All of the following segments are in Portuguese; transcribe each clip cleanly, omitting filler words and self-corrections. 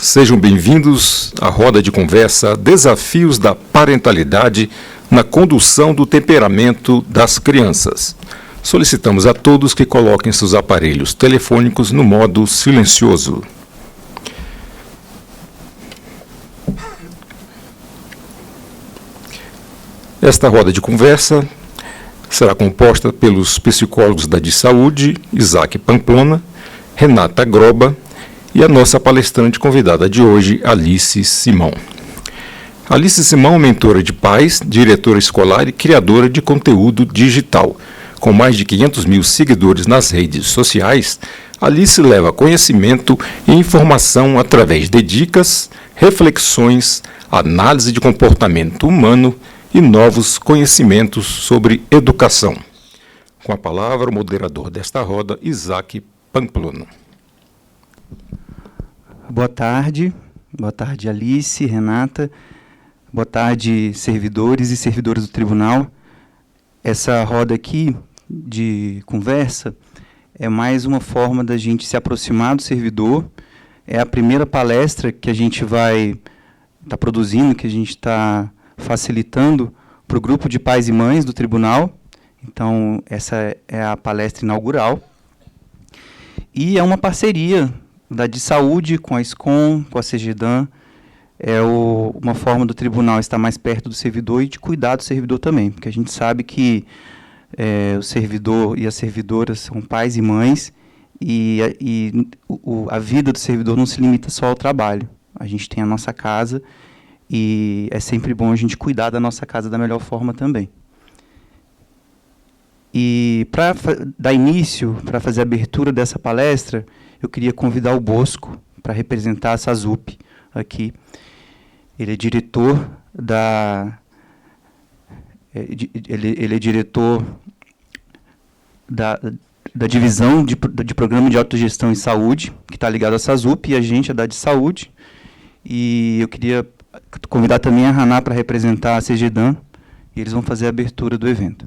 Sejam bem-vindos à roda de conversa Desafios da Parentalidade na Condução do Temperamento das Crianças. Solicitamos a todos que coloquem seus aparelhos telefônicos no modo silencioso. Esta roda de conversa será composta pelos psicólogos da De Saúde, Isaac Pamplona, Renata Groba e a nossa palestrante convidada de hoje, Alice Simão. Alice Simão é mentora de pais, diretora escolar e criadora de conteúdo digital. Com mais de 500 mil seguidores nas redes sociais, Alice leva conhecimento e informação através de dicas, reflexões, análise de comportamento humano e novos conhecimentos sobre educação. Com a palavra, o moderador desta roda, Isaac Pamplona. Boa tarde Alice, Renata, boa tarde servidores e servidoras do tribunal. Essa roda aqui de conversa é mais uma forma da gente se aproximar do servidor, é a primeira palestra que a gente vai estar produzindo, que a gente está facilitando para o grupo de pais e mães do tribunal. Então, essa é a palestra inaugural. E é uma parceria da De Saúde com a SCOM, com a CGDAN. É uma forma do tribunal estar mais perto do servidor e de cuidar do servidor também, porque a gente sabe que o servidor e as servidoras são pais e mães, e a vida do servidor não se limita só ao trabalho. A gente tem a nossa casa, e é sempre bom a gente cuidar da nossa casa da melhor forma também. E para dar início, para fazer a abertura dessa palestra, eu queria convidar o Bosco para representar a SASUP aqui. Ele é diretor ele é diretor da divisão de programa de autogestão em saúde, que está ligado à SASUP, e a gente é da De Saúde. E eu queria convidar também a Haná para representar a CGDAN, e eles vão fazer a abertura do evento.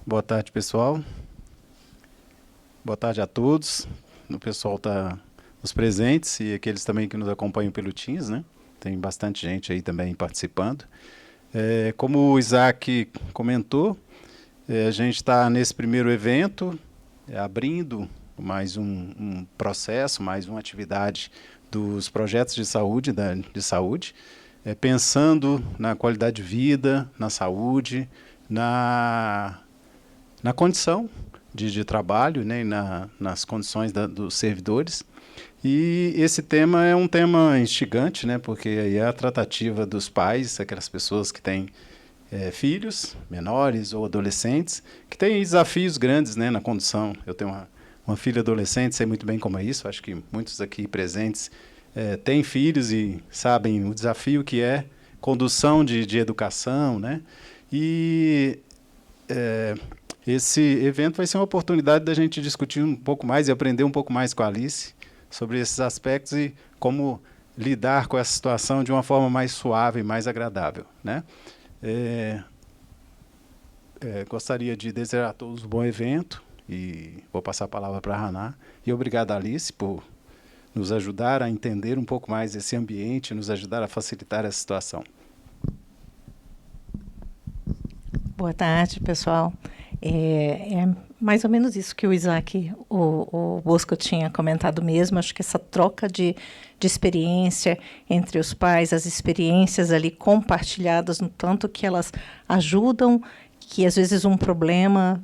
Boa tarde, pessoal. Boa tarde a todos. O pessoal está os presentes e aqueles também que nos acompanham pelo Teams, né? Tem bastante gente aí também participando. Como o Isaac comentou, a gente está nesse primeiro evento, abrindo mais um processo, mais uma atividade dos projetos de saúde, pensando na qualidade de vida, na saúde, na condição de trabalho, né, e nas condições dos servidores. E esse tema é um tema instigante, né, porque aí é a tratativa dos pais, aquelas pessoas que têm filhos menores ou adolescentes, que têm desafios grandes, né, na condução. Eu tenho uma filha adolescente, sei muito bem como é isso, acho que muitos aqui presentes têm filhos e sabem o desafio que é condução de educação, né, e esse evento vai ser uma oportunidade da gente discutir um pouco mais e aprender um pouco mais com a Alice sobre esses aspectos e como lidar com essa situação de uma forma mais suave e mais agradável, né? Gostaria de desejar a todos um bom evento e vou passar a palavra para a Haná. E obrigado, Alice, por nos ajudar a entender um pouco mais esse ambiente, nos ajudar a facilitar essa situação. Boa tarde, pessoal. É mais ou menos isso que o Isaac, o Bosco tinha comentado mesmo. Acho que essa troca de experiência entre os pais, as experiências ali compartilhadas, no tanto que elas ajudam, que às vezes um problema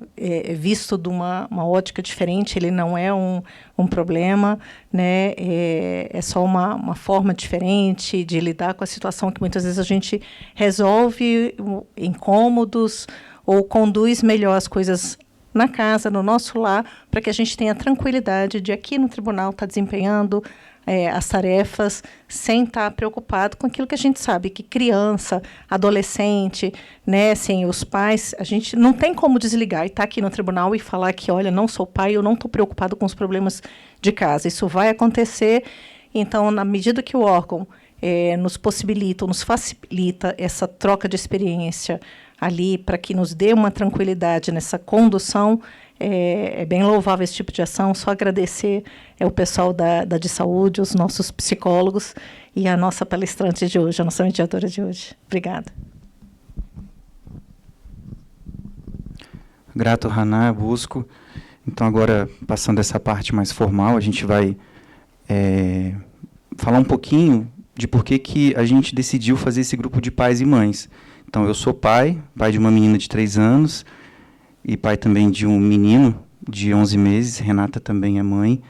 visto de uma ótica diferente, ele não é um problema, né? É só uma forma diferente de lidar com a situação que muitas vezes a gente resolve incômodos ou conduz melhor as coisas na casa, no nosso lar, para que a gente tenha tranquilidade de aqui no tribunal estar desempenhando as tarefas sem estar preocupado com aquilo que a gente sabe, que criança, adolescente, né, sem os pais, a gente não tem como desligar e estar aqui no tribunal e falar que, olha, não sou pai, eu não estou preocupado com os problemas de casa. Isso vai acontecer. Então, na medida que o órgão nos possibilita, nos facilita essa troca de experiência ali, para que nos dê uma tranquilidade nessa condução, É bem louvável esse tipo de ação. Só agradecer o pessoal da de saúde, os nossos psicólogos e a nossa palestrante de hoje, a nossa mediadora de hoje. Obrigada. Grato, Haná, Bosco. Então, agora, passando essa parte mais formal, a gente vai falar um pouquinho de por que a gente decidiu fazer esse grupo de pais e mães. Então, eu sou pai de uma menina de 3 anos e pai também de um menino de 11 meses. Renata também é mãe.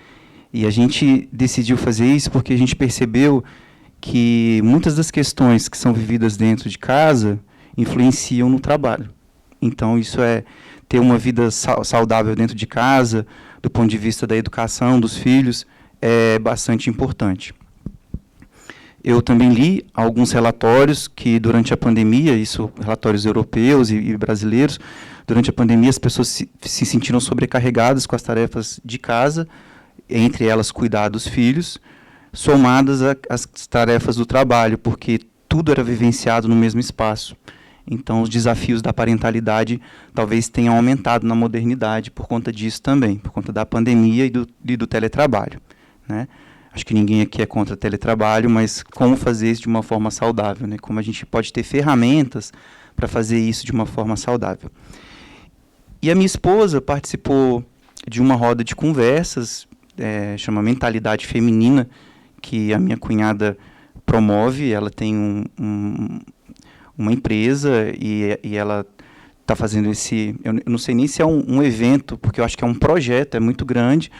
E a gente decidiu fazer isso porque a gente percebeu que muitas das questões que são vividas dentro de casa influenciam no trabalho. Então, isso é ter uma vida saudável dentro de casa, do ponto de vista da educação dos filhos, é bastante importante. Eu também li alguns relatórios que, durante a pandemia, relatórios europeus e brasileiros, durante a pandemia as pessoas se sentiram sobrecarregadas com as tarefas de casa, entre elas cuidar dos filhos, somadas às tarefas do trabalho, porque tudo era vivenciado no mesmo espaço. Então, os desafios da parentalidade talvez tenham aumentado na modernidade por conta disso também, por conta da pandemia e do teletrabalho, né? Acho que ninguém aqui é contra teletrabalho, mas como fazer isso de uma forma saudável, né? Como a gente pode ter ferramentas para fazer isso de uma forma saudável. E a minha esposa participou de uma roda de conversas, chama Mentalidade Feminina, que a minha cunhada promove. Ela tem uma empresa e ela está fazendo eu não sei nem se é um evento, porque eu acho que é um projeto, é muito grande,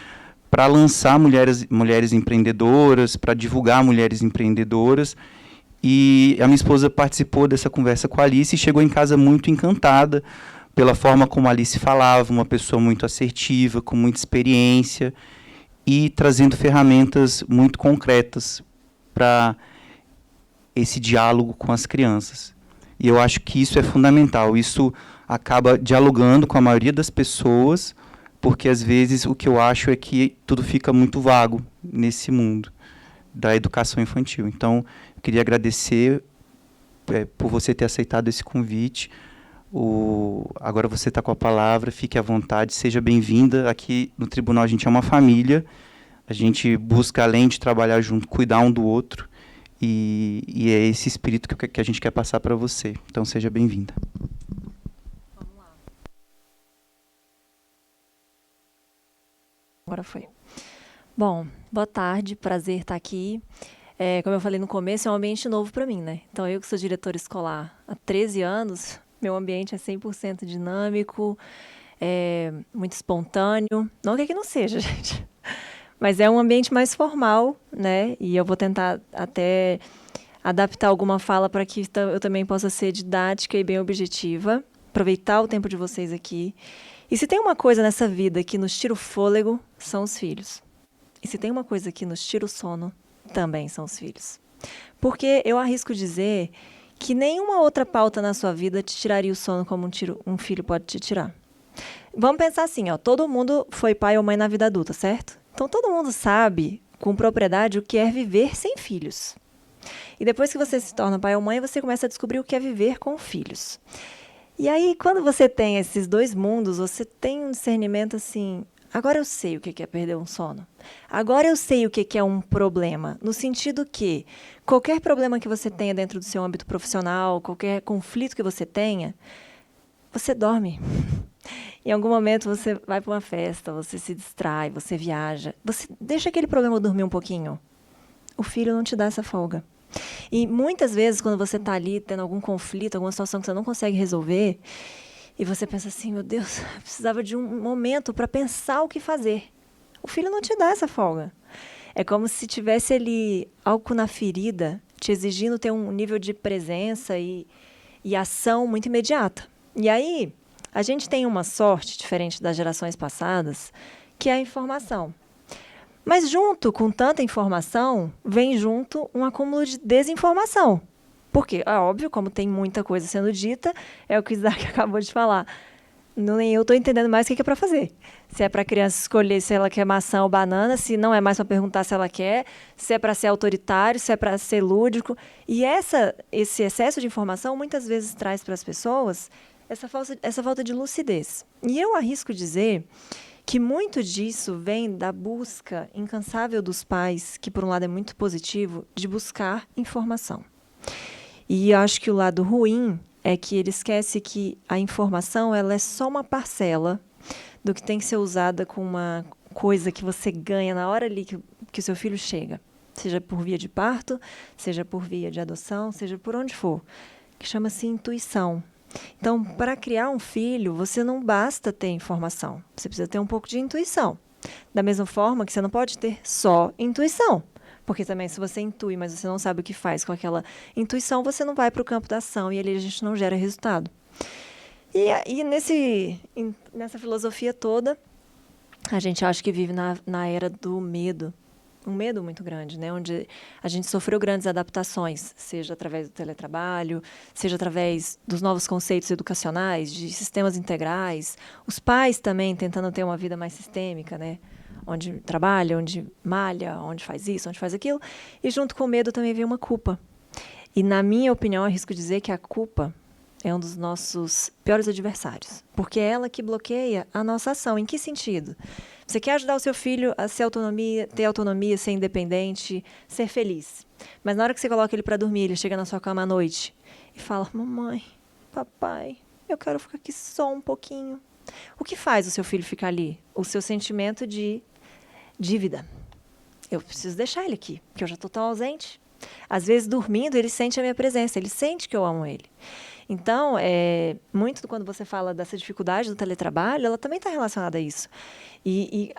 para lançar mulheres empreendedoras, para divulgar mulheres empreendedoras. E a minha esposa participou dessa conversa com a Alice e chegou em casa muito encantada pela forma como a Alice falava, uma pessoa muito assertiva, com muita experiência e trazendo ferramentas muito concretas para esse diálogo com as crianças. E eu acho que isso é fundamental. Isso acaba dialogando com a maioria das pessoas, porque, às vezes, o que eu acho é que tudo fica muito vago nesse mundo da educação infantil. Então, eu queria agradecer por você ter aceitado esse convite. Agora você está com a palavra, fique à vontade, seja bem-vinda. Aqui no tribunal a gente é uma família, a gente busca, além de trabalhar junto, cuidar um do outro. E é esse espírito que a gente quer passar para você. Então, seja bem-vinda. Vamos lá. Agora foi. Bom, boa tarde, prazer estar aqui. Como eu falei no começo, é um ambiente novo para mim, né? Então, eu que sou diretora escolar há 13 anos, meu ambiente é 100% dinâmico, muito espontâneo. Não que aqui não seja, gente. Mas é um ambiente mais formal, né? E eu vou tentar até adaptar alguma fala para que eu também possa ser didática e bem objetiva. Aproveitar o tempo de vocês aqui. E se tem uma coisa nessa vida que nos tira o fôlego, são os filhos. E se tem uma coisa que nos tira o sono, também são os filhos. Porque eu arrisco dizer que nenhuma outra pauta na sua vida te tiraria o sono como um filho pode te tirar. Vamos pensar assim, todo mundo foi pai ou mãe na vida adulta, certo? Então, todo mundo sabe, com propriedade, o que é viver sem filhos. E depois que você se torna pai ou mãe, você começa a descobrir o que é viver com filhos. E aí, quando você tem esses dois mundos, você tem um discernimento assim, agora eu sei o que é perder um sono. Agora eu sei o que é um problema, no sentido que qualquer problema que você tenha dentro do seu âmbito profissional, qualquer conflito que você tenha, você dorme. Em algum momento você vai para uma festa, você se distrai, você viaja. Você deixa aquele problema dormir um pouquinho. O filho não te dá essa folga. E muitas vezes, quando você está ali tendo algum conflito, alguma situação que você não consegue resolver, e você pensa assim, meu Deus, eu precisava de um momento para pensar o que fazer. O filho não te dá essa folga. É como se tivesse ali algo na ferida, te exigindo ter um nível de presença e ação muito imediata. E aí, a gente tem uma sorte, diferente das gerações passadas, que é a informação. Mas junto com tanta informação, vem junto um acúmulo de desinformação. Porque, óbvio, como tem muita coisa sendo dita, é o que o Isaac acabou de falar. Nem eu estou entendendo mais o que é para fazer. Se é para a criança escolher se ela quer maçã ou banana, se não é mais para perguntar se ela quer, se é para ser autoritário, se é para ser lúdico. E esse excesso de informação muitas vezes traz para as pessoas essa falta de lucidez. E eu arrisco dizer que muito disso vem da busca incansável dos pais, que por um lado é muito positivo, de buscar informação. E eu acho que o lado ruim é que ele esquece que a informação ela é só uma parcela do que tem que ser usada com uma coisa que você ganha na hora ali que o seu filho chega. Seja por via de parto, seja por via de adoção, seja por onde for, que chama-se intuição. Então, para criar um filho, você não basta ter informação, você precisa ter um pouco de intuição. Da mesma forma que você não pode ter só intuição, porque também se você intui, mas você não sabe o que faz com aquela intuição, você não vai para o campo da ação e ali a gente não gera resultado. E nessa filosofia toda, a gente acha que vive na era do medo. Um medo muito grande, né? Onde a gente sofreu grandes adaptações, seja através do teletrabalho, seja através dos novos conceitos educacionais, de sistemas integrais. Os pais também tentando ter uma vida mais sistêmica, né? Onde trabalha, onde malha, onde faz isso, onde faz aquilo. E junto com o medo também vem uma culpa. E na minha opinião, arrisco dizer que a culpa é um dos nossos piores adversários, porque é ela que bloqueia a nossa ação. Em que sentido? Você quer ajudar o seu filho a ter autonomia, ser independente, ser feliz. Mas na hora que você coloca ele para dormir, ele chega na sua cama à noite e fala: mamãe, papai, eu quero ficar aqui só um pouquinho. O que faz o seu filho ficar ali? O seu sentimento de dívida. Eu preciso deixar ele aqui, porque eu já estou tão ausente. Às vezes, dormindo, ele sente a minha presença, ele sente que eu amo ele. Então, muito quando você fala dessa dificuldade do teletrabalho, ela também está relacionada a isso. E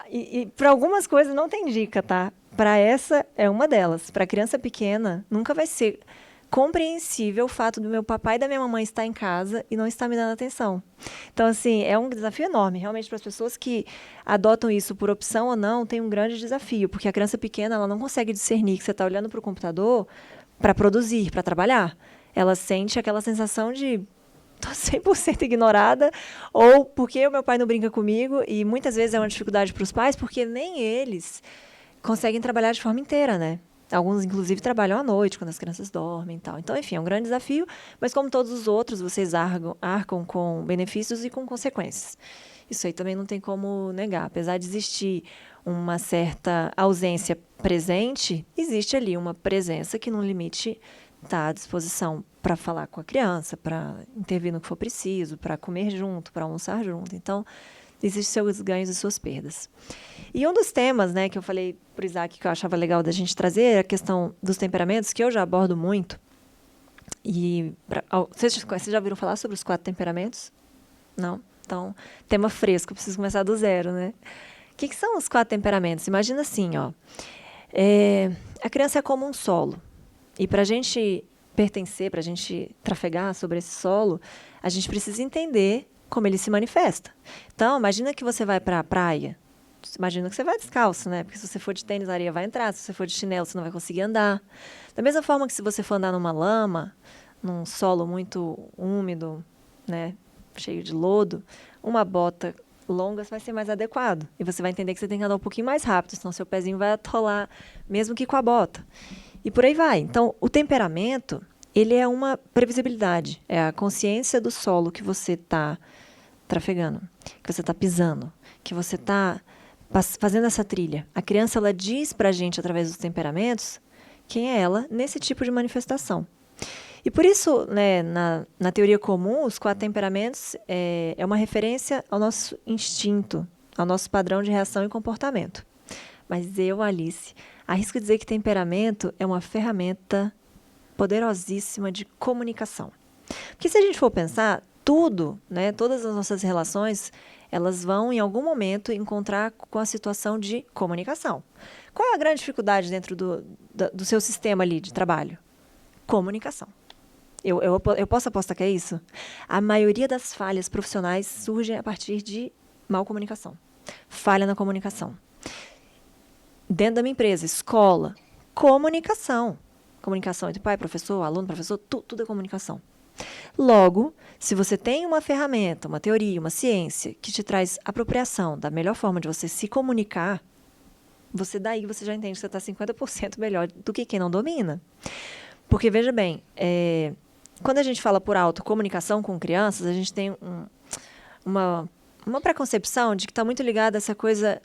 para algumas coisas não tem dica, tá? Para essa é uma delas. Para criança pequena, nunca vai ser compreensível o fato do meu papai e da minha mamãe estar em casa e não estar me dando atenção. Então, assim, é um desafio enorme. Realmente, para as pessoas que adotam isso por opção ou não, tem um grande desafio, porque a criança pequena ela não consegue discernir que você está olhando para o computador para produzir, para trabalhar. Ela sente aquela sensação de estou 100% ignorada, ou porque o meu pai não brinca comigo, e muitas vezes é uma dificuldade para os pais, porque nem eles conseguem trabalhar de forma inteira, né? Alguns, inclusive, trabalham à noite, quando as crianças dormem e tal. Então, enfim, é um grande desafio, mas como todos os outros, vocês arcam com benefícios e com consequências. Isso aí também não tem como negar. Apesar de existir uma certa ausência presente, existe ali uma presença que, num limite, está à disposição para falar com a criança, para intervir no que for preciso, para comer junto, para almoçar junto. Então, existem seus ganhos e suas perdas. E um dos temas, né, que eu falei para o Isaac que eu achava legal da gente trazer é a questão dos temperamentos, que eu já abordo muito. E vocês já ouviram falar sobre os 4 temperamentos? Não? Então, tema fresco, preciso começar do zero, né? O que são os 4 temperamentos? Imagina assim, ó. A criança é como um solo. E para a gente pertencer, para a gente trafegar sobre esse solo, a gente precisa entender como ele se manifesta. Então, imagina que você vai para a praia. Imagina que você vai descalço, né? Porque se você for de tênis, a areia vai entrar. Se você for de chinelo, você não vai conseguir andar. Da mesma forma que se você for andar numa lama, num solo muito úmido, né? Cheio de lodo, uma bota longa vai ser mais adequado. E você vai entender que você tem que andar um pouquinho mais rápido, senão seu pezinho vai atolar, mesmo que com a bota. E por aí vai. Então, o temperamento, ele é uma previsibilidade. É a consciência do solo que você está trafegando, que você está pisando, que você está fazendo essa trilha. A criança, ela diz para a gente, através dos temperamentos, quem é ela nesse tipo de manifestação. E por isso, né, na teoria comum, os 4 temperamentos é uma referência ao nosso instinto, ao nosso padrão de reação e comportamento. Mas eu, Alice, arrisco dizer que temperamento é uma ferramenta poderosíssima de comunicação. Porque se a gente for pensar, tudo, né, todas as nossas relações, elas vão, em algum momento, encontrar com a situação de comunicação. Qual é a grande dificuldade dentro do seu sistema ali de trabalho? Comunicação. Eu posso apostar que é isso? A maioria das falhas profissionais surgem a partir de mal comunicação. Falha na comunicação. Dentro da minha empresa, escola, comunicação. Comunicação entre pai, professor, aluno, professor, tudo é comunicação. Logo, se você tem uma ferramenta, uma teoria, uma ciência que te traz apropriação da melhor forma de você se comunicar, você já entende que você está 50% melhor do que quem não domina. Porque, veja bem, quando a gente fala por alto comunicação com crianças, a gente tem uma preconcepção de que está muito ligada a essa coisa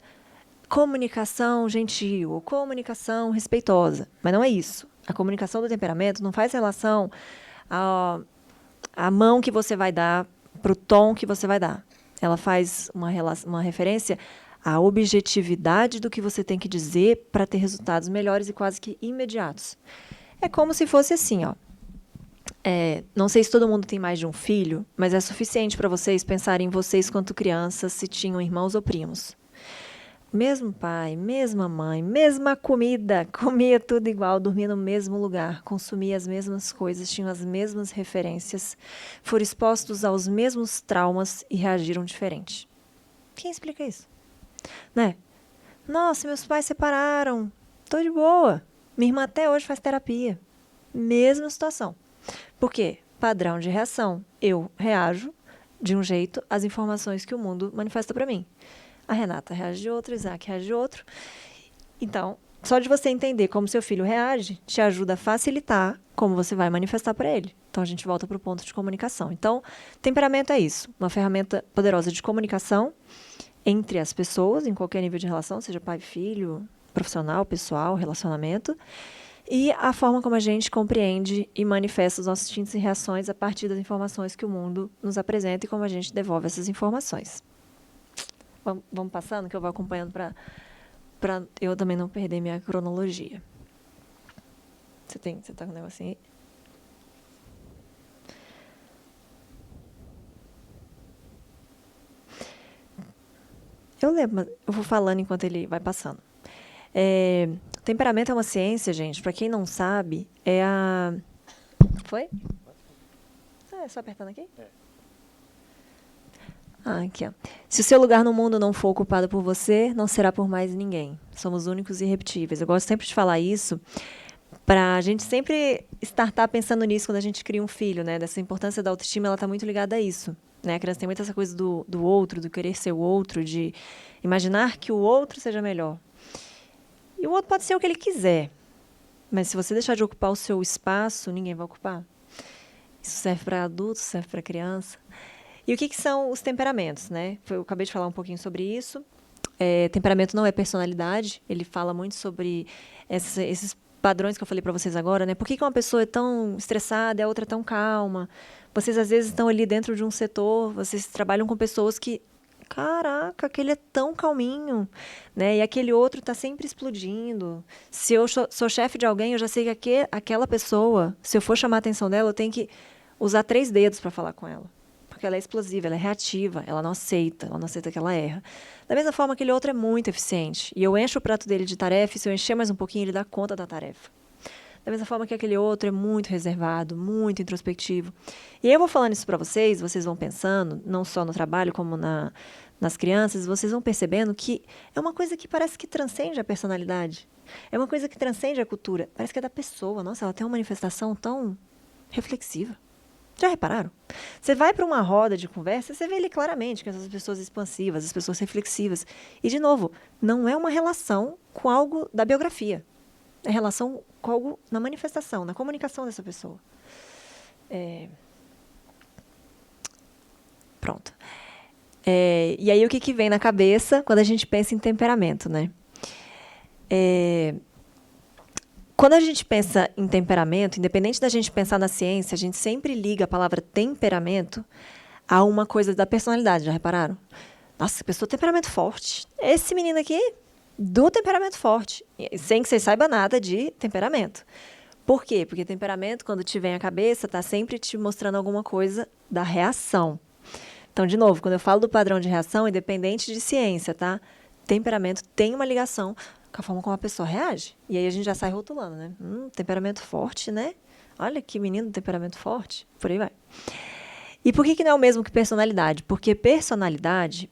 comunicação gentil, ou comunicação respeitosa. Mas não é isso. A comunicação do temperamento não faz relação à mão que você vai dar, para o tom que você vai dar. Ela faz uma referência à objetividade do que você tem que dizer para ter resultados melhores e quase que imediatos. É como se fosse assim, ó. Não sei se todo mundo tem mais de um filho, mas é suficiente para vocês pensarem em vocês quanto crianças, se tinham irmãos ou primos. Mesmo pai, mesma mãe, mesma comida, comia tudo igual, dormia no mesmo lugar, consumia as mesmas coisas, tinham as mesmas referências, foram expostos aos mesmos traumas e reagiram diferente. Quem explica isso? Né? Nossa, meus pais separaram, tô de boa. Minha irmã até hoje faz terapia. Mesma situação. Por quê? Padrão de reação. Eu reajo de um jeito às informações que o mundo manifesta para mim. A Renata reage de outro, o Isaac reage de outro. Então, só de você entender como seu filho reage, te ajuda a facilitar como você vai manifestar para ele. Então, a gente volta para o ponto de comunicação. Então, temperamento é isso. Uma ferramenta poderosa de comunicação entre as pessoas, em qualquer nível de relação, seja pai, filho, profissional, pessoal, relacionamento. E a forma como a gente compreende e manifesta os nossos instintos e reações a partir das informações que o mundo nos apresenta e como a gente devolve essas informações. Vamos passando, que eu vou acompanhando para eu também não perder minha cronologia. Você tá com um negocinho aí? Eu lembro, mas eu vou falando enquanto ele vai passando. Temperamento é uma ciência, gente. Para quem não sabe, Foi? É só apertando aqui? Aqui, ó. Se o seu lugar no mundo não for ocupado por você, não será por mais ninguém. Somos únicos e irrepetíveis. Eu gosto sempre de falar isso para a gente sempre estar pensando nisso quando a gente cria um filho, né? Dessa importância da autoestima, ela está muito ligada a isso. Né? A criança tem muito essa coisa do outro, do querer ser o outro, de imaginar que o outro seja melhor. E o outro pode ser o que ele quiser. Mas se você deixar de ocupar o seu espaço, ninguém vai ocupar. Isso serve para adultos, serve para criança. E o que são os temperamentos, né? Eu acabei de falar um pouquinho sobre isso. Temperamento não é personalidade. Ele fala muito sobre esses padrões que eu falei para vocês agora, né? Por que uma pessoa é tão estressada e a outra é tão calma? Vocês, às vezes, estão ali dentro de um setor, vocês trabalham com pessoas que... Caraca, aquele é tão calminho, né? E aquele outro está sempre explodindo. Se eu sou chefe de alguém, eu já sei que aquela pessoa, se eu for chamar a atenção dela, eu tenho que usar 3 dedos para falar com ela. Porque ela é explosiva, ela é reativa, ela não aceita que ela erra. Da mesma forma, aquele outro é muito eficiente. E eu encho o prato dele de tarefa, e se eu encher mais um pouquinho, ele dá conta da tarefa. Da mesma forma que aquele outro é muito reservado, muito introspectivo. E eu vou falando isso para vocês vão pensando, não só no trabalho, como nas crianças, vocês vão percebendo que é uma coisa que parece que transcende a personalidade. É uma coisa que transcende a cultura. Parece que é da pessoa. Nossa, ela tem uma manifestação tão reflexiva. Já repararam? Você vai para uma roda de conversa, você vê ali claramente que essas pessoas expansivas, as pessoas reflexivas. E, de novo, não é uma relação com algo da biografia. É relação com algo na manifestação, na comunicação dessa pessoa. Pronto. E aí, o que vem na cabeça quando a gente pensa em temperamento, né? Quando a gente pensa em temperamento, independente da gente pensar na ciência, a gente sempre liga a palavra temperamento a uma coisa da personalidade, já repararam? Nossa, pessoa tem temperamento forte. Esse menino aqui, do temperamento forte, sem que você saiba nada de temperamento. Por quê? Porque temperamento, quando te vem à cabeça, está sempre te mostrando alguma coisa da reação. Então, de novo, quando eu falo do padrão de reação, independente de ciência, tá? Temperamento tem uma ligação com a forma como a pessoa reage. E aí a gente já sai rotulando, né? Temperamento forte, né? Olha que menino, temperamento forte. Por aí vai. E por que não é o mesmo que personalidade? Porque personalidade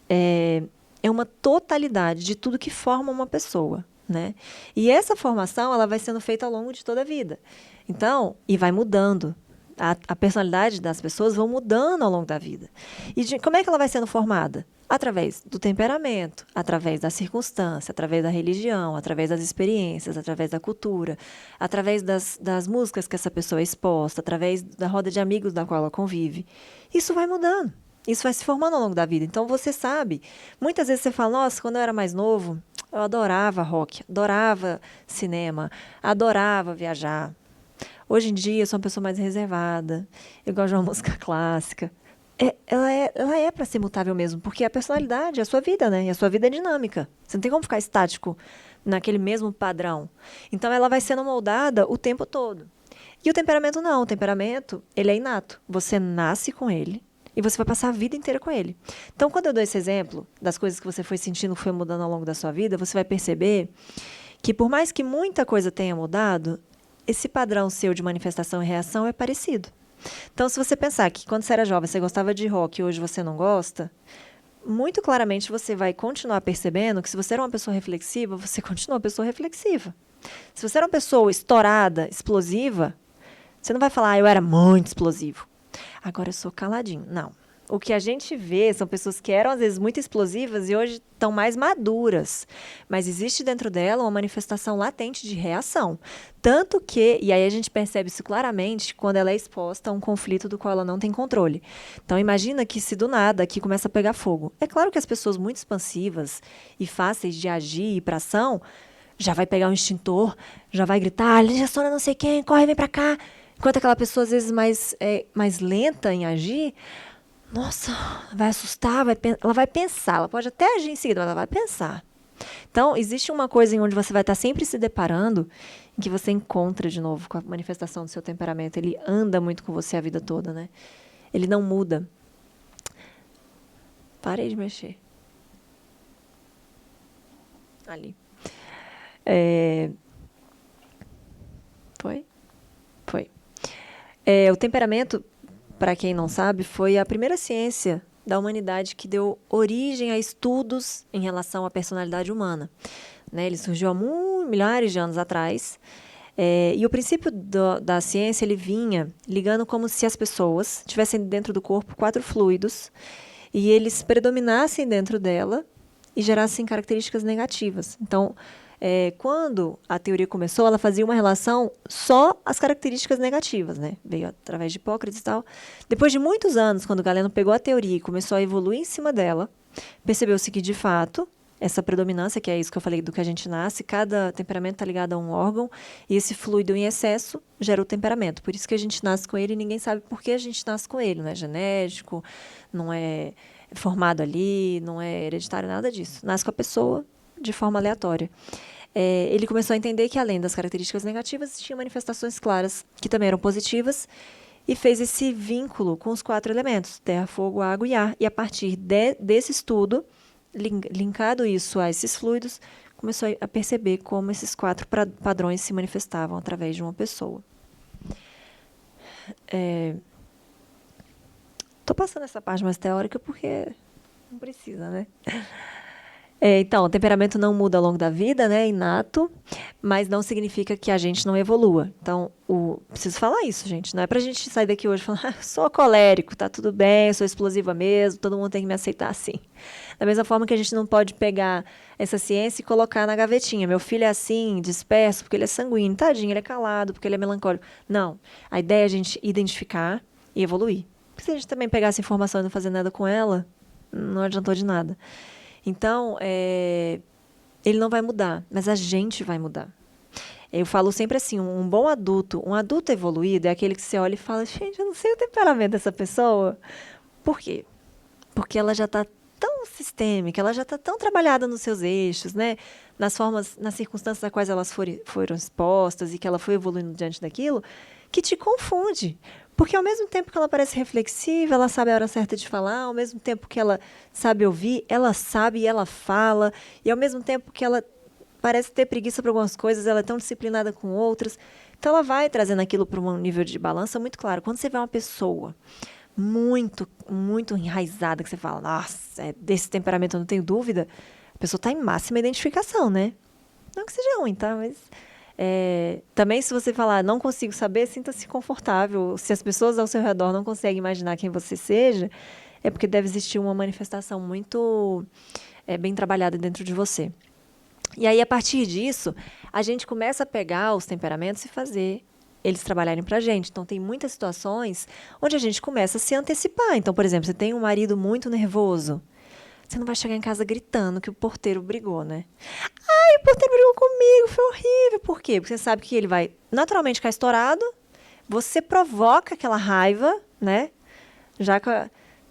é uma totalidade de tudo que forma uma pessoa, né? E essa formação, ela vai sendo feita ao longo de toda a vida. Então, e vai mudando. A personalidade das pessoas vão mudando ao longo da vida. E como é que ela vai sendo formada? Através do temperamento, através da circunstância, através da religião, através das experiências, através da cultura, através das músicas que essa pessoa é exposta, através da roda de amigos da qual ela convive. Isso vai mudando. Isso vai se formando ao longo da vida. Então, você sabe, muitas vezes você fala, nossa, quando eu era mais novo, eu adorava rock, adorava cinema, adorava viajar. Hoje em dia, eu sou uma pessoa mais reservada, eu gosto de uma música clássica. Ela é para ser mutável mesmo, porque a personalidade é a sua vida, né? E a sua vida é dinâmica. Você não tem como ficar estático naquele mesmo padrão. Então, ela vai sendo moldada o tempo todo. E o temperamento não. O temperamento, ele é inato. Você nasce com ele e você vai passar a vida inteira com ele. Então, quando eu dou esse exemplo das coisas que você foi sentindo que foi mudando ao longo da sua vida, você vai perceber que, por mais que muita coisa tenha mudado, esse padrão seu de manifestação e reação é parecido. Então, se você pensar que quando você era jovem você gostava de rock e hoje você não gosta, muito claramente você vai continuar percebendo que se você era uma pessoa reflexiva, você continua uma pessoa reflexiva. Se você era uma pessoa estourada, explosiva, você não vai falar, eu era muito explosivo. Agora eu sou caladinho. Não. O que a gente vê são pessoas que eram, às vezes, muito explosivas e hoje estão mais maduras. Mas existe dentro dela uma manifestação latente de reação. Tanto que, e aí a gente percebe isso claramente, quando ela é exposta a um conflito do qual ela não tem controle. Então, imagina que se do nada aqui começa a pegar fogo. É claro que as pessoas muito expansivas e fáceis de agir e ir para ação, já vai pegar um extintor, já vai gritar, gestona não sei quem, corre, vem para cá. Enquanto aquela pessoa, às vezes, mais lenta em agir, nossa, vai assustar, ela vai pensar, ela pode até agir em seguida, mas ela vai pensar. Então, existe uma coisa em onde você vai estar sempre se deparando, em que você encontra de novo com a manifestação do seu temperamento. Ele anda muito com você a vida toda, né? Ele não muda. Parei de mexer. Ali. Foi? Foi. O temperamento, para quem não sabe, foi a primeira ciência da humanidade que deu origem a estudos em relação à personalidade humana. Né? Ele surgiu há milhares de anos atrás. E o princípio da ciência ele vinha ligando como se as pessoas tivessem dentro do corpo 4 fluidos e eles predominassem dentro dela e gerassem características negativas. Então, quando a teoria começou, ela fazia uma relação só às características negativas, né? Veio através de Hipócrates e tal. Depois de muitos anos, quando Galeno pegou a teoria e começou a evoluir em cima dela, percebeu-se que, de fato, essa predominância, que é isso que eu falei do que a gente nasce, cada temperamento está ligado a um órgão, e esse fluido em excesso gera o temperamento. Por isso que a gente nasce com ele e ninguém sabe por que a gente nasce com ele. Não é genético, não é formado ali, não é hereditário, nada disso. Nasce com a pessoa de forma aleatória. Ele começou a entender que, além das características negativas, tinha manifestações claras que também eram positivas e fez esse vínculo com os 4 elementos, terra, fogo, água e ar. E, a partir desse estudo, linkado isso a esses fluidos, começou a perceber como esses 4 padrões se manifestavam através de uma pessoa. Estou passando essa parte mais teórica porque não precisa, né? Então, o temperamento não muda ao longo da vida, né? É inato, mas não significa que a gente não evolua. Então, preciso falar isso, gente. Não é pra gente sair daqui hoje falando, sou colérico, tá tudo bem, eu sou explosiva mesmo, todo mundo tem que me aceitar assim. Da mesma forma que a gente não pode pegar essa ciência e colocar na gavetinha. Meu filho é assim, disperso, porque ele é sanguíneo. Tadinho, ele é calado, porque ele é melancólico. Não. A ideia é a gente identificar e evoluir. Porque se a gente também pegar essa informação e não fazer nada com ela, não adiantou de nada. Então, ele não vai mudar, mas a gente vai mudar. Eu falo sempre assim, um bom adulto, um adulto evoluído é aquele que você olha e fala, gente, eu não sei o temperamento dessa pessoa. Por quê? Porque ela já está tão sistêmica, ela já está tão trabalhada nos seus eixos, né? Nas circunstâncias a quais elas foram expostas e que ela foi evoluindo diante daquilo, que te confunde. Porque ao mesmo tempo que ela parece reflexiva, ela sabe a hora certa de falar, ao mesmo tempo que ela sabe ouvir, ela sabe e ela fala, e ao mesmo tempo que ela parece ter preguiça para algumas coisas, ela é tão disciplinada com outras. Então, ela vai trazendo aquilo para um nível de balança muito claro. Quando você vê uma pessoa muito, muito enraizada, que você fala, nossa, desse temperamento eu não tenho dúvida, a pessoa está em máxima identificação, né? Não que seja ruim, tá? Mas... também, se você falar, não consigo saber, sinta-se confortável. Se as pessoas ao seu redor não conseguem imaginar quem você seja, é porque deve existir uma manifestação muito bem trabalhada dentro de você. E aí, a partir disso, a gente começa a pegar os temperamentos e fazer eles trabalharem pra gente. Então, tem muitas situações onde a gente começa a se antecipar. Então, por exemplo, você tem um marido muito nervoso, você não vai chegar em casa gritando que o porteiro brigou, né? Ai, o porteiro brigou comigo, foi horrível. Por quê? Porque você sabe que ele vai naturalmente ficar estourado, você provoca aquela raiva, né? Já que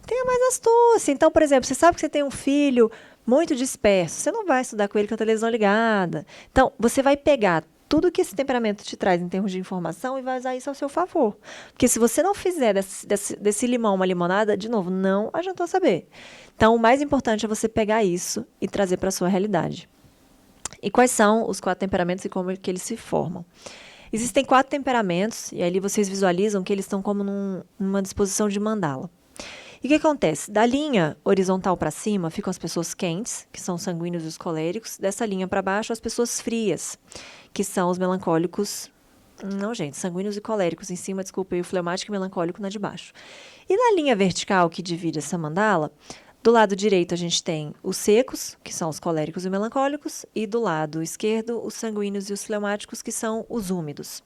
tenha mais astúcia. Então, por exemplo, você sabe que você tem um filho muito disperso, você não vai estudar com ele com a televisão ligada. Então, você vai pegar tudo que esse temperamento te traz em termos de informação e vai usar isso ao seu favor. Porque se você não fizer desse limão uma limonada, de novo, não adiantou saber. Então, o mais importante é você pegar isso e trazer para a sua realidade. E quais são os 4 temperamentos e como que eles se formam? Existem 4 temperamentos, e ali vocês visualizam que eles estão como numa disposição de mandala. E o que acontece? Da linha horizontal para cima ficam as pessoas quentes, que são os sanguíneos e os coléricos. Dessa linha para baixo, as pessoas frias, que são os melancólicos. Não, gente, sanguíneos e coléricos em cima, desculpa, e o fleumático e melancólico na de baixo. E na linha vertical que divide essa mandala, do lado direito a gente tem os secos, que são os coléricos e melancólicos, e do lado esquerdo os sanguíneos e os fleumáticos, que são os úmidos.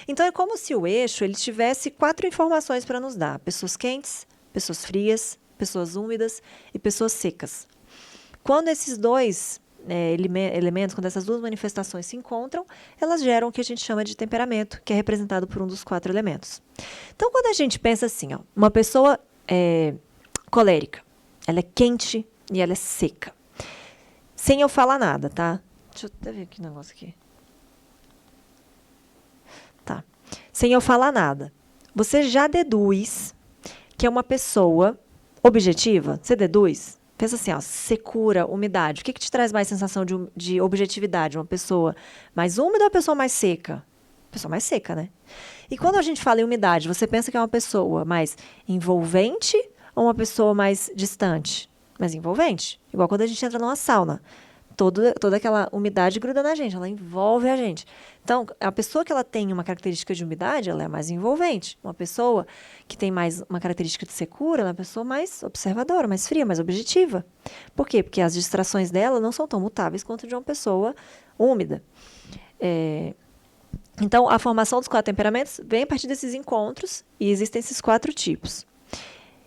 Então é como se o eixo ele tivesse 4 informações para nos dar: pessoas quentes, pessoas frias, pessoas úmidas e pessoas secas. Quando esses dois elementos, quando essas duas manifestações se encontram, elas geram o que a gente chama de temperamento, que é representado por um dos 4 elementos. Então, quando a gente pensa assim, ó, uma pessoa colérica, ela é quente e ela é seca. Sem eu falar nada, tá? Deixa eu até ver aqui o negócio aqui. Tá. Sem eu falar nada. Você já deduz que é uma pessoa objetiva? Você deduz? Pensa assim, ó, secura, umidade. O que te traz mais sensação de objetividade? Uma pessoa mais úmida ou uma pessoa mais seca? Pessoa mais seca, né? E quando a gente fala em umidade, você pensa que é uma pessoa mais envolvente ou uma pessoa mais distante? Mais envolvente. Igual quando a gente entra numa sauna. Toda aquela umidade gruda na gente, ela envolve a gente. Então, a pessoa que ela tem uma característica de umidade, ela é mais envolvente. Uma pessoa que tem mais uma característica de secura, ela é uma pessoa mais observadora, mais fria, mais objetiva. Por quê? Porque as distrações dela não são tão mutáveis quanto de uma pessoa úmida. Então, a formação dos 4 temperamentos vem a partir desses encontros e existem esses 4 tipos.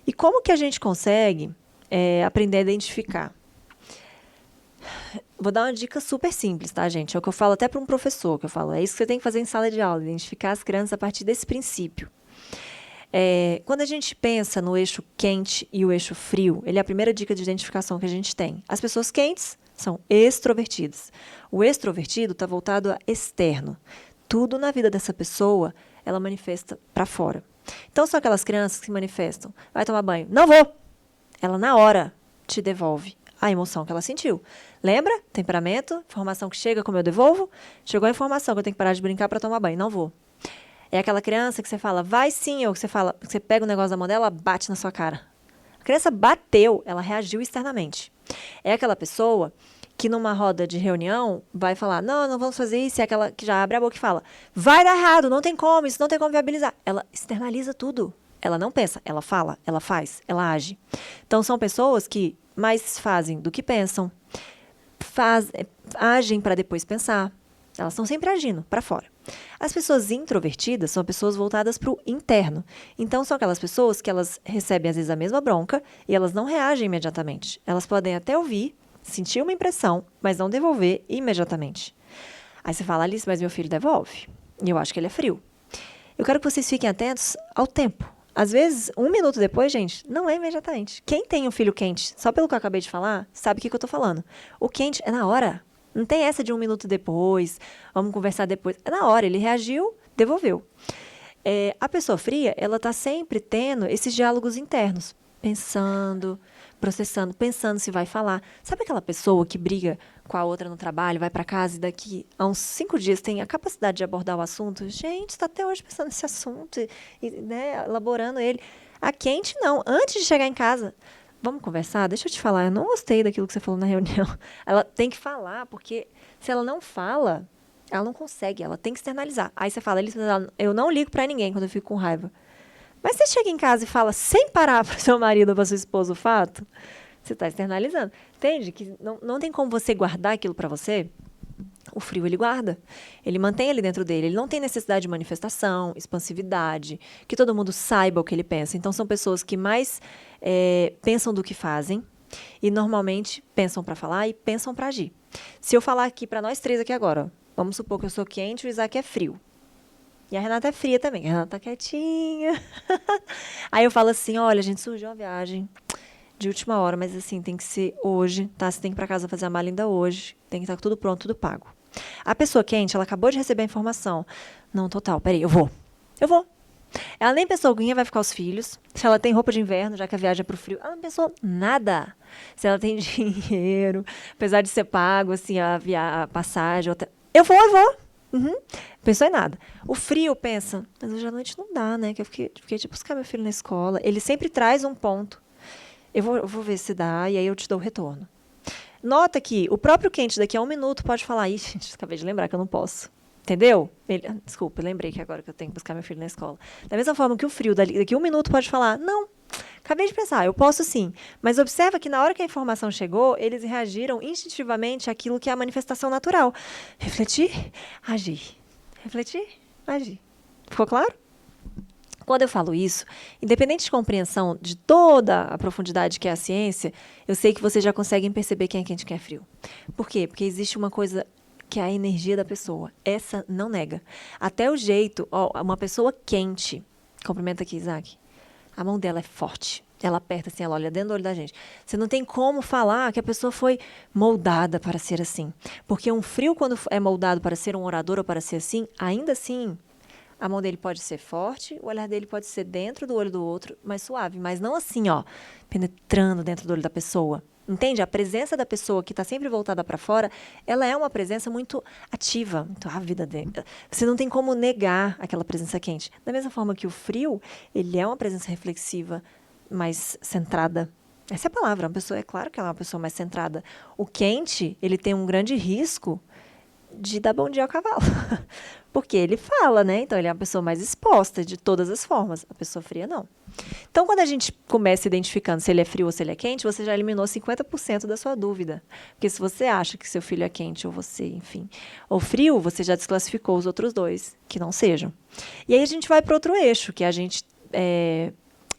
E como que a gente consegue aprender a identificar? Vou dar uma dica super simples, tá, gente? É o que eu falo até para um professor, que eu falo, é isso que você tem que fazer em sala de aula, identificar as crianças a partir desse princípio. Quando a gente pensa no eixo quente e o eixo frio, ele é a primeira dica de identificação que a gente tem. As pessoas quentes são extrovertidas. O extrovertido está voltado a externo. Tudo na vida dessa pessoa, ela manifesta para fora. Então, são aquelas crianças que se manifestam. Vai tomar banho. Não vou! Ela, na hora, te devolve a emoção que ela sentiu. Lembra? Temperamento, informação que chega, como eu devolvo. Chegou a informação que eu tenho que parar de brincar para tomar banho. Não vou. É aquela criança que você fala, vai sim, ou que você pega o negócio da mão dela, bate na sua cara. A criança bateu, ela reagiu externamente. É aquela pessoa que numa roda de reunião vai falar, não vamos fazer isso, é aquela que já abre a boca e fala, vai dar errado, não tem como, isso não tem como viabilizar. Ela externaliza tudo. Ela não pensa, ela fala, ela faz, ela age. Então, são pessoas que mais fazem do que pensam, agem para depois pensar. Elas estão sempre agindo para fora. As pessoas introvertidas são pessoas voltadas para o interno. Então, são aquelas pessoas que elas recebem, às vezes, a mesma bronca e elas não reagem imediatamente. Elas podem até ouvir, sentir uma impressão, mas não devolver imediatamente. Aí você fala, Alice, mas meu filho devolve. E eu acho que ele é frio. Eu quero que vocês fiquem atentos ao tempo. Às vezes, 1 minuto depois, gente, não é imediatamente. Quem tem um filho quente, só pelo que eu acabei de falar, sabe o que eu estou falando. O quente é na hora. Não tem essa de 1 minuto depois, vamos conversar depois. É na hora, ele reagiu, devolveu. A pessoa fria, ela está sempre tendo esses diálogos internos. Pensando, processando, pensando se vai falar. Sabe aquela pessoa que briga com a outra no trabalho, vai para casa e daqui a uns 5 dias tem a capacidade de abordar o assunto? Gente, está até hoje pensando nesse assunto e né, elaborando ele. A quente, não. Antes de chegar em casa, vamos conversar? Deixa eu te falar, eu não gostei daquilo que você falou na reunião. Ela tem que falar, porque se ela não fala, ela não consegue, ela tem que externalizar. Aí você fala, eu não ligo para ninguém quando eu fico com raiva. Mas você chega em casa e fala sem parar para o seu marido ou para sua esposa o fato, você está externalizando. Entende? Que não tem como você guardar aquilo para você. O frio ele guarda. Ele mantém ele dentro dele. Ele não tem necessidade de manifestação, expansividade, que todo mundo saiba o que ele pensa. Então, são pessoas que mais pensam do que fazem e, normalmente, pensam para falar e pensam para agir. Se eu falar aqui para nós três aqui agora, vamos supor que eu sou quente e o Isaac é frio. E a Renata é fria também. A Renata tá quietinha. Aí eu falo assim, olha, a gente surgiu uma viagem de última hora, mas assim, tem que ser hoje, tá? Você tem que ir pra casa fazer a mala ainda hoje. Tem que estar tudo pronto, tudo pago. A pessoa quente, ela acabou de receber a informação. Não, total, peraí, eu vou. Ela nem pensou, Guinha vai ficar os filhos. Se ela tem roupa de inverno, já que a viagem é pro frio. Ela não pensou nada. Se ela tem dinheiro, apesar de ser pago, assim, a passagem. Eu vou. Uhum. Pensou em nada. O frio pensa, mas hoje à noite não dá, né? Que eu fiquei de buscar meu filho na escola. Ele sempre traz um ponto. Eu vou ver se dá, e aí eu te dou o retorno. Nota que o próprio quente daqui a 1 minuto pode falar, ih, gente, acabei de lembrar que eu não posso. Entendeu? Desculpa, lembrei que agora que eu tenho que buscar meu filho na escola. Da mesma forma que o frio daqui a 1 minuto pode falar, não, acabei de pensar, eu posso sim. Mas observa que na hora que a informação chegou, eles reagiram instintivamente àquilo que é a manifestação natural. Refletir, agir. Refletir, agir. Ficou claro? Quando eu falo isso, independente de compreensão de toda a profundidade que é a ciência, eu sei que vocês já conseguem perceber quem é quente e quem é frio. Por quê? Porque existe uma coisa que é a energia da pessoa. Essa não nega. Até o jeito, uma pessoa quente, cumprimenta aqui, Isaac, a mão dela é forte. Ela aperta assim, ela olha dentro do olho da gente. Você não tem como falar que a pessoa foi moldada para ser assim. Porque um frio, quando é moldado para ser um orador ou para ser assim, ainda assim, a mão dele pode ser forte, o olhar dele pode ser dentro do olho do outro, mais suave. Mas não assim, penetrando dentro do olho da pessoa. Entende? A presença da pessoa que está sempre voltada para fora, ela é uma presença muito ativa, muito ávida dele. Você não tem como negar aquela presença quente. Da mesma forma que o frio, ele é uma presença reflexiva, mais centrada. Essa é a palavra. É claro que ela é uma pessoa mais centrada. O quente, ele tem um grande risco de dar bom dia ao cavalo. Porque ele fala, né? Então, ele é uma pessoa mais exposta de todas as formas. A pessoa fria, não. Então, quando a gente começa identificando se ele é frio ou se ele é quente, você já eliminou 50% da sua dúvida. Porque se você acha que seu filho é quente ou você, enfim, ou frio, você já desclassificou os outros dois, que não sejam. E aí a gente vai para outro eixo, que é a gente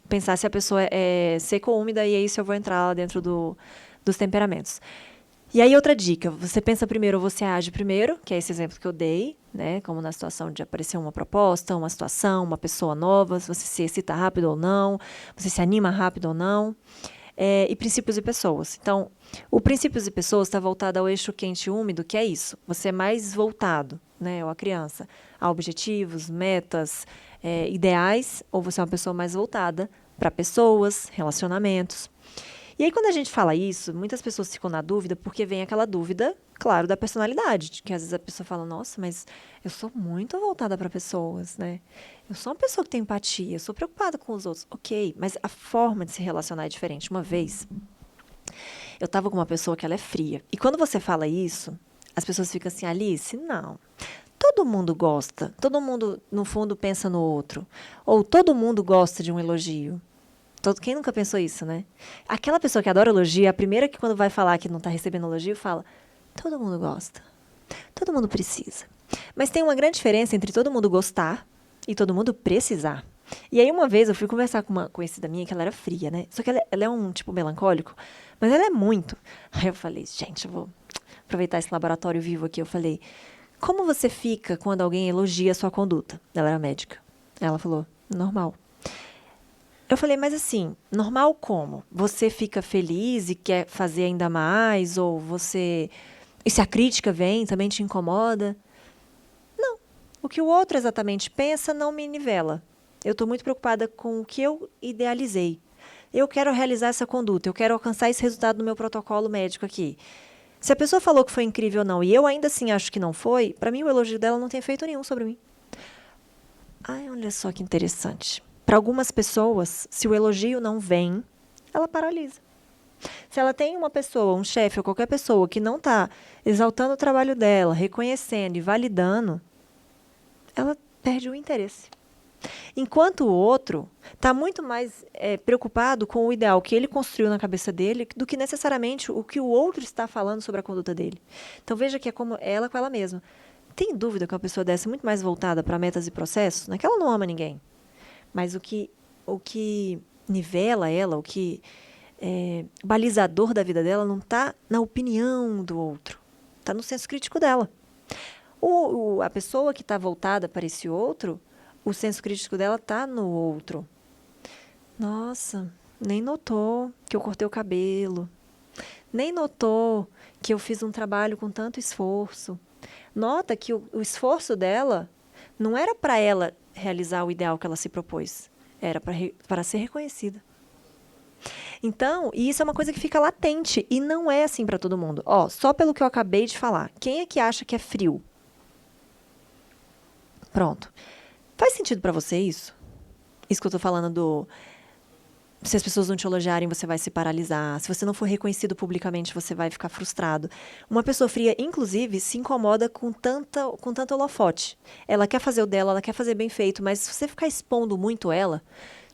pensar se a pessoa é seca ou úmida, e aí se eu vou entrar lá dentro dos temperamentos. E aí, outra dica, você pensa primeiro ou você age primeiro, que é esse exemplo que eu dei, né? Como na situação de aparecer uma proposta, uma situação, uma pessoa nova, se você se excita rápido ou não, você se anima rápido ou não. E princípios e pessoas. Então, o princípios e pessoas está voltado ao eixo quente e úmido, que é isso. Você é mais voltado, né, ou a criança, a objetivos, metas, ideais, ou você é uma pessoa mais voltada para pessoas, relacionamentos. E aí, quando a gente fala isso, muitas pessoas ficam na dúvida, porque vem aquela dúvida, claro, da personalidade, que às vezes a pessoa fala, nossa, mas eu sou muito voltada para pessoas, né? Eu sou uma pessoa que tem empatia, eu sou preocupada com os outros. Ok, mas a forma de se relacionar é diferente. Uma vez, eu estava com uma pessoa que ela é fria. E quando você fala isso, as pessoas ficam assim, Alice, não. Todo mundo gosta, todo mundo, no fundo, pensa no outro. Ou todo mundo gosta de um elogio. Quem nunca pensou isso, né? Aquela pessoa que adora elogio, a primeira que quando vai falar que não está recebendo elogio, fala, todo mundo gosta, todo mundo precisa. Mas tem uma grande diferença entre todo mundo gostar e todo mundo precisar. E aí uma vez eu fui conversar com uma conhecida minha, que ela era fria, né? Só que ela é um tipo melancólico, mas ela é muito. Aí eu falei, gente, eu vou aproveitar esse laboratório vivo aqui. Eu falei, como você fica quando alguém elogia a sua conduta? Ela era médica. Ela falou, normal. Eu falei, mas assim, normal como? Você fica feliz e quer fazer ainda mais? Ou você... E se a crítica vem, também te incomoda? Não. O que o outro exatamente pensa não me nivela. Eu estou muito preocupada com o que eu idealizei. Eu quero realizar essa conduta, eu quero alcançar esse resultado no meu protocolo médico aqui. Se a pessoa falou que foi incrível ou não, e eu ainda assim acho que não foi, para mim o elogio dela não tem efeito nenhum sobre mim. Ai, olha só que interessante. Para algumas pessoas, se o elogio não vem, ela paralisa. Se ela tem uma pessoa, um chefe ou qualquer pessoa que não está exaltando o trabalho dela, reconhecendo e validando, ela perde o interesse. Enquanto o outro está muito mais preocupado com o ideal que ele construiu na cabeça dele do que necessariamente o que o outro está falando sobre a conduta dele. Então veja que é como ela com ela mesma. Tem dúvida que uma pessoa dessa é muito mais voltada para metas e processos? Não é que ela não ama ninguém. Mas o que nivela ela, o que balizador da vida dela não está na opinião do outro. Está no senso crítico dela. A pessoa que está voltada para esse outro, o senso crítico dela está no outro. Nossa, nem notou que eu cortei o cabelo. Nem notou que eu fiz um trabalho com tanto esforço. Nota que o esforço dela não era para ela realizar o ideal que ela se propôs. Era para ser reconhecida. Então, e isso é uma coisa que fica latente. E não é assim para todo mundo. Só pelo que eu acabei de falar. Quem é que acha que é frio? Pronto. Faz sentido para você isso? Isso que eu estou falando se as pessoas não te elogiarem, você vai se paralisar. Se você não for reconhecido publicamente, você vai ficar frustrado. Uma pessoa fria, inclusive, se incomoda com tanto holofote. Ela quer fazer o dela, ela quer fazer bem feito, mas se você ficar expondo muito ela,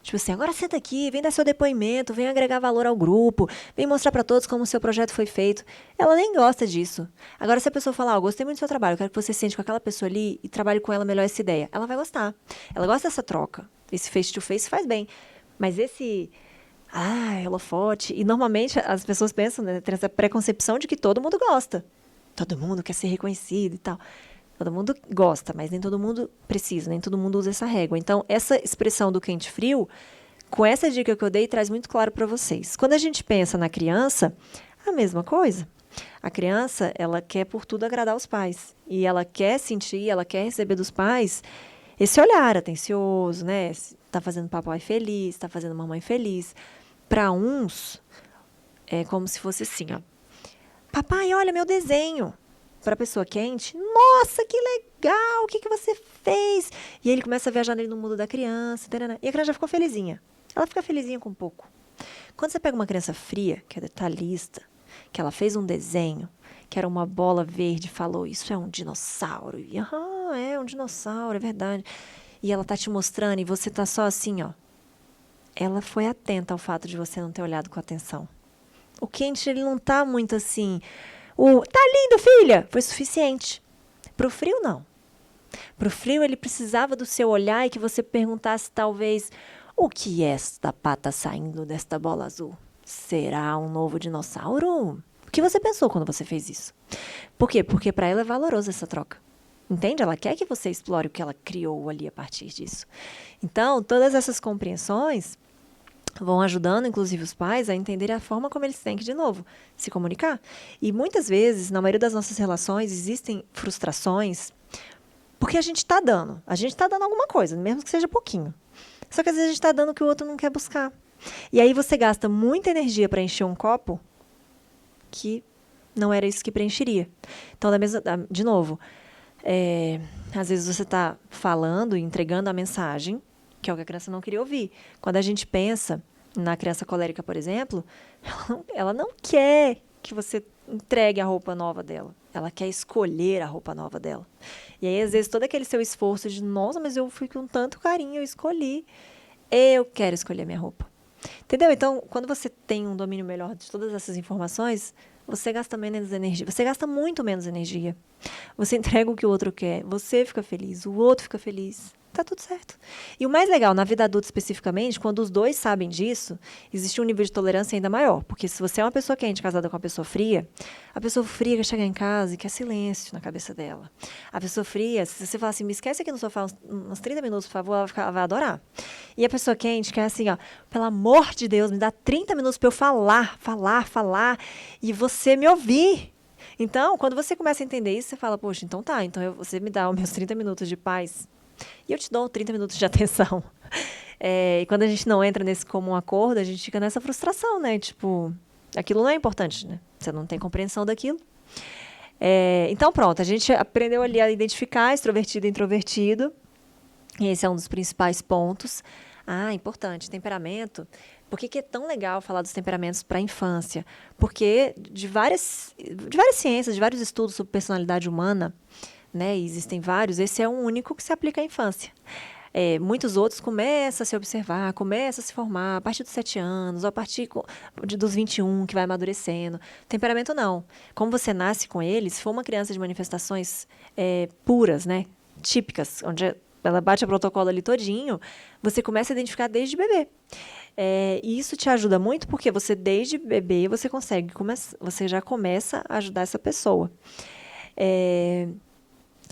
tipo assim, agora senta aqui, vem dar seu depoimento, vem agregar valor ao grupo, vem mostrar para todos como o seu projeto foi feito. Ela nem gosta disso. Agora, se a pessoa falar, eu gostei muito do seu trabalho, eu quero que você sente com aquela pessoa ali e trabalhe com ela melhor essa ideia, ela vai gostar. Ela gosta dessa troca. Esse face-to-face faz bem. Mas esse holofote. E normalmente as pessoas pensam, né, tem essa preconcepção de que todo mundo gosta. Todo mundo quer ser reconhecido e tal. Todo mundo gosta, mas nem todo mundo precisa, nem todo mundo usa essa régua. Então, essa expressão do quente-frio, com essa dica que eu dei, traz muito claro para vocês. Quando a gente pensa na criança, a mesma coisa. A criança, ela quer por tudo agradar os pais. E ela quer sentir, ela quer receber dos pais esse olhar atencioso, né? Está fazendo papai feliz, está fazendo mamãe feliz. Para uns, é como se fosse assim, ó. Papai, olha meu desenho. Para a pessoa quente, nossa, que legal, o que você fez? E aí ele começa a viajar nele no mundo da criança, tarana, e a criança já ficou felizinha. Ela fica felizinha com pouco. Quando você pega uma criança fria, que é detalhista, que ela fez um desenho, que era uma bola verde, falou, isso é um dinossauro. E, é um dinossauro, é verdade. E ela tá te mostrando, e você tá só assim, ó. Ela foi atenta ao fato de você não ter olhado com atenção. O quente, ele não tá muito assim... tá lindo, filha! Foi suficiente. Pro frio, não. Pro frio, ele precisava do seu olhar e que você perguntasse, talvez, o que é esta pata saindo desta bola azul? Será um novo dinossauro? O que você pensou quando você fez isso? Por quê? Porque para ela é valorosa essa troca. Entende? Ela quer que você explore o que ela criou ali a partir disso. Então, todas essas compreensões vão ajudando, inclusive, os pais a entenderem a forma como eles têm que, de novo, se comunicar. E muitas vezes, na maioria das nossas relações, existem frustrações porque a gente está dando. A gente está dando alguma coisa, mesmo que seja pouquinho. Só que às vezes a gente está dando o que o outro não quer buscar. E aí você gasta muita energia para encher um copo que não era isso que preencheria. Então, de novo, às vezes você está falando e entregando a mensagem que é o que a criança não queria ouvir. Quando a gente pensa na criança colérica, por exemplo, ela não quer que você entregue a roupa nova dela. Ela quer escolher a roupa nova dela. E aí, às vezes, todo aquele seu esforço de, nossa, mas eu fui com tanto carinho, eu escolhi. Eu quero escolher a minha roupa. Entendeu? Então, quando você tem um domínio melhor de todas essas informações, você gasta menos energia. Você gasta muito menos energia. Você entrega o que o outro quer. Você fica feliz, o outro fica feliz. Tá tudo certo. E o mais legal, na vida adulta especificamente, quando os dois sabem disso, existe um nível de tolerância ainda maior. Porque se você é uma pessoa quente casada com uma pessoa fria, a pessoa fria quer chegar em casa e quer silêncio na cabeça dela. A pessoa fria, se você falar assim, me esquece aqui no sofá uns 30 minutos, por favor, ela vai adorar. E a pessoa quente quer assim, ó, pelo amor de Deus, me dá 30 minutos para eu falar, e você me ouvir. Então, quando você começa a entender isso, você fala, poxa, então tá, então você me dá os meus 30 minutos de paz, e eu te dou 30 minutos de atenção. E quando a gente não entra nesse comum acordo, a gente fica nessa frustração, né? Tipo, aquilo não é importante, né? Você não tem compreensão daquilo. Então, pronto, a gente aprendeu ali a identificar extrovertido e introvertido. E esse é um dos principais pontos. Importante, temperamento. Por que é tão legal falar dos temperamentos para a infância? Porque de várias ciências, de vários estudos sobre personalidade humana, né, existem vários, esse é um único que se aplica à infância. Muitos outros começam a se observar, começam a se formar a partir dos 7 anos, ou a partir dos 21, que vai amadurecendo. Temperamento não. Como você nasce com ele, se for uma criança de manifestações puras, né, típicas, onde ela bate a protocolo ali todinho, você começa a identificar desde bebê. E isso te ajuda muito porque você, desde bebê, você já começa a ajudar essa pessoa.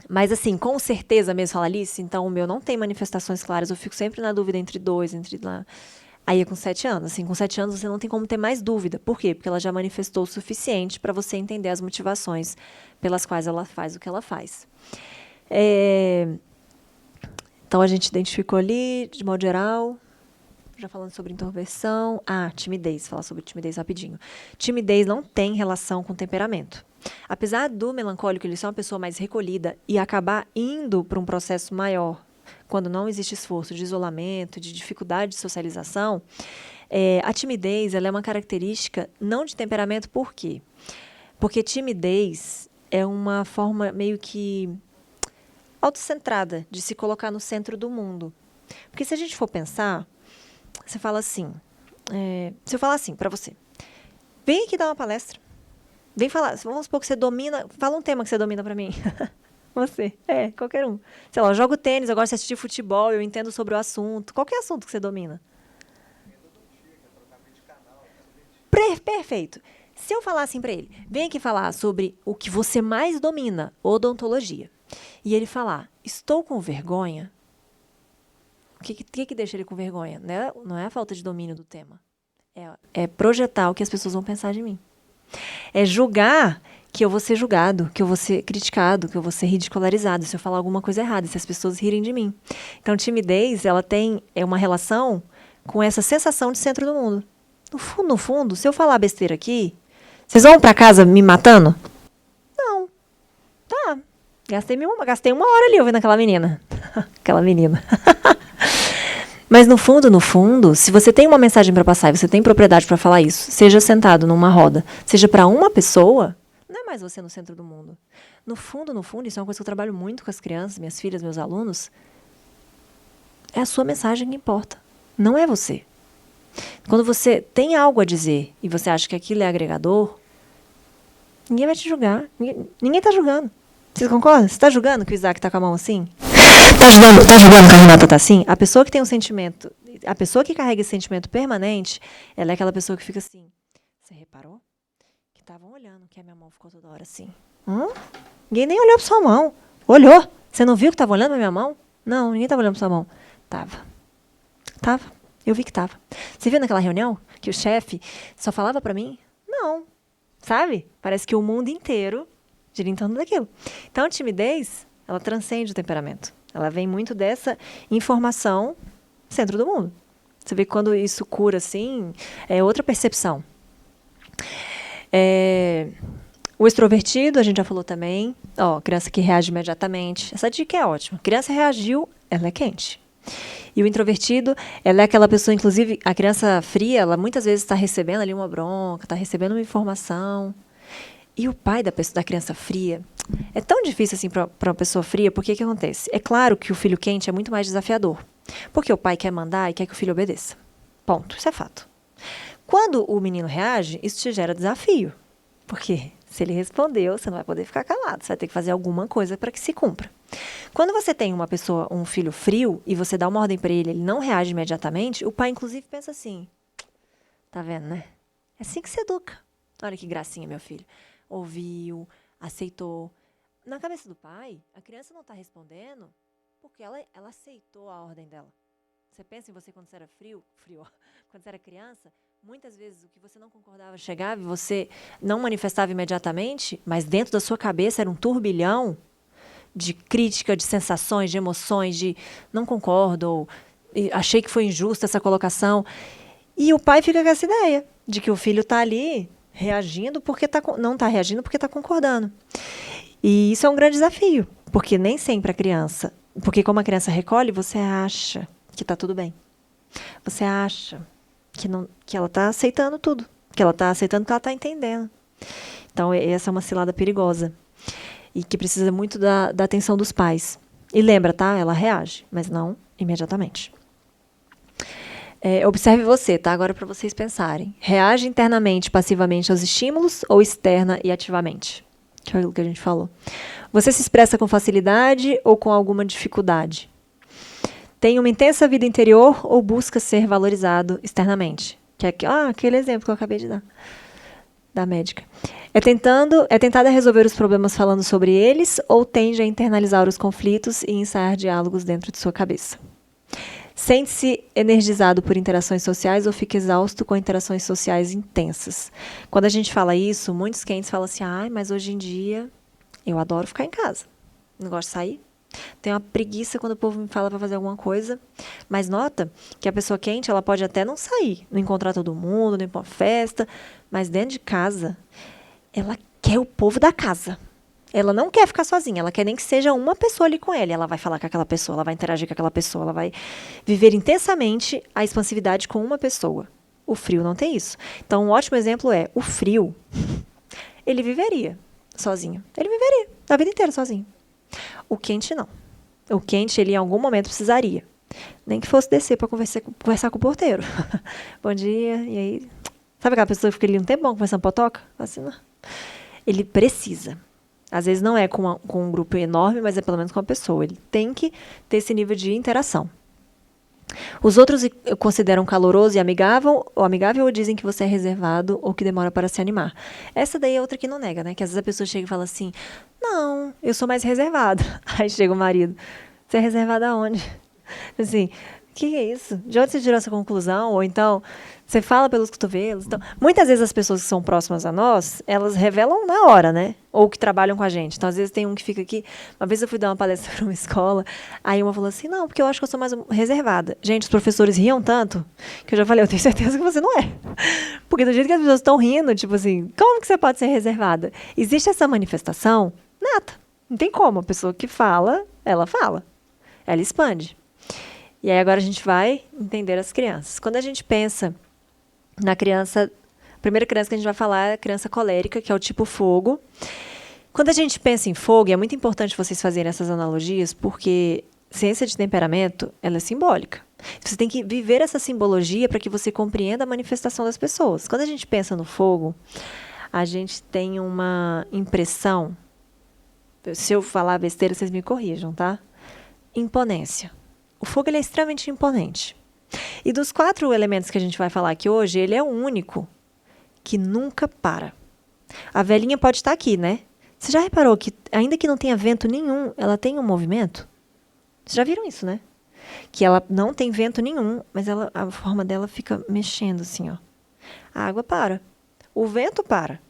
Mas, assim, com certeza mesmo, fala Alice, então o meu não tem manifestações claras, eu fico sempre na dúvida entre 2, entre lá. Aí é com 7 anos. Assim, com 7 anos você não tem como ter mais dúvida. Por quê? Porque ela já manifestou o suficiente para você entender as motivações pelas quais ela faz o que ela faz. Então, a gente identificou ali, de modo geral, já falando sobre introversão. Timidez, falar sobre timidez rapidinho. Timidez não tem relação com temperamento. Apesar do melancólico ele ser uma pessoa mais recolhida e acabar indo para um processo maior, quando não existe esforço de isolamento, de dificuldade de socialização, a timidez ela é uma característica não de temperamento. Por quê? Porque timidez é uma forma meio que autocentrada de se colocar no centro do mundo. Porque se a gente for pensar, você fala assim, se eu falar assim para você, vem aqui dar uma palestra, vem falar, vamos supor que você domina, fala um tema que você domina para mim. Você, qualquer um. Sei lá, eu jogo tênis, eu gosto de assistir futebol, eu entendo sobre o assunto. Qualquer assunto que você domina. Perfeito. Se eu falar assim para ele, vem aqui falar sobre o que você mais domina, odontologia. E ele falar, estou com vergonha. O que deixa ele com vergonha? Não é a falta de domínio do tema. É projetar o que as pessoas vão pensar de mim. É julgar que eu vou ser julgado, que eu vou ser criticado, que eu vou ser ridicularizado se eu falar alguma coisa errada, se as pessoas rirem de mim. Então, timidez, ela tem uma relação com essa sensação de centro do mundo. No fundo, se eu falar besteira aqui, vocês vão pra casa me matando? Não. Tá. Gastei uma hora ali ouvindo aquela menina. Aquela menina. Mas no fundo, se você tem uma mensagem para passar e você tem propriedade para falar isso, seja sentado numa roda, seja para uma pessoa, não é mais você no centro do mundo. No fundo, isso é uma coisa que eu trabalho muito com as crianças, minhas filhas, meus alunos. É a sua mensagem que importa. Não é você. Quando você tem algo a dizer e você acha que aquilo é agregador, ninguém vai te julgar. Ninguém está julgando. Vocês concordam? Você está julgando que o Isaac está com a mão assim? Tá julgando que a Renata tá assim? A pessoa que tem um sentimento, a pessoa que carrega esse sentimento permanente, ela é aquela pessoa que fica assim. Você reparou? Que estavam olhando que a minha mão ficou toda hora assim. Ninguém nem olhou pra sua mão. Olhou? Você não viu que estavam olhando pra minha mão? Não, ninguém estava olhando pra sua mão. Tava. Eu vi que tava. Você viu naquela reunião que o chefe só falava pra mim? Não. Sabe? Parece que o mundo inteiro gira em torno daquilo. Então, a timidez, ela transcende o temperamento. Ela vem muito dessa informação centro do mundo. Você vê que quando isso cura, assim, é outra percepção. O extrovertido, a gente já falou também. Criança que reage imediatamente. Essa dica é ótima. Criança reagiu, ela é quente. E o introvertido, ela é aquela pessoa, inclusive, a criança fria, ela muitas vezes está recebendo ali uma bronca, está recebendo uma informação. E o pai da criança fria, é tão difícil assim para uma pessoa fria, porque o que acontece? É claro que o filho quente é muito mais desafiador, porque o pai quer mandar e quer que o filho obedeça. Ponto, isso é fato. Quando o menino reage, isso te gera desafio, porque se ele respondeu, você não vai poder ficar calado, você vai ter que fazer alguma coisa para que se cumpra. Quando você tem um filho frio, e você dá uma ordem para ele, ele não reage imediatamente, o pai inclusive pensa assim, tá vendo, né? É assim que se educa. Olha que gracinha, meu filho. Ouviu, aceitou. Na cabeça do pai, a criança não está respondendo porque ela aceitou a ordem dela. Você pensa em você quando você era frio, quando você era criança, muitas vezes o que você não concordava chegava e você não manifestava imediatamente, mas dentro da sua cabeça era um turbilhão de crítica, de sensações, de emoções, de não concordo, ou achei que foi injusta essa colocação. E o pai fica com essa ideia de que o filho está ali reagindo porque não está reagindo porque está concordando. E isso é um grande desafio, porque nem sempre a criança... Porque como a criança recolhe, você acha que está tudo bem. Você acha que ela está aceitando tudo, que ela está aceitando que ela está entendendo. Então, essa é uma cilada perigosa e que precisa muito da atenção dos pais. E lembra, tá? Ela reage, mas não imediatamente. Observe você, tá? Agora para vocês pensarem. Reage internamente, passivamente aos estímulos ou externa e ativamente? Que é aquilo que a gente falou. Você se expressa com facilidade ou com alguma dificuldade? Tem uma intensa vida interior ou busca ser valorizado externamente? Que é aquele exemplo que eu acabei de dar, da médica. É tentada resolver os problemas falando sobre eles ou tende a internalizar os conflitos e ensaiar diálogos dentro de sua cabeça? Sente-se energizado por interações sociais ou fica exausto com interações sociais intensas? Quando a gente fala isso, muitos quentes falam assim, mas hoje em dia eu adoro ficar em casa. Não gosto de sair. Tenho uma preguiça quando o povo me fala para fazer alguma coisa. Mas nota que a pessoa quente, ela pode até não sair, não encontrar todo mundo, não ir para uma festa, mas dentro de casa, ela quer o povo da casa. Ela não quer ficar sozinha, ela quer nem que seja uma pessoa ali com ela. Ela vai falar com aquela pessoa, ela vai interagir com aquela pessoa, ela vai viver intensamente a expansividade com uma pessoa. O frio não tem isso. Então, um ótimo exemplo é o frio. Ele viveria sozinho. Ele viveria a vida inteira sozinho. O quente, não. O quente, ele em algum momento precisaria. Nem que fosse descer para conversar com o porteiro. Bom dia, e aí? Sabe aquela pessoa que fica ali um tempão conversando potoca? Assim, não. Ele precisa. Às vezes não é com um grupo enorme, mas é pelo menos com uma pessoa. Ele tem que ter esse nível de interação. Os outros consideram caloroso e amigável ou dizem que você é reservado ou que demora para se animar. Essa daí é outra que não nega, né? Que às vezes a pessoa chega e fala assim, não, eu sou mais reservado. Aí chega o marido, você é reservado aonde? Assim, o que é isso? De onde você tirou essa conclusão? Ou então, você fala pelos cotovelos. Então, muitas vezes as pessoas que são próximas a nós, elas revelam na hora, né? Ou que trabalham com a gente. Então, às vezes tem um que fica aqui. Uma vez eu fui dar uma palestra para uma escola, aí uma falou assim, não, porque eu acho que eu sou mais reservada. Gente, os professores riam tanto, que eu já falei, eu tenho certeza que você não é. Porque do jeito que as pessoas estão rindo, tipo assim, como que você pode ser reservada? Existe essa manifestação nata. Não tem como. A pessoa que fala, ela expande. E aí agora a gente vai entender as crianças. Quando a gente pensa na criança, a primeira criança que a gente vai falar é a criança colérica, que é o tipo fogo. Quando a gente pensa em fogo, é muito importante vocês fazerem essas analogias, porque ciência de temperamento, ela é simbólica. Você tem que viver essa simbologia para que você compreenda a manifestação das pessoas. Quando a gente pensa no fogo, a gente tem uma impressão, se eu falar besteira, vocês me corrijam, tá? Imponência. O fogo ele é extremamente imponente. E dos 4 elementos que a gente vai falar aqui hoje, ele é o único que nunca para. A velhinha pode estar aqui, né? Você já reparou que, ainda que não tenha vento nenhum, ela tem um movimento? Vocês já viram isso, né? Que ela não tem vento nenhum, mas a forma dela fica mexendo assim, ó. A água para. O vento para.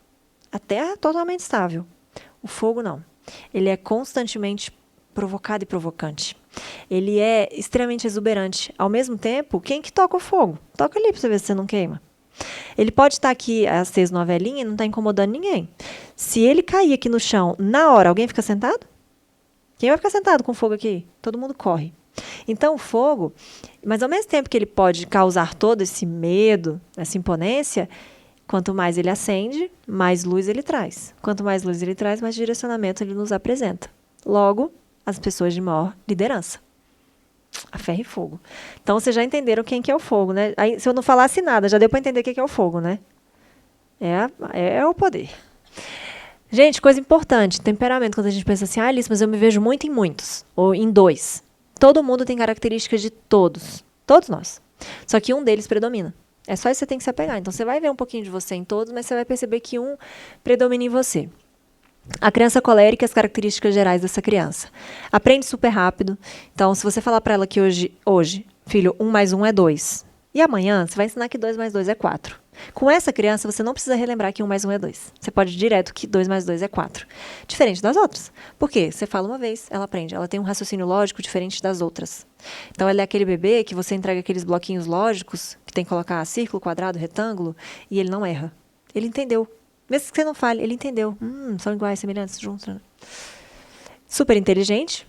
A terra é totalmente estável. O fogo não. Ele é constantemente provocado e provocante. Ele é extremamente exuberante. Ao mesmo tempo, quem que toca o fogo? Toca ali para você ver se você não queima. Ele pode estar aqui aceso numa velhinha e não está incomodando ninguém. Se ele cair aqui no chão, na hora, alguém fica sentado? Quem vai ficar sentado com fogo aqui? Todo mundo corre. Então, o fogo, mas ao mesmo tempo que ele pode causar todo esse medo, essa imponência, quanto mais ele acende, mais luz ele traz. Quanto mais luz ele traz, mais direcionamento ele nos apresenta. Logo, as pessoas de maior liderança. A ferro e fogo. Então, vocês já entenderam quem que é o fogo, né? Aí, se eu não falasse nada, já deu para entender o que é o fogo, né? É o poder. Gente, coisa importante, temperamento. Quando a gente pensa assim, Alice, mas eu me vejo muito em muitos, ou em 2. Todo mundo tem características de todos. Todos nós. Só que um deles predomina. É só isso que você tem que se apegar. Então, você vai ver um pouquinho de você em todos, mas você vai perceber que um predomina em você. A criança colérica e as características gerais dessa criança. Aprende super rápido. Então, se você falar para ela que hoje, filho, 1 mais 1 é 2. E amanhã, você vai ensinar que 2 mais 2 é 4. Com essa criança, você não precisa relembrar que 1 mais 1 é 2. Você pode ir direto que 2 mais 2 é 4. Diferente das outras. Por quê? Você fala uma vez, ela aprende. Ela tem um raciocínio lógico diferente das outras. Então, ela é aquele bebê que você entrega aqueles bloquinhos lógicos, que tem que colocar círculo, quadrado, retângulo, e ele não erra. Ele entendeu. Mesmo que você não fale, ele entendeu. São iguais, semelhantes, juntos. Né? Super inteligente.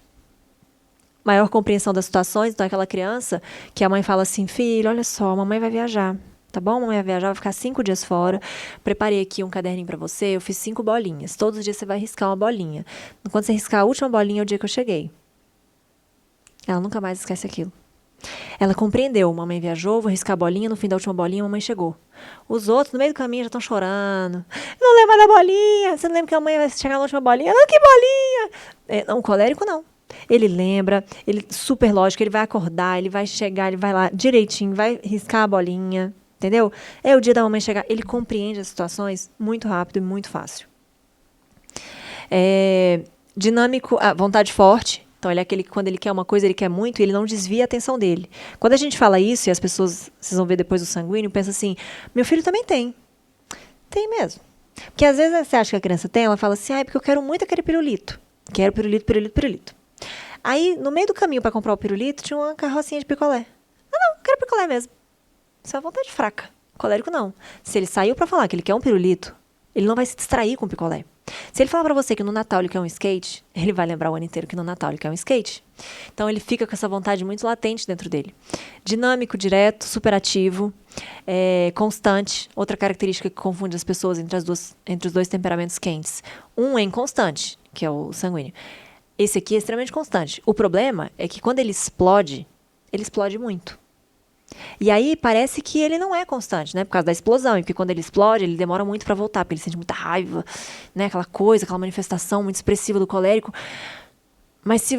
Maior compreensão das situações. Então, aquela criança que a mãe fala assim, filho, olha só, a mamãe vai viajar. Tá bom? A mamãe vai viajar, vai ficar 5 dias fora. Preparei aqui um caderninho para você. Eu fiz 5 bolinhas. Todos os dias você vai riscar uma bolinha. Quando você riscar a última bolinha, é o dia que eu cheguei. Ela nunca mais esquece aquilo. Ela compreendeu, mamãe viajou, vou riscar a bolinha, no fim da última bolinha, mamãe chegou. Os outros, no meio do caminho, já estão chorando. Não lembra da bolinha? Você não lembra que a mãe vai chegar na última bolinha? Não, que bolinha! Não, o colérico não. Ele lembra, ele super lógico, ele vai acordar, ele vai chegar, ele vai lá direitinho, vai riscar a bolinha, entendeu? É o dia da mamãe chegar, ele compreende as situações muito rápido e muito fácil. Dinâmico, vontade forte. Então, ele é aquele que, quando ele quer uma coisa, ele quer muito e ele não desvia a atenção dele. Quando a gente fala isso, e as pessoas, vocês vão ver depois do sanguíneo, pensa assim, meu filho também tem. Tem mesmo. Porque às vezes você acha que a criança tem, ela fala assim, é porque eu quero muito aquele pirulito. Quero pirulito, pirulito, pirulito. Aí, no meio do caminho para comprar o pirulito, tinha uma carrocinha de picolé. Não, quero picolé mesmo. Isso é uma vontade fraca. Colérico não. Se ele saiu para falar que ele quer um pirulito, ele não vai se distrair com o picolé. Se ele falar para você que no Natal ele quer um skate, ele vai lembrar o ano inteiro que no Natal ele quer um skate. Então ele fica com essa vontade muito latente dentro dele. Dinâmico, direto, superativo, constante. Outra característica que confunde as pessoas entre os dois temperamentos quentes. Um é inconstante, que é o sanguíneo. Esse aqui é extremamente constante. O problema é que quando ele explode muito. E aí parece que ele não é constante, né? Por causa da explosão. E porque quando ele explode, ele demora muito para voltar, porque ele sente muita raiva, né? Aquela coisa, aquela manifestação muito expressiva do colérico. Mas se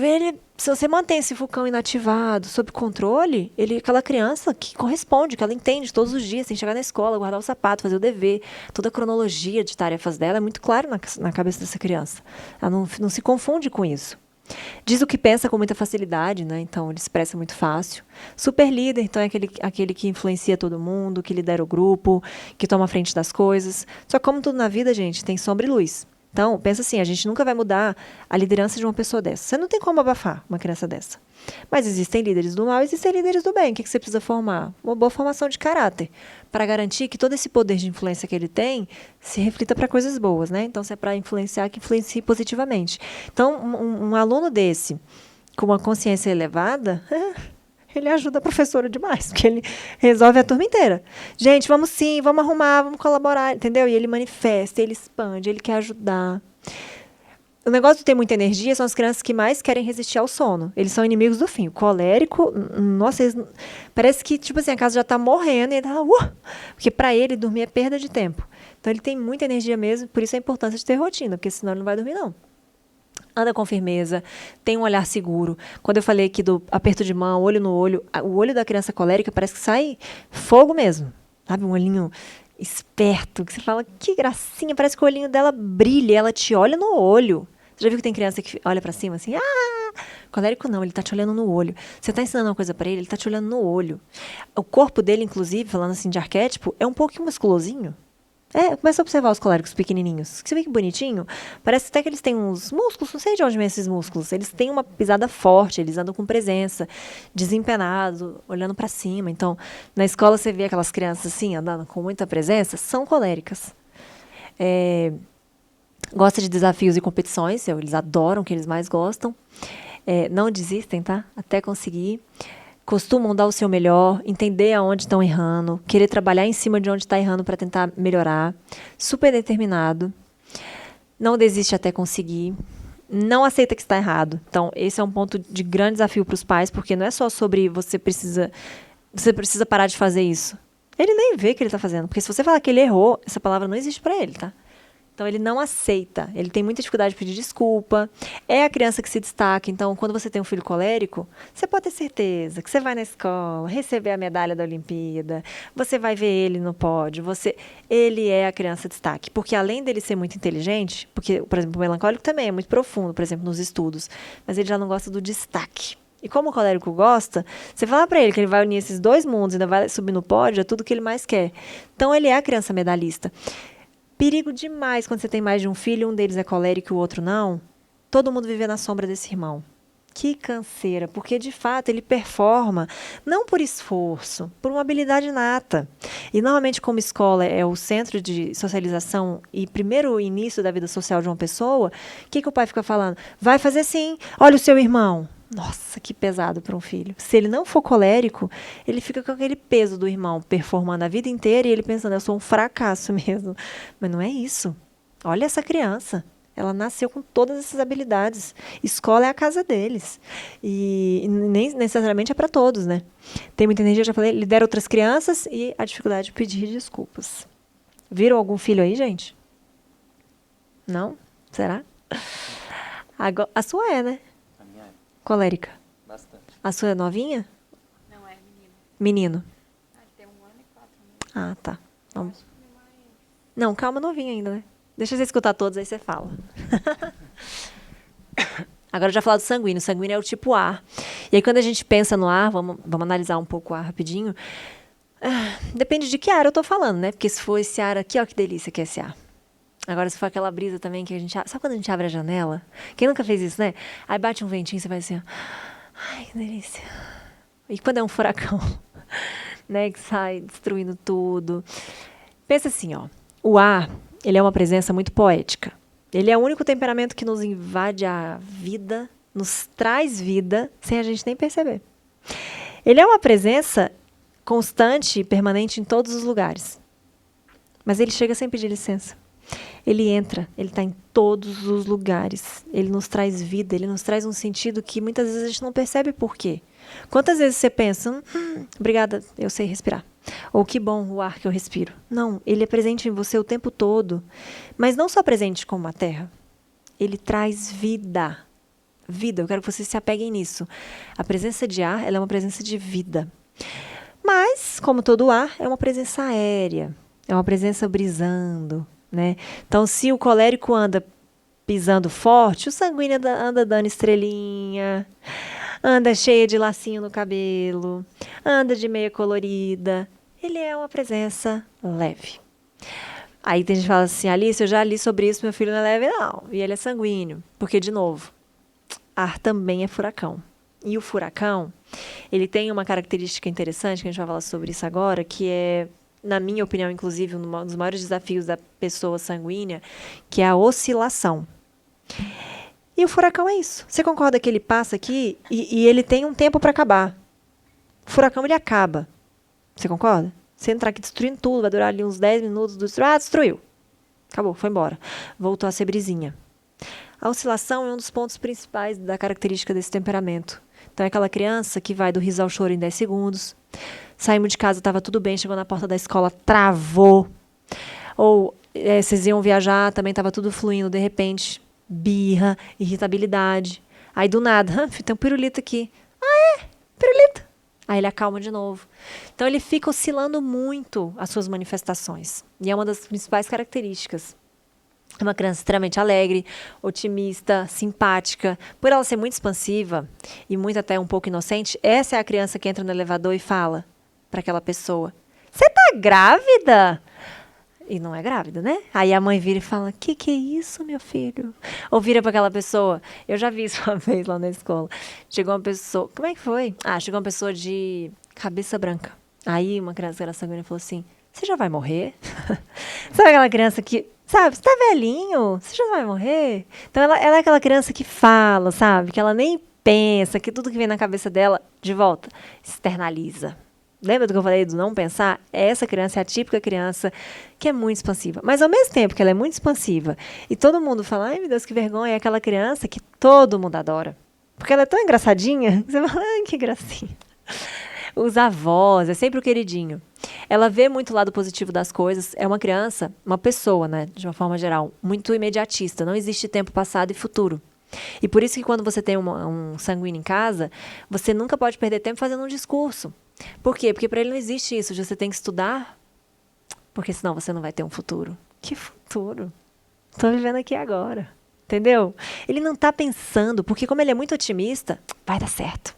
você mantém esse vulcão inativado, sob controle, ele é aquela criança que corresponde, que ela entende todos os dias, tem que chegar na escola, guardar o sapato, fazer o dever. Toda a cronologia de tarefas dela é muito clara na cabeça dessa criança. Ela não se confunde com isso. Diz o que pensa com muita facilidade, né? Então ele expressa muito fácil. Super líder, então é aquele que influencia todo mundo, que lidera o grupo, que toma a frente das coisas. Só que como tudo na vida, gente, tem sombra e luz. Então, pensa assim, a gente nunca vai mudar a liderança de uma pessoa dessa. Você não tem como abafar uma criança dessa. Mas existem líderes do mal e existem líderes do bem. O que você precisa formar? Uma boa formação de caráter, para garantir que todo esse poder de influência que ele tem se reflita para coisas boas, né? Então, se é para influenciar, que influencie positivamente. Então, um aluno desse, com uma consciência elevada, ele ajuda a professora demais, porque ele resolve a turma inteira. Gente, vamos sim, vamos arrumar, vamos colaborar, entendeu? E ele manifesta, ele expande, ele quer ajudar. O negócio de ter muita energia são as crianças que mais querem resistir ao sono. Eles são inimigos do fim. O colérico, nossa, parece que, tipo assim, a casa já tá morrendo e ele tá, porque para ele dormir é perda de tempo. Então ele tem muita energia mesmo, por isso a importância de ter rotina, porque senão ele não vai dormir, não. Anda com firmeza, tem um olhar seguro. Quando eu falei aqui do aperto de mão, olho no olho, o olho da criança colérica parece que sai fogo mesmo. Sabe, um olhinho esperto, que você fala, que gracinha, parece que o olhinho dela brilha, ela te olha no olho. Você já viu que tem criança que olha pra cima assim, colérico não, ele tá te olhando no olho. Você tá ensinando uma coisa pra ele tá te olhando no olho. O corpo dele, inclusive, falando assim de arquétipo, é um pouquinho musculosinho. Começa a observar os coléricos pequenininhos. Você vê que bonitinho? Parece até que eles têm uns músculos, não sei de onde vem esses músculos. Eles têm uma pisada forte, eles andam com presença, desempenados, olhando para cima. Então, na escola você vê aquelas crianças assim, andando com muita presença, são coléricas. Gosta de desafios e competições, eles adoram o que eles mais gostam. Não desistem, tá? Até conseguir. Costumam dar o seu melhor, entender aonde estão errando, querer trabalhar em cima de onde está errando para tentar melhorar. Super determinado. Não desiste até conseguir. Não aceita que está errado. Então, esse é um ponto de grande desafio para os pais, porque não é só sobre você precisa parar de fazer isso. Ele nem vê que ele está fazendo, porque se você falar que ele errou, essa palavra não existe para ele, tá? Então, ele não aceita. Ele tem muita dificuldade de pedir desculpa. É a criança que se destaca. Então, quando você tem um filho colérico, você pode ter certeza que você vai na escola, receber a medalha da Olimpíada, você vai ver ele no pódio. Ele é a criança destaque. Porque, além dele ser muito inteligente, porque, por exemplo, o melancólico também é muito profundo, por exemplo, nos estudos, mas ele já não gosta do destaque. E como o colérico gosta, você fala para ele que ele vai unir esses dois mundos, ainda vai subir no pódio, é tudo que ele mais quer. Então, ele é a criança medalhista. Perigo demais quando você tem mais de um filho, um deles é colérico e o outro não. Todo mundo vive na sombra desse irmão. Que canseira, porque de fato ele performa, não por esforço, por uma habilidade inata. E normalmente como escola é o centro de socialização e primeiro início da vida social de uma pessoa, o que o pai fica falando? Vai fazer sim, olha o seu irmão. Nossa, que pesado para um filho. Se ele não for colérico, ele fica com aquele peso do irmão performando a vida inteira e ele pensando, eu sou um fracasso mesmo. Mas não é isso. Olha essa criança. Ela nasceu com todas essas habilidades. Escola é a casa deles. E nem necessariamente é para todos, né? Tem muita energia, já falei, lidera outras crianças e a dificuldade de pedir desculpas. Viram algum filho aí, gente? Não? Será? Agora, a sua é, né? A minha é. Colérica. Bastante. A sua é novinha? Não, é menino. Menino. Ah, ele tem 1 ano e 4 meses. Ah, tá. Vamos. Acho que ele é mais... Não, calma, novinha ainda, né? Deixa você escutar todos, aí você fala. Agora eu já falar do sanguíneo. O sanguíneo é o tipo A. E aí quando a gente pensa no ar, vamos analisar um pouco o ar rapidinho. Depende de que ar eu tô falando, né? Porque se for esse ar aqui, ó que delícia que é esse ar. Agora se for aquela brisa também que a gente... Sabe quando a gente abre a janela? Quem nunca fez isso, né? Aí bate um ventinho, você vai assim, ó. Ai, que delícia. E quando é um furacão, né? Que sai destruindo tudo. Pensa assim, ó. O ar, ele é uma presença muito poética. Ele é o único temperamento que nos invade a vida, nos traz vida, sem a gente nem perceber. Ele é uma presença constante e permanente em todos os lugares. Mas ele chega sem pedir licença. Ele entra, ele está em todos os lugares. Ele nos traz vida, ele nos traz um sentido que muitas vezes a gente não percebe por quê. Quantas vezes você pensa, obrigada, eu sei respirar. Ou que bom o ar que eu respiro. Não, ele é presente em você o tempo todo. Mas não só presente como a terra. Ele traz vida. Vida, eu quero que vocês se apeguem nisso. A presença de ar, ela é uma presença de vida. Mas, como todo ar, é uma presença aérea. É uma presença brisando, né? Então, se o colérico anda pisando forte, o sanguíneo anda dando estrelinha, anda cheia de lacinho no cabelo, anda de meia colorida. Ele é uma presença leve. Aí tem gente que fala assim, Alice, eu já li sobre isso, meu filho não é leve não. E ele é sanguíneo. Porque, de novo, ar também é furacão. E o furacão, ele tem uma característica interessante, que a gente vai falar sobre isso agora, que é, na minha opinião, inclusive, um dos maiores desafios da pessoa sanguínea, que é a oscilação. E o furacão é isso. Você concorda que ele passa aqui e ele tem um tempo para acabar? O furacão, ele acaba. Você concorda? Você entrar aqui destruindo tudo, vai durar ali uns 10 minutos, destruiu. Acabou, foi embora. Voltou a ser brisinha. A oscilação é um dos pontos principais da característica desse temperamento. Então, é aquela criança que vai do riso ao choro em 10 segundos. Saímos de casa, estava tudo bem, chegou na porta da escola, travou. Ou vocês iam viajar, também estava tudo fluindo, de repente, birra, irritabilidade. Aí, do nada, tem um pirulito aqui. Ah, é? Pirulito. Aí ele acalma de novo. Então, ele fica oscilando muito as suas manifestações. E é uma das principais características. É uma criança extremamente alegre, otimista, simpática. Por ela ser muito expansiva e muito até um pouco inocente, essa é a criança que entra no elevador e fala para aquela pessoa, você tá grávida? E não é grávida, né? Aí a mãe vira e fala, que é isso, meu filho? Ou vira para aquela pessoa, eu já vi isso uma vez lá na escola. Chegou uma pessoa, como é que foi? Chegou uma pessoa de cabeça branca. Aí uma criança que era sanguínea falou assim, você já vai morrer? Sabe aquela criança que, sabe, você tá velhinho, você já vai morrer? Então ela é aquela criança que fala, sabe? Que ela nem pensa, que tudo que vem na cabeça dela, de volta, externaliza. Lembra do que eu falei do não pensar? Essa criança é a típica criança que é muito expansiva. Mas ao mesmo tempo que ela é muito expansiva e todo mundo fala, ai meu Deus, que vergonha, é aquela criança que todo mundo adora. Porque ela é tão engraçadinha, que você fala, ai que gracinha. Os avós, é sempre o queridinho. Ela vê muito o lado positivo das coisas. É uma criança, uma pessoa, né, de uma forma geral, muito imediatista. Não existe tempo passado e futuro. E por isso que quando você tem um sanguíneo em casa, você nunca pode perder tempo fazendo um discurso. Por quê? Porque para ele não existe isso. Você tem que estudar, porque senão você não vai ter um futuro. Que futuro? Estou vivendo aqui agora. Entendeu? Ele não está pensando, porque como ele é muito otimista, vai dar certo.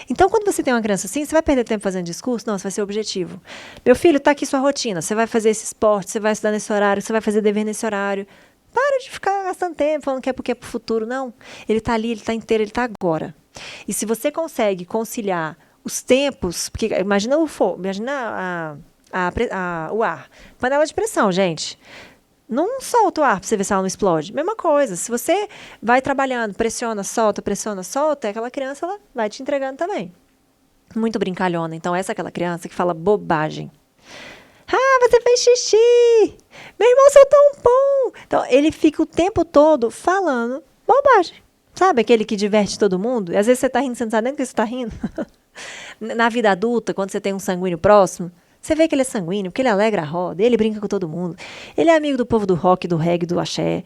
Então, quando você tem uma criança assim, você vai perder tempo fazendo discurso? Não, você vai ser objetivo. Meu filho, está aqui sua rotina. Você vai fazer esse esporte, você vai estudar nesse horário, você vai fazer dever nesse horário. Para de ficar gastando tempo falando que é porque é para o futuro. Não. Ele está ali, ele está inteiro, ele está agora. E se você consegue conciliar os tempos, porque imagina o fogo, imagina o ar. Panela de pressão, gente. Não solta o ar para você ver se ela não explode. Mesma coisa. Se você vai trabalhando, pressiona, solta, aquela criança ela vai te entregando também. Muito brincalhona. Então, essa é aquela criança que fala bobagem. você fez xixi! Meu irmão soltou um pum! Então, ele fica o tempo todo falando bobagem. Sabe aquele que diverte todo mundo? E às vezes você tá rindo, você não sabe nem do que você tá rindo. Na vida adulta, quando você tem um sanguíneo próximo, você vê que ele é sanguíneo, porque ele alegra a roda, ele brinca com todo mundo. Ele é amigo do povo do rock, do reggae, do axé,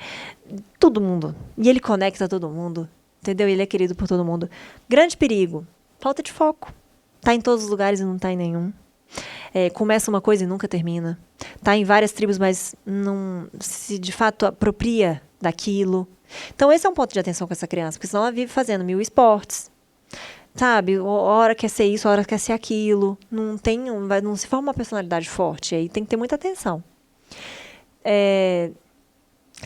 todo mundo. E ele conecta todo mundo, entendeu? Ele é querido por todo mundo. Grande perigo, falta de foco. Tá em todos os lugares e não tá em nenhum. Começa uma coisa e nunca termina. Tá em várias tribos, mas não se de fato apropria daquilo. Então esse é um ponto de atenção com essa criança, porque senão ela vive fazendo 1000 esportes. Sabe, hora quer ser isso, hora quer ser aquilo. Não se forma uma personalidade forte. Aí tem que ter muita atenção.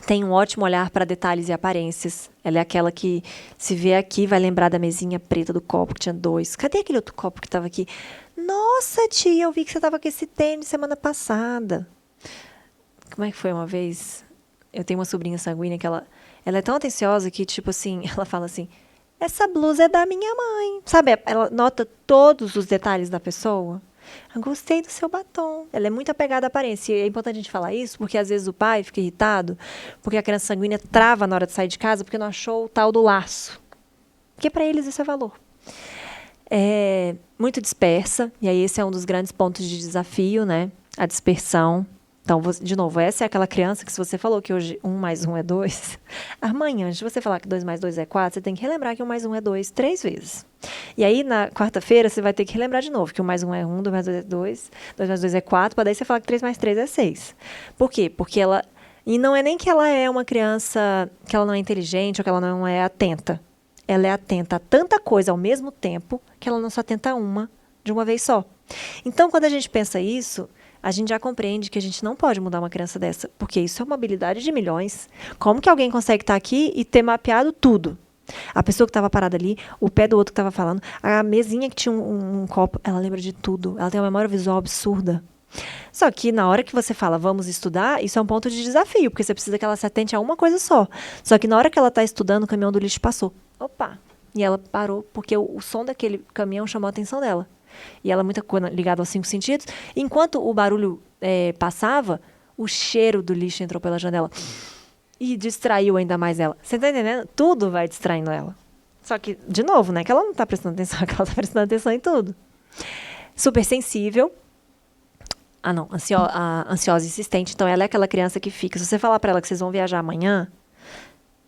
Tem um ótimo olhar para detalhes e aparências. Ela é aquela que, se vê aqui, vai lembrar da mesinha preta do copo, que tinha 2. Cadê aquele outro copo que estava aqui? Nossa, tia, eu vi que você estava com esse tênis semana passada. Como é que foi uma vez? Eu tenho uma sobrinha sanguínea que ela é tão atenciosa que, tipo assim, ela fala assim, essa blusa é da minha mãe. Sabe, ela nota todos os detalhes da pessoa. Eu gostei do seu batom. Ela é muito apegada à aparência. E é importante a gente falar isso, porque às vezes o pai fica irritado, porque a criança sanguínea trava na hora de sair de casa, porque não achou o tal do laço. Porque para eles isso é valor. Muito dispersa, e aí esse é um dos grandes pontos de desafio, né? A dispersão. Então, de novo, essa é aquela criança que se você falou que hoje 1 mais 1 é 2, amanhã, antes de você falar que 2 mais 2 é 4, você tem que relembrar que 1 mais 1 é 2 3 vezes. E aí, na quarta-feira, você vai ter que relembrar de novo que 1 mais 1 é 1, 2 mais 2 é 2, 2 mais 2 é 4, para daí você falar que 3 mais 3 é 6. Por quê? Porque ela... E não é nem que ela é uma criança, que ela não é inteligente ou que ela não é atenta. Ela é atenta a tanta coisa ao mesmo tempo que ela não só atenta a uma de uma vez só. Então, quando a gente pensa isso, a gente já compreende que a gente não pode mudar uma criança dessa, porque isso é uma habilidade de milhões. Como que alguém consegue estar aqui e ter mapeado tudo? A pessoa que estava parada ali, o pé do outro que estava falando, a mesinha que tinha um copo, ela lembra de tudo. Ela tem uma memória visual absurda. Só que na hora que você fala, vamos estudar, isso é um ponto de desafio, porque você precisa que ela se atente a uma coisa só. Só que na hora que ela está estudando, o caminhão do lixo passou. Opa! E ela parou, porque o som daquele caminhão chamou a atenção dela. E ela é muito ligada aos 5 sentidos. Enquanto o barulho passava, o cheiro do lixo entrou pela janela. E distraiu ainda mais ela. Você tá entendendo? Tudo vai distraindo ela. Só que, de novo, né? Que ela não tá prestando atenção, que ela tá prestando atenção em tudo. Super sensível. Não. Ansiosa e insistente. Então, ela é aquela criança que fica. Se você falar pra ela que vocês vão viajar amanhã,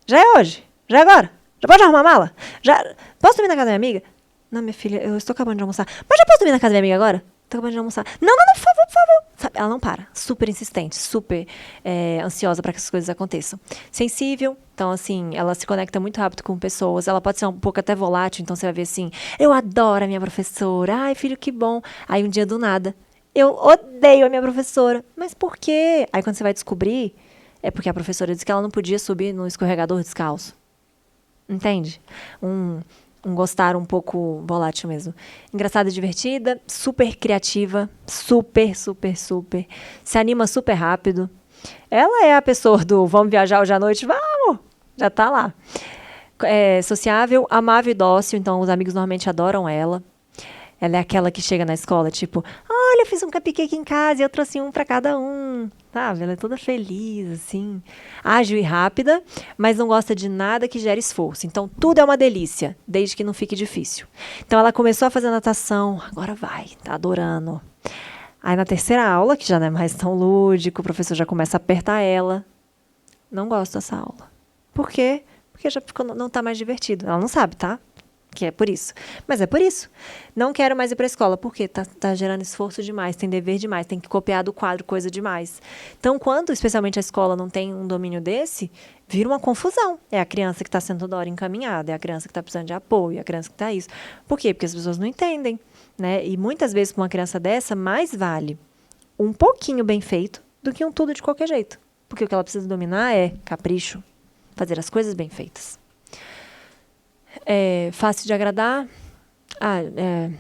já é hoje. Já é agora. Já pode arrumar a mala? Posso dormir na casa da minha amiga? Não, minha filha, eu estou acabando de almoçar. Mas já posso dormir na casa da minha amiga agora? Estou acabando de almoçar. Não, por favor, por favor. Sabe, ela não para. Super insistente, super ansiosa para que essas coisas aconteçam. Sensível, então, assim, ela se conecta muito rápido com pessoas. Ela pode ser um pouco até volátil, então você vai ver assim, eu adoro a minha professora. Ai, filho, que bom. Aí um dia do nada, eu odeio a minha professora. Mas por quê? Aí quando você vai descobrir, é porque a professora disse que ela não podia subir no escorregador descalço. Entende? Um gostar um pouco volátil mesmo. Engraçada e divertida, super criativa, super. Se anima super rápido. Ela é a pessoa do vamos viajar hoje à noite? Vamos! Já tá lá. Sociável, amável e dócil, então os amigos normalmente adoram ela. Ela é aquela que chega na escola, tipo, olha, eu fiz um cupcake em casa e eu trouxe um para cada um. Sabe? Ela é toda feliz, assim. Ágil e rápida, mas não gosta de nada que gere esforço. Então, tudo é uma delícia, desde que não fique difícil. Então, ela começou a fazer natação, agora vai, tá adorando. Aí, na terceira aula, que já não é mais tão lúdico, o professor já começa a apertar ela. Não gosto dessa aula. Por quê? Porque já não tá mais divertido. Ela não sabe, tá? Que é por isso. Mas é por isso. Não quero mais ir para a escola. Por quê? Tá gerando esforço demais, tem dever demais, tem que copiar do quadro coisa demais. Então, quando, especialmente, a escola não tem um domínio desse, vira uma confusão. É a criança que está sendo toda hora encaminhada, é a criança que está precisando de apoio, é a criança que está isso. Por quê? Porque as pessoas não entendem, né? E muitas vezes, com uma criança dessa, mais vale um pouquinho bem feito do que um tudo de qualquer jeito. Porque o que ela precisa dominar é capricho, fazer as coisas bem feitas. Fácil de agradar. É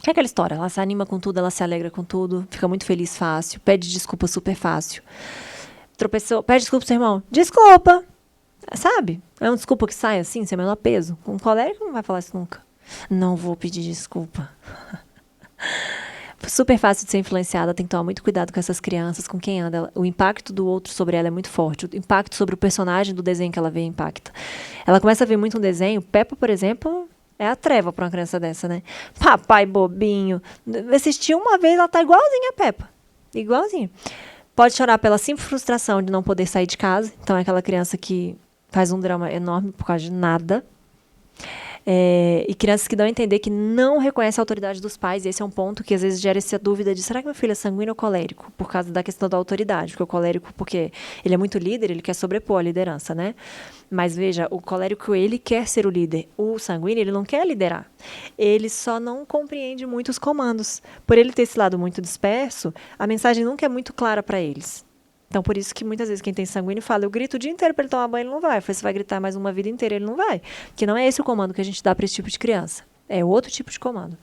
aquela história, ela se anima com tudo, ela se alegra com tudo, fica muito feliz fácil, pede desculpa super fácil. Tropeçou, pede desculpa pro seu irmão. Desculpa! Sabe? É um desculpa que sai assim, sem menor peso. Um colérico não vai falar isso nunca. Não vou pedir desculpa. super fácil de ser influenciada, tem que tomar muito cuidado com essas crianças, com quem anda. O impacto do outro sobre ela é muito forte. O impacto sobre o personagem do desenho que ela vê impacta. Ela começa a ver muito um desenho. Peppa, por exemplo, é a treva para uma criança dessa, né? Papai bobinho. Assistiu uma vez, ela tá igualzinha a Peppa. Igualzinha. Pode chorar pela simples frustração de não poder sair de casa. Então é aquela criança que faz um drama enorme por causa de nada. E crianças que dão a entender que não reconhecem a autoridade dos pais, e esse é um ponto que às vezes gera essa dúvida de será que meu filho é sanguíneo ou colérico? Por causa da questão da autoridade, porque o colérico, porque ele é muito líder, ele quer sobrepor a liderança, né? Mas veja, o colérico, ele quer ser o líder. O sanguíneo, ele não quer liderar. Ele só não compreende muito os comandos. Por ele ter esse lado muito disperso, a mensagem nunca é muito clara para eles. Então, por isso que muitas vezes quem tem sanguíneo fala, eu grito o dia inteiro para ele tomar banho, ele não vai. Você vai gritar mais uma vida inteira, ele não vai. Porque não é esse o comando que a gente dá para esse tipo de criança. É outro tipo de comando.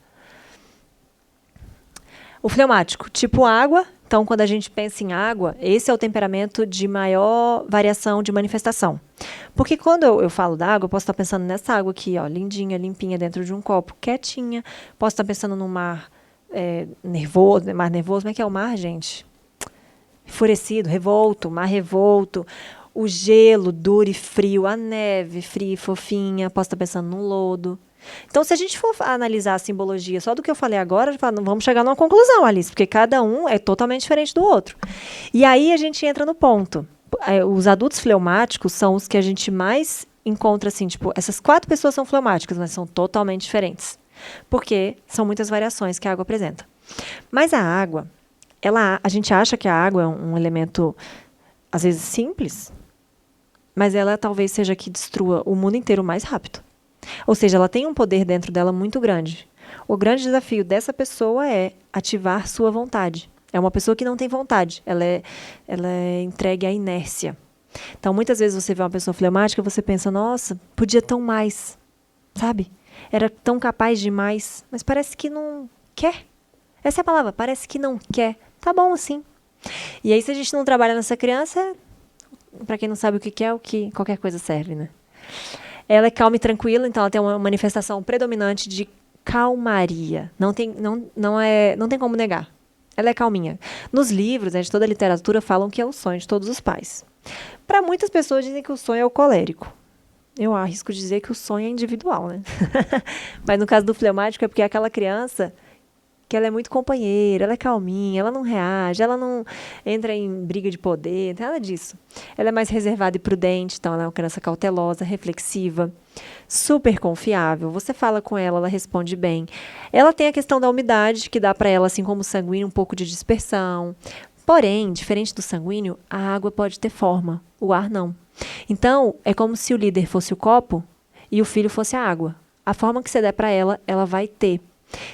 O fleumático, tipo água. Então, quando a gente pensa em água, esse é o temperamento de maior variação de manifestação. Porque quando eu falo da água, eu posso estar pensando nessa água aqui, ó, lindinha, limpinha, dentro de um copo, quietinha. Posso estar pensando num mar nervoso. Mar nervoso, como é que é o mar, gente? Enfurecido, revolto, mar revolto, o gelo duro e frio, a neve fria e fofinha, posso estar pensando no lodo. Então, se a gente for analisar a simbologia só do que eu falei agora, vamos chegar numa conclusão, Alice, porque cada um é totalmente diferente do outro. E aí a gente entra no ponto. Os adultos fleumáticos são os que a gente mais encontra, assim, tipo, essas 4 pessoas são fleumáticas, mas são totalmente diferentes. Porque são muitas variações que a água apresenta. Mas a água, a gente acha que a água é um elemento, às vezes, simples, mas ela talvez seja que destrua o mundo inteiro mais rápido. Ou seja, ela tem um poder dentro dela muito grande. O grande desafio dessa pessoa é ativar sua vontade. É uma pessoa que não tem vontade, ela é entregue à inércia. Então, muitas vezes você vê uma pessoa fleumática, você pensa, nossa, podia tão mais, sabe? Era tão capaz de mais, mas parece que não quer. Essa é a palavra, parece que não quer. Tá bom assim. E aí, se a gente não trabalha nessa criança, para quem não sabe o que é, o que qualquer coisa serve, né? Ela é calma e tranquila, então ela tem uma manifestação predominante de calmaria. Não tem como negar. Ela é calminha. Nos livros, né, de toda a literatura, falam que é o sonho de todos os pais. Para muitas pessoas, dizem que o sonho é o colérico. Eu arrisco dizer que o sonho é individual, né? Mas no caso do fleumático, é porque é aquela criança que ela é muito companheira, ela é calminha, ela não reage, ela não entra em briga de poder, nada disso. Ela é mais reservada e prudente, então ela é uma criança cautelosa, reflexiva, super confiável. Você fala com ela, ela responde bem. Ela tem a questão da umidade, que dá para ela, assim como o sanguíneo, um pouco de dispersão. Porém, diferente do sanguíneo, a água pode ter forma, o ar não. Então, é como se o líder fosse o copo e o filho fosse a água. A forma que você der para ela, ela vai ter.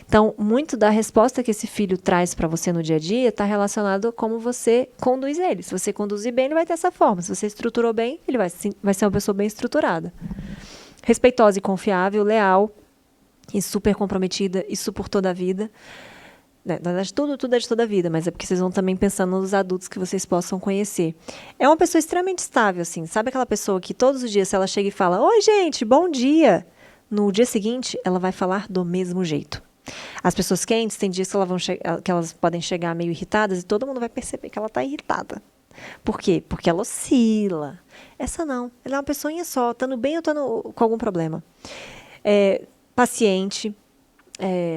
Então, muito da resposta que esse filho traz para você no dia a dia está relacionado a como você conduz ele. Se você conduzir bem, ele vai ter essa forma. Se você estruturou bem, ele vai ser uma pessoa bem estruturada. Respeitosa e confiável, leal e super comprometida, isso por toda a vida. Na verdade, tudo é de toda a vida, mas é porque vocês vão também pensando nos adultos que vocês possam conhecer. É uma pessoa extremamente estável, assim. Sabe aquela pessoa que todos os dias, se ela chega e fala, oi, gente, bom dia, no dia seguinte, ela vai falar do mesmo jeito. As pessoas quentes, tem dias que elas podem chegar meio irritadas e todo mundo vai perceber que ela está irritada. Por quê? Porque ela oscila. Essa não. Ela é uma pessoinha só, estando bem ou estando com algum problema. Paciente.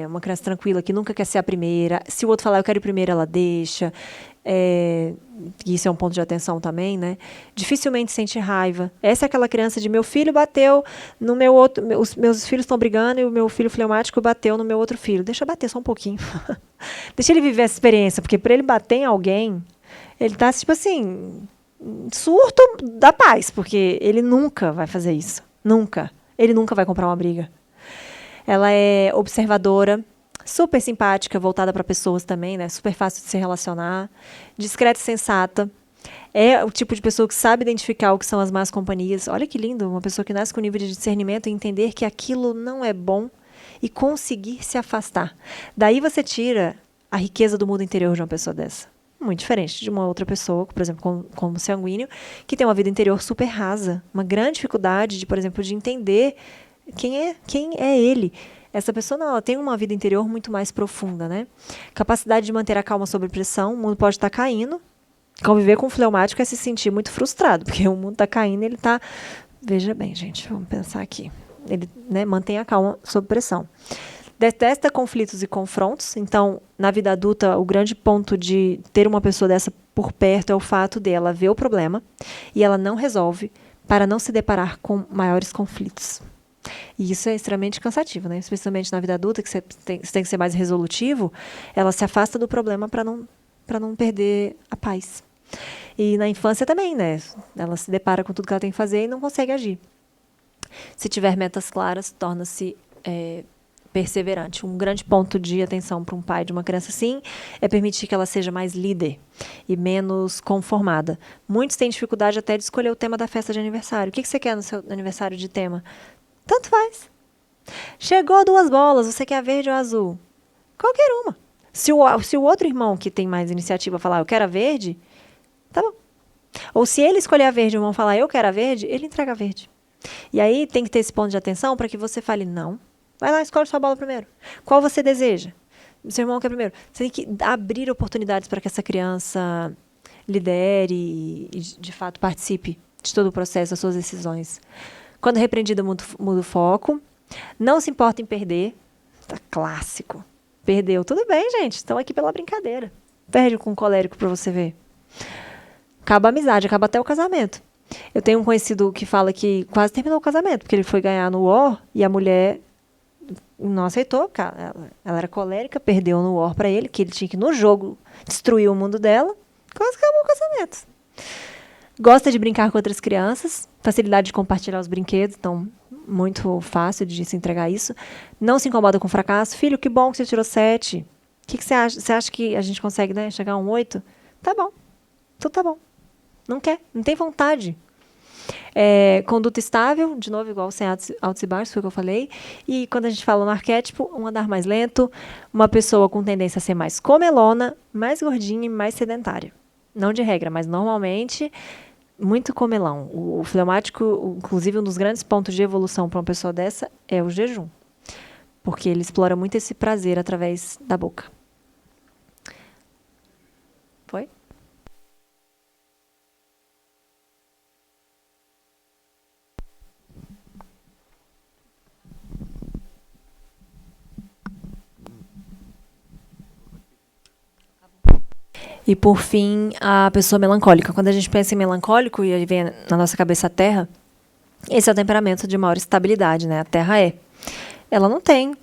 Uma criança tranquila que nunca quer ser a primeira. Se o outro falar, eu quero ir primeiro, ela deixa. Isso é um ponto de atenção também, né? Dificilmente sente raiva. Essa é aquela criança de meu filho bateu no meu outro... Meus filhos estão brigando e o meu filho fleumático bateu no meu outro filho. Deixa eu bater só um pouquinho. Deixa ele viver essa experiência, porque para ele bater em alguém, ele tá, tipo assim, surto da paz, porque ele nunca vai fazer isso. Nunca. Ele nunca vai comprar uma briga. Ela é observadora, super simpática, voltada para pessoas também, né? Super fácil de se relacionar, discreta e sensata. É o tipo de pessoa que sabe identificar o que são as más companhias. Olha que lindo, uma pessoa que nasce com nível de discernimento e entender que aquilo não é bom e conseguir se afastar. Daí você tira a riqueza do mundo interior de uma pessoa dessa. Muito diferente de uma outra pessoa, por exemplo, como sanguíneo, que tem uma vida interior super rasa. Uma grande dificuldade, por exemplo, de entender Quem é ele? Essa pessoa não, ela tem uma vida interior muito mais profunda, né? Capacidade de manter a calma sob pressão, o mundo pode estar caindo. Conviver com o fleumático é se sentir muito frustrado, porque o mundo está caindo, ele está... Veja bem, gente, vamos pensar aqui. Ele, né, mantém a calma sob pressão. Detesta conflitos e confrontos. Então, na vida adulta, o grande ponto de ter uma pessoa dessa por perto é o fato dela ver o problema e ela não resolve para não se deparar com maiores conflitos. E isso é extremamente cansativo, né? Especialmente na vida adulta, que você tem que ser mais resolutivo, ela se afasta do problema para não perder a paz. E na infância também, né? Ela se depara com tudo que ela tem que fazer e não consegue agir. Se tiver metas claras, torna-se perseverante. Um grande ponto de atenção para um pai de uma criança assim é permitir que ela seja mais líder e menos conformada. Muitos têm dificuldade até de escolher o tema da festa de aniversário. O que você quer no seu aniversário de tema? Tanto faz. Chegou 2 bolas, você quer a verde ou a azul? Qualquer uma. Se o outro irmão que tem mais iniciativa falar, eu quero a verde, tá bom. Ou se ele escolher a verde e o irmão falar, eu quero a verde, ele entrega a verde. E aí tem que ter esse ponto de atenção para que você fale, não. Vai lá, escolhe sua bola primeiro. Qual você deseja? Seu irmão quer primeiro. Você tem que abrir oportunidades para que essa criança lidere e, de fato, participe de todo o processo, das suas decisões. Quando repreendida, muda o foco. Não se importa em perder. Tá clássico. Perdeu. Tudo bem, gente. Estão aqui pela brincadeira. Perde com um colérico para você ver. Acaba a amizade, acaba até o casamento. Eu tenho um conhecido que fala que quase terminou o casamento, porque ele foi ganhar no War e a mulher não aceitou. Ela era colérica, perdeu no War para ele, que ele tinha que, no jogo, destruir o mundo dela. Quase acabou o casamento. Gosta de brincar com outras crianças, facilidade de compartilhar os brinquedos, então muito fácil de se entregar isso. Não se incomoda com fracasso. Filho, que bom que você tirou 7. O que você acha? Você acha que a gente consegue, né, chegar a um 8? Tá bom. Tudo tá bom. Não quer, não tem vontade. Conduta estável, de novo, igual sem altos e baixos, foi o que eu falei. E quando a gente fala no arquétipo, um andar mais lento, uma pessoa com tendência a ser mais comelona, mais gordinha e mais sedentária. Não de regra, mas normalmente muito comelão. O fleumático, inclusive, um dos grandes pontos de evolução para uma pessoa dessa é o jejum. Porque ele explora muito esse prazer através da boca. Foi? E, por fim, a pessoa melancólica. Quando a gente pensa em melancólico, e aí vem na nossa cabeça a Terra, esse é o temperamento de maior estabilidade, né? A Terra ela não tem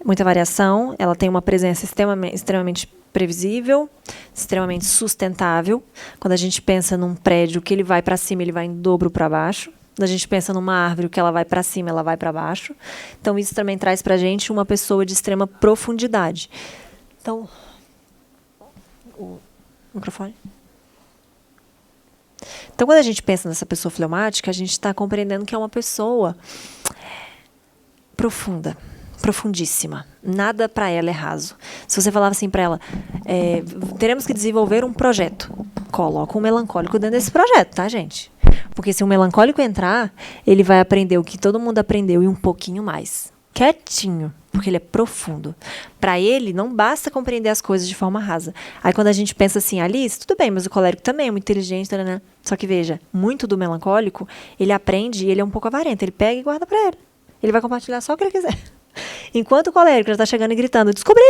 muita variação, ela tem uma presença extremamente previsível, extremamente sustentável. Quando a gente pensa num prédio que ele vai para cima, ele vai em dobro para baixo. Quando a gente pensa numa árvore que ela vai para cima, ela vai para baixo. Então, isso também traz para a gente uma pessoa de extrema profundidade. Então, o microfone. Então, quando a gente pensa nessa pessoa fleumática, a gente está compreendendo que é uma pessoa profunda, profundíssima. Nada para ela é raso. Se você falava assim para ela, teremos que desenvolver um projeto, coloca um melancólico dentro desse projeto, tá, gente? Porque se um melancólico entrar, ele vai aprender o que todo mundo aprendeu e um pouquinho mais. Quietinho, porque ele é profundo. Para ele, não basta compreender as coisas de forma rasa. Aí, quando a gente pensa assim, Alice, tudo bem, mas o colérico também é muito inteligente, né? Só que, veja, muito do melancólico, ele aprende e ele é um pouco avarento. Ele pega e guarda para ele. Ele vai compartilhar só o que ele quiser. Enquanto o colérico já está chegando e gritando, descobri,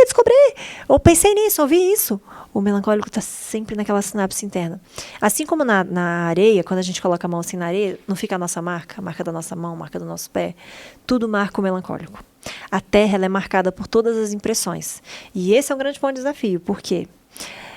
ou pensei nisso, ouvi isso, o melancólico está sempre naquela sinapse interna. Assim como na areia, quando a gente coloca a mão assim na areia, não fica a nossa marca, a marca da nossa mão, a marca do nosso pé, tudo marca o melancólico. A terra ela é marcada por todas as impressões. E esse é um grande ponto de desafio, porque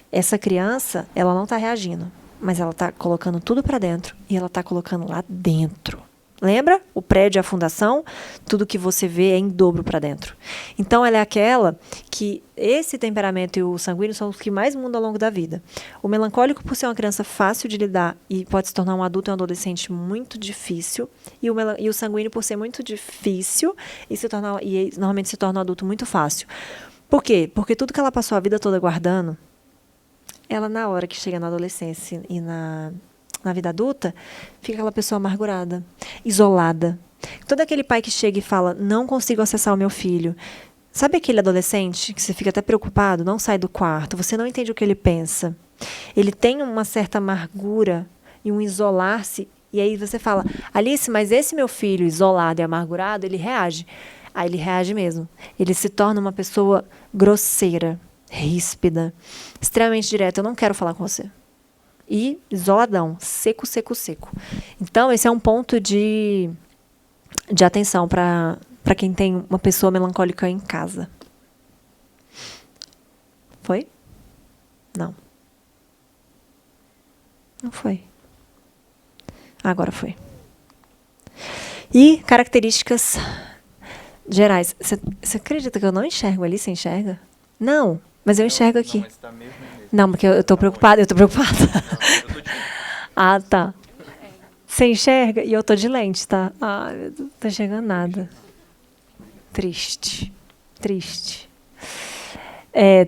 essa criança, ela não está reagindo, mas ela está colocando tudo para dentro e ela está colocando lá dentro. Lembra? O prédio, a fundação, tudo que você vê é em dobro para dentro. Então, ela é aquela que esse temperamento e o sanguíneo são os que mais mudam ao longo da vida. O melancólico, por ser uma criança fácil de lidar e pode se tornar um adulto e um adolescente muito difícil, e o sanguíneo, por ser muito difícil e normalmente se torna um adulto muito fácil. Por quê? Porque tudo que ela passou a vida toda guardando, ela, na hora que chega na adolescência e na vida adulta, fica aquela pessoa amargurada, isolada, Todo aquele pai que chega e fala, não consigo acessar o meu filho. Sabe aquele adolescente que você fica até preocupado, não sai do quarto, você não entende o que ele pensa. Ele tem uma certa amargura e um isolar-se. E aí você fala, Alice, mas esse meu filho isolado e amargurado, ele reage. Aí ele reage mesmo. Ele se torna uma pessoa grosseira, ríspida, extremamente direta. Eu não quero falar com você. E isoladão, seco, seco, seco. Então, esse é um ponto de atenção para quem tem uma pessoa melancólica em casa. Foi? Não. Não foi. Agora foi. E características gerais. Você acredita que eu não enxergo ali? Você enxerga? Não, mas eu enxergo aqui. Não, porque eu estou preocupada. Ah, tá. Você enxerga? E eu tô de lente, tá? Ah, não tá enxergando nada. Triste.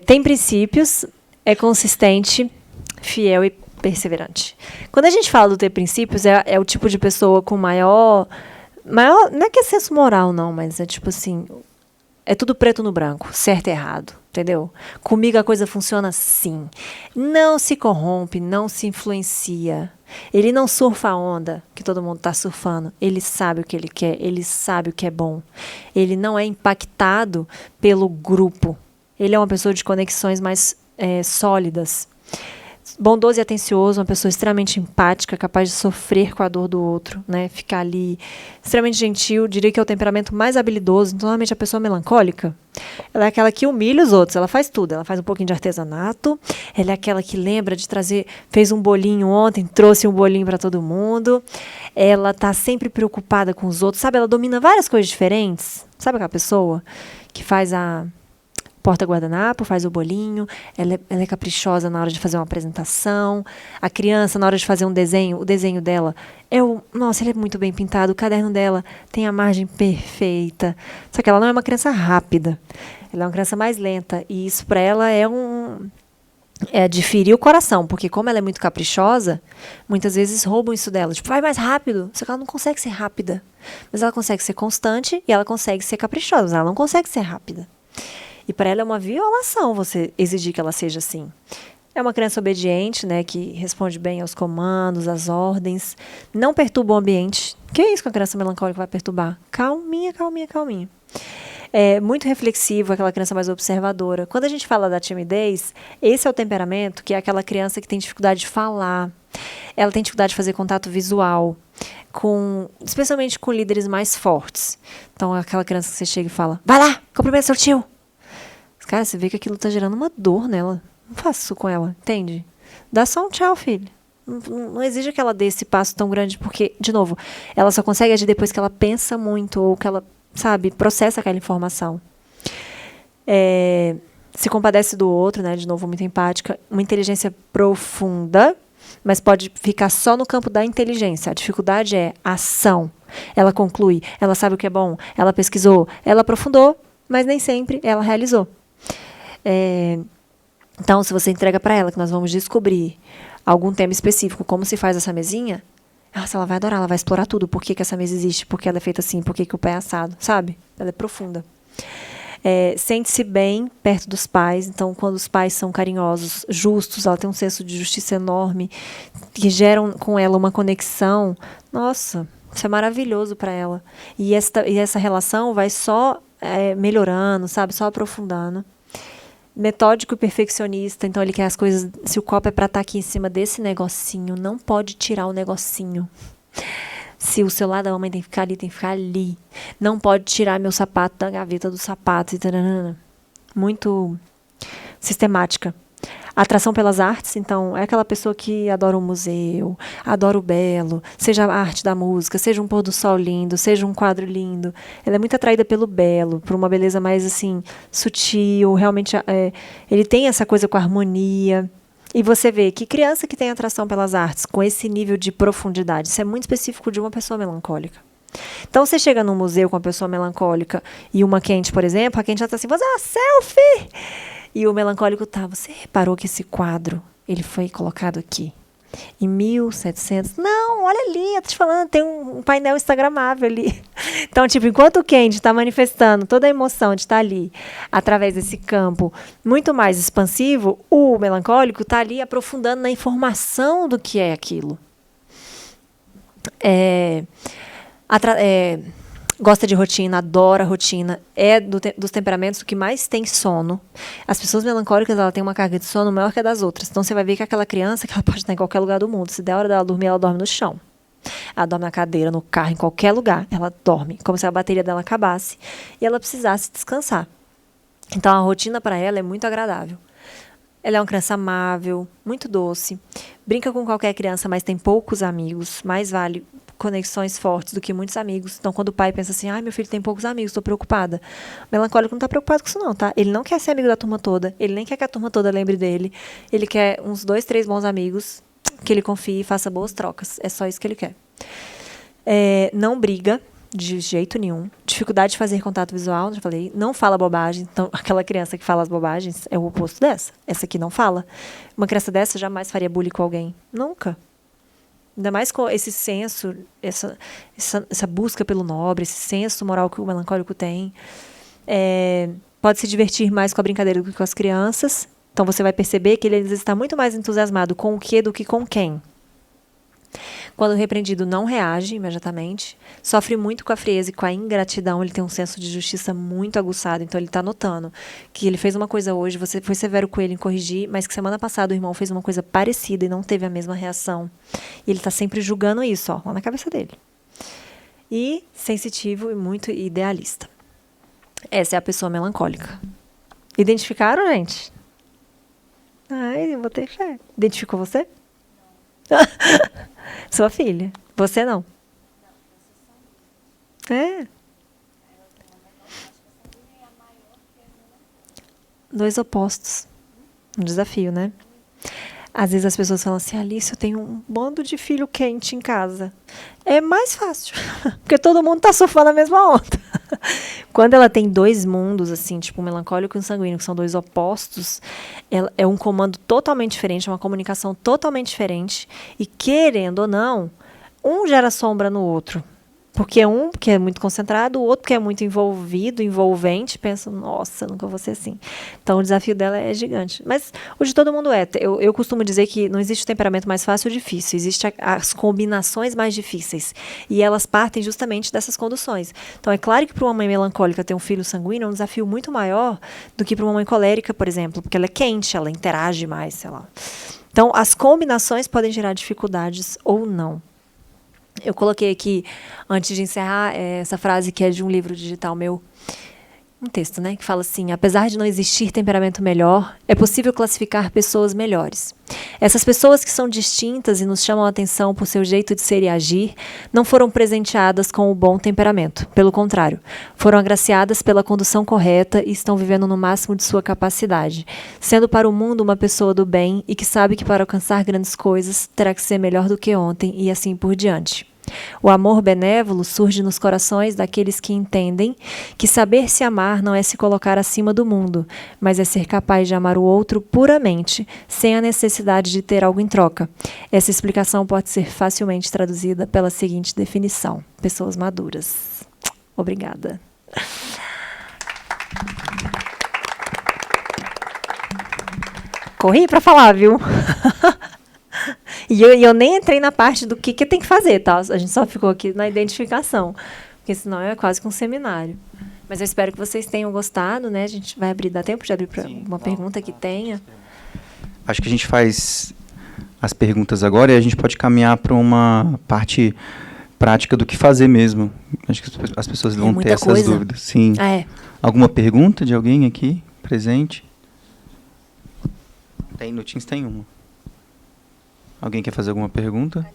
Tem princípios, é consistente, fiel e perseverante. Quando a gente fala do ter princípios, é o tipo de pessoa com maior... Não é que é senso moral, não, mas é tipo assim... É tudo preto no branco, certo e errado, entendeu? Comigo a coisa funciona assim. Não se corrompe, não se influencia. Ele não surfa a onda que todo mundo está surfando. Ele sabe o que ele quer, ele sabe o que é bom. Ele não é impactado pelo grupo. Ele é uma pessoa de conexões mais sólidas. Bondoso e atencioso, uma pessoa extremamente empática, capaz de sofrer com a dor do outro, né? Ficar ali, extremamente gentil, diria que é o temperamento mais habilidoso. Então, normalmente a pessoa melancólica, ela é aquela que humilha os outros, ela faz tudo, ela faz um pouquinho de artesanato, ela é aquela que lembra de trazer, fez um bolinho ontem, trouxe um bolinho para todo mundo, ela está sempre preocupada com os outros, sabe? Ela domina várias coisas diferentes, sabe aquela pessoa que faz a porta guardanapo, faz o bolinho, ela é caprichosa na hora de fazer uma apresentação, a criança na hora de fazer um desenho, o desenho dela nossa, ele é muito bem pintado, o caderno dela tem a margem perfeita, só que ela não é uma criança rápida, ela é uma criança mais lenta, e isso para ela é de ferir o coração, porque como ela é muito caprichosa, muitas vezes roubam isso dela, tipo, vai mais rápido, só que ela não consegue ser rápida, mas ela consegue ser constante e ela consegue ser caprichosa, mas ela não consegue ser rápida. E para ela é uma violação você exigir que ela seja assim. É uma criança obediente, né, que responde bem aos comandos, às ordens, não perturba o ambiente. Que é isso que a criança melancólica vai perturbar? Calminha, calminha, calminha. É muito reflexivo, aquela criança mais observadora. Quando a gente fala da timidez, esse é o temperamento que é aquela criança que tem dificuldade de falar. Ela tem dificuldade de fazer contato visual, especialmente com líderes mais fortes. Então, é aquela criança que você chega e fala, vai lá, cumprimenta seu tio. Cara, você vê que aquilo tá gerando uma dor nela. Não faça isso com ela, entende? Dá só um tchau, filho. Não exige que ela dê esse passo tão grande, porque, de novo, ela só consegue agir depois que ela pensa muito, ou que ela, sabe, processa aquela informação. Se compadece do outro, né? De novo, muito empática. Uma inteligência profunda, mas pode ficar só no campo da inteligência. A dificuldade é a ação. Ela conclui, ela sabe o que é bom, ela pesquisou, ela aprofundou, mas nem sempre ela realizou. Então, se você entrega para ela que nós vamos descobrir algum tema específico, como se faz essa mesinha, ela vai adorar, ela vai explorar tudo. Por que essa mesa existe? Por que ela é feita assim? Por que o pé é assado? Sabe? Ela é profunda. Sente-se bem perto dos pais. Então, quando os pais são carinhosos, justos, ela tem um senso de justiça enorme, que geram com ela uma conexão. Nossa, isso é maravilhoso para ela. E essa relação vai só melhorando, sabe? Só aprofundando. Metódico e perfeccionista, então ele quer as coisas, se o copo é para estar aqui em cima desse negocinho, não pode tirar o negocinho. Se o celular da mamãe tem que ficar ali, tem que ficar ali. Não pode tirar meu sapato da gaveta do sapato. Muito sistemática. Atração pelas artes, então, é aquela pessoa que adora o museu, adora o belo, seja a arte da música, seja um pôr do sol lindo, seja um quadro lindo. Ela é muito atraída pelo belo, por uma beleza mais, assim, sutil, realmente, ele tem essa coisa com a harmonia. E você vê que criança que tem atração pelas artes, com esse nível de profundidade, isso é muito específico de uma pessoa melancólica. Então, você chega num museu com uma pessoa melancólica e uma quente, por exemplo, a quente já está assim, você é uma selfie! E o melancólico você reparou que esse quadro, ele foi colocado aqui? em 1700. Não, olha ali, eu tô te falando, tem um painel instagramável ali. Então, tipo, enquanto o Kendi está manifestando toda a emoção de estar ali, através desse campo muito mais expansivo, o melancólico está ali aprofundando na informação do que é aquilo. Gosta de rotina, adora rotina, dos temperamentos que mais tem sono. As pessoas melancólicas, ela tem uma carga de sono maior que a das outras. Então, você vai ver que aquela criança, que ela pode estar em qualquer lugar do mundo. Se der hora dela dormir, ela dorme no chão. Ela dorme na cadeira, no carro, em qualquer lugar. Ela dorme, como se a bateria dela acabasse e ela precisasse descansar. Então, a rotina para ela é muito agradável. Ela é uma criança amável, muito doce. Brinca com qualquer criança, mas tem poucos amigos. Mais vale conexões fortes do que muitos amigos. Então, quando o pai pensa assim, meu filho tem poucos amigos, estou preocupada. O melancólico não está preocupado com isso não, tá? Ele não quer ser amigo da turma toda. Ele nem quer que a turma toda lembre dele. Ele quer uns 2, 3 bons amigos que ele confie e faça boas trocas. É só isso que ele quer. Não briga de jeito nenhum. Dificuldade de fazer contato visual, já falei. Não fala bobagem. Então, aquela criança que fala as bobagens é o oposto dessa. Essa aqui não fala. Uma criança dessa jamais faria bullying com alguém. Nunca. Ainda mais com esse senso, essa busca pelo nobre, esse senso moral que o melancólico tem. Pode se divertir mais com a brincadeira do que com as crianças. Então, você vai perceber que ele está muito mais entusiasmado com o que do que com quem. Quando repreendido, não reage imediatamente. Sofre muito com a frieza e com a ingratidão. Ele tem um senso de justiça muito aguçado. Então, ele está notando que ele fez uma coisa hoje, você foi severo com ele em corrigir, mas que semana passada o irmão fez uma coisa parecida e não teve a mesma reação. E ele está sempre julgando isso, lá na cabeça dele. E sensitivo e muito idealista. Essa é a pessoa melancólica. Identificaram, gente? Eu vou ter fé. Identificou você? Sua filha. Você não. Dois opostos. Um desafio, né? Às vezes as pessoas falam assim, Alice, eu tenho um bando de filho quente em casa. É mais fácil, porque todo mundo tá surfando a mesma onda. Quando ela tem 2 mundos, assim, tipo o melancólico e o sanguíneo, que são 2 opostos, é um comando totalmente diferente, uma comunicação totalmente diferente, e querendo ou não, um gera sombra no outro. Porque um que é muito concentrado, o outro que é muito envolvido, envolvente, pensa, nossa, nunca vou ser assim. Então, o desafio dela é gigante. Mas o de todo mundo é. Eu costumo dizer que não existe temperamento mais fácil ou difícil. Existem as combinações mais difíceis. E elas partem justamente dessas conduções. Então, é claro que para uma mãe melancólica ter um filho sanguíneo é um desafio muito maior do que para uma mãe colérica, por exemplo. Porque ela é quente, ela interage mais, sei lá. Então, as combinações podem gerar dificuldades ou não. Eu coloquei aqui, antes de encerrar, essa frase que é de um livro digital meu, um texto, né, que fala assim, apesar de não existir temperamento melhor, é possível classificar pessoas melhores. Essas pessoas que são distintas e nos chamam a atenção por seu jeito de ser e agir, não foram presenteadas com o bom temperamento. Pelo contrário, foram agraciadas pela condução correta e estão vivendo no máximo de sua capacidade, sendo para o mundo uma pessoa do bem e que sabe que para alcançar grandes coisas terá que ser melhor do que ontem e assim por diante. O amor benévolo surge nos corações daqueles que entendem que saber se amar não é se colocar acima do mundo, mas é ser capaz de amar o outro puramente, sem a necessidade de ter algo em troca. Essa explicação pode ser facilmente traduzida pela seguinte definição: pessoas maduras. Obrigada. Corri para falar, viu? E eu nem entrei na parte do que tem que fazer, tá? A gente só ficou aqui na identificação, porque senão é quase que um seminário. Mas eu espero que vocês tenham gostado, né? A gente vai abrir, dá tempo de abrir para uma pergunta que tenha? Acho que a gente faz as perguntas agora e a gente pode caminhar para uma parte prática do que fazer mesmo. Acho que as pessoas vão ter essas dúvidas. Sim. Alguma pergunta de alguém aqui presente? No Teams tem uma. Alguém quer fazer alguma pergunta?